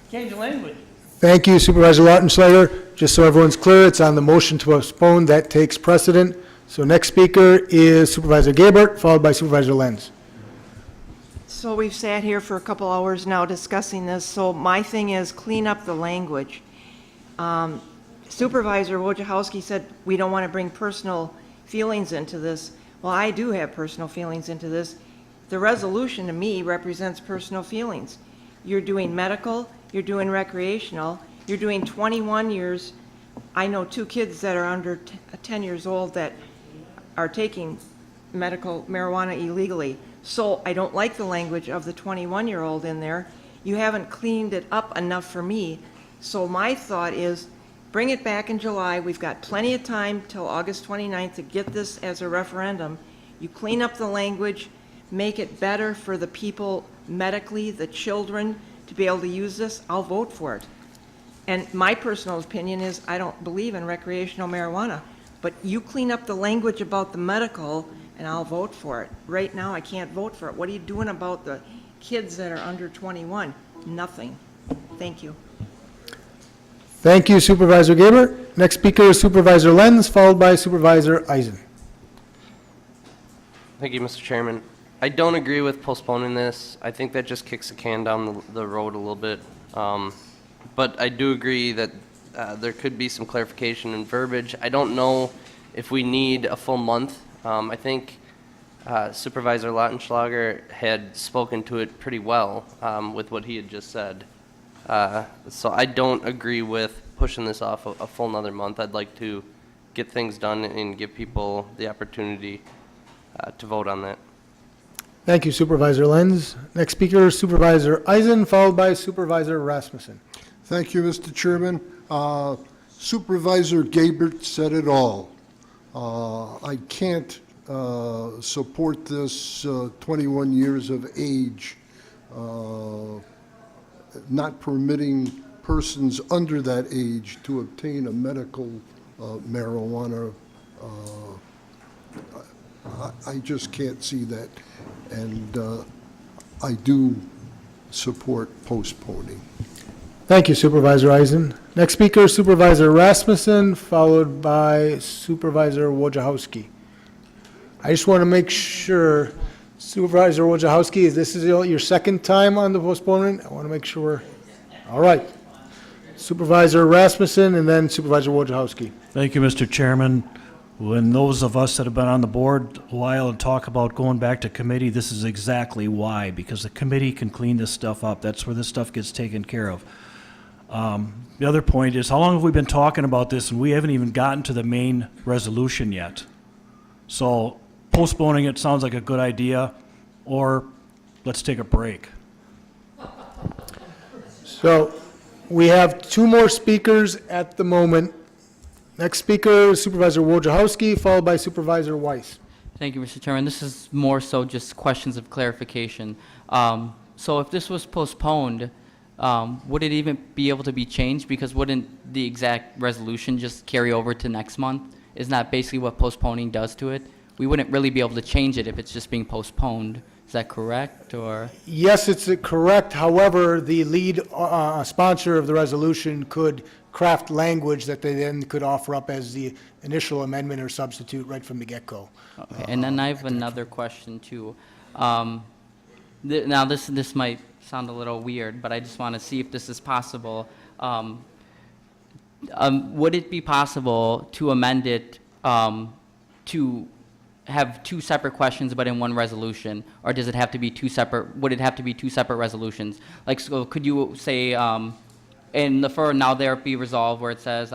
change the language. Thank you, Supervisor Lautenschlager. Just so everyone's clear, it's on the motion to postpone. That takes precedent. So next speaker is Supervisor Gabbard, followed by Supervisor Lenz. So we've sat here for a couple hours now discussing this, so my thing is clean up the language. Supervisor Wojciechowski said we don't want to bring personal feelings into this. Well, I do have personal feelings into this. The resolution to me represents personal feelings. You're doing medical, you're doing recreational, you're doing 21 years. I know 2 kids that are under 10 years old that are taking medical marijuana illegally. So I don't like the language of the 21-year-old in there. You haven't cleaned it up enough for me. So my thought is bring it back in July. We've got plenty of time till August 29th to get this as a referendum. You clean up the language, make it better for the people medically, the children, to be able to use this. I'll vote for it. And my personal opinion is I don't believe in recreational marijuana. But you clean up the language about the medical, and I'll vote for it. Right now, I can't vote for it. What are you doing about the kids that are under 21? Nothing. Thank you. Thank you, Supervisor Gabbard. Next speaker is Supervisor Lenz, followed by Supervisor Eisen. Thank you, Mr. Chairman. I don't agree with postponing this. I think that just kicks the can down the road a little bit. But I do agree that there could be some clarification in verbiage. I don't know if we need a full month. I think Supervisor Lautenschlager had spoken to it pretty well with what he had just said. So I don't agree with pushing this off a full another month. I'd like to get things done and give people the opportunity to vote on that. Thank you, Supervisor Lenz. Next speaker is Supervisor Eisen, followed by Supervisor Rasmussen. Thank you, Mr. Chairman. Supervisor Gabbard said it all. I can't support this 21 years of age, not permitting persons under that age to obtain a medical marijuana. I just can't see that, and I do support postponing. Thank you, Supervisor Eisen. Next speaker is Supervisor Rasmussen, followed by Supervisor Wojciechowski. I just want to make sure, Supervisor Wojciechowski, this is your second time on the postponement? I want to make sure. All right. Supervisor Rasmussen and then Supervisor Wojciechowski. Thank you, Mr. Chairman. When those of us that have been on the board a while and talk about going back to committee, this is exactly why, because the committee can clean this stuff up. That's where this stuff gets taken care of. The other point is, how long have we been talking about this and we haven't even gotten to the main resolution yet? So postponing it sounds like a good idea, or let's take a break. So we have two more speakers at the moment. Next speaker is Supervisor Wojciechowski, followed by Supervisor Weiss. Thank you, Mr. Chairman. This is more so just questions of clarification. So if this was postponed, would it even be able to be changed? Because wouldn't the exact resolution just carry over to next month? Isn't that basically what postponing does to it? We wouldn't really be able to change it if it's just being postponed. Is that correct, or? Yes, it's correct. However, the lead sponsor of the resolution could craft language that they then could offer up as the initial amendment or substitute right from the get-go. Okay, and then I have another question too. Now this might sound a little weird, but I just want to see if this is possible. Would it be possible to amend it to have two separate questions but in one resolution, or does it have to be two separate? Would it have to be two separate resolutions? Like, so could you say in the for now there be resolved where it says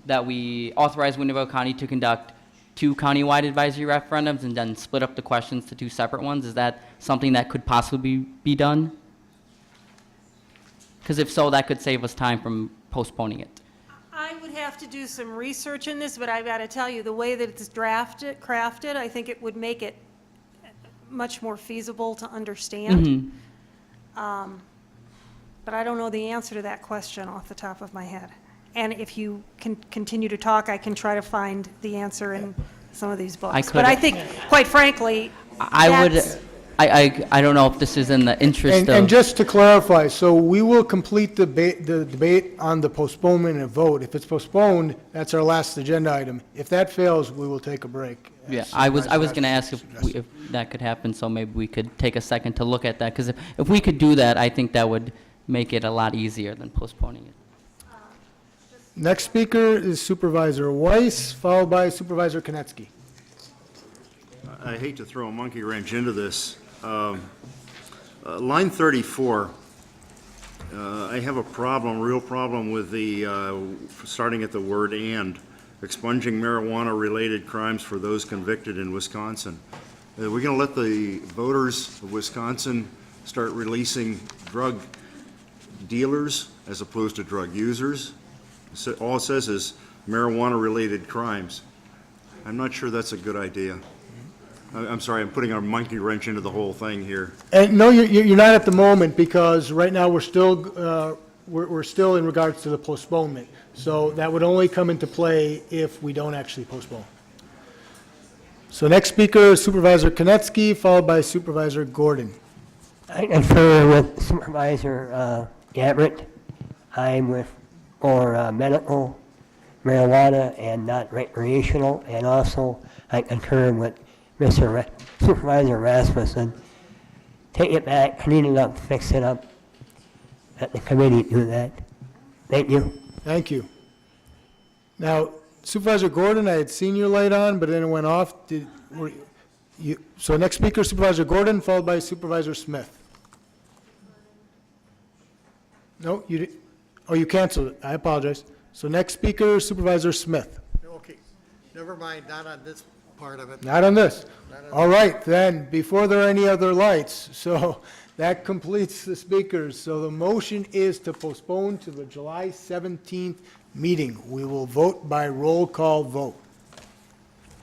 that we authorize Winnebago County to conduct 2 countywide advisory referendums and then split up the questions to 2 separate ones? Is that something that could possibly be done? Because if so, that could save us time from postponing it. I would have to do some research in this, but I've got to tell you, the way that it's crafted, I think it would make it much more feasible to understand. But I don't know the answer to that question off the top of my head. And if you can continue to talk, I can try to find the answer in some of these books. But I think, quite frankly, I don't know if this is in the interest of... And just to clarify, so we will complete the debate on the postponement and vote. If it's postponed, that's our last agenda item. If that fails, we will take a break. Yeah, I was going to ask if that could happen, so maybe we could take a second to look at that. Because if we could do that, I think that would make it a lot easier than postponing it. Next speaker is Supervisor Weiss, followed by Supervisor Konecki. I hate to throw a monkey wrench into this. Line 34, I have a real problem with the, starting at the word "and," expunging marijuana-related crimes for those convicted in Wisconsin. Are we going to let the voters of Wisconsin start releasing drug dealers as opposed to drug users? So all it says is marijuana-related crimes. I'm not sure that's a good idea. I'm sorry, I'm putting a monkey wrench into the whole thing here. And no, you're not at the moment, because right now we're still in regards to the postponement. So that would only come into play if we don't actually postpone. So next speaker is Supervisor Konecki, followed by Supervisor Gordon. I confer with Supervisor Gabbard. I'm for medical marijuana and not recreational, and also I concur with Supervisor Rasmussen. Take it back, clean it up, fix it up. Let the committee do that. Thank you. Thank you. Now, Supervisor Gordon, I had seen your light on, but then it went off. So next speaker, Supervisor Gordon, followed by Supervisor Smith. No, you didn't. Oh, you canceled it. I apologize. So next speaker, Supervisor Smith. Okay, never mind, not on this part of it. Not on this. All right, then, before there are any other lights, so that completes the speakers. So the motion is to postpone to the July 17th meeting. We will vote by roll call vote.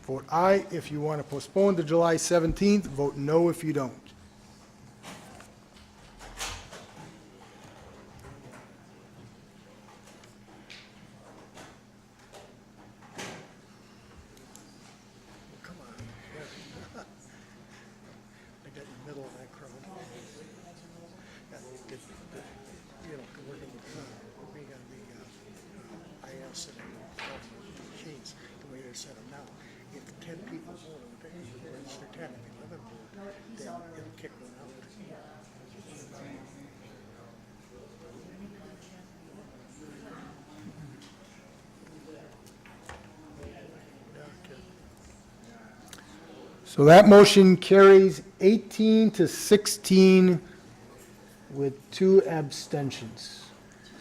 Vote aye if you want to postpone to July 17th, vote no if you don't. I got in the middle of that crowd. You know, working with being on the IS and machines, the way they set them now. If 10 people vote, they register 10, if 11 vote, then it'll kick one out. So that motion carries 18 to 16 with 2 abstentions.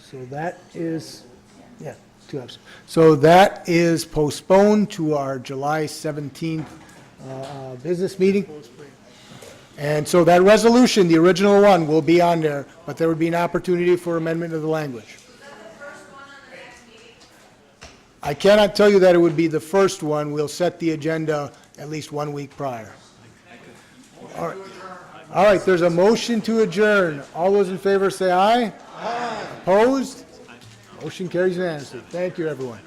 So that is, yeah, 2 abstentions. So that is postponed to our July 17th business meeting. And so that resolution, the original one, will be on there, but there would be an opportunity for amendment of the language. I cannot tell you that it would be the first one. We'll set the agenda at least 1 week prior. All right, there's a motion to adjourn. All those in favor say aye. Aye. Opposed? Motion carries unanimously. Thank you, everyone.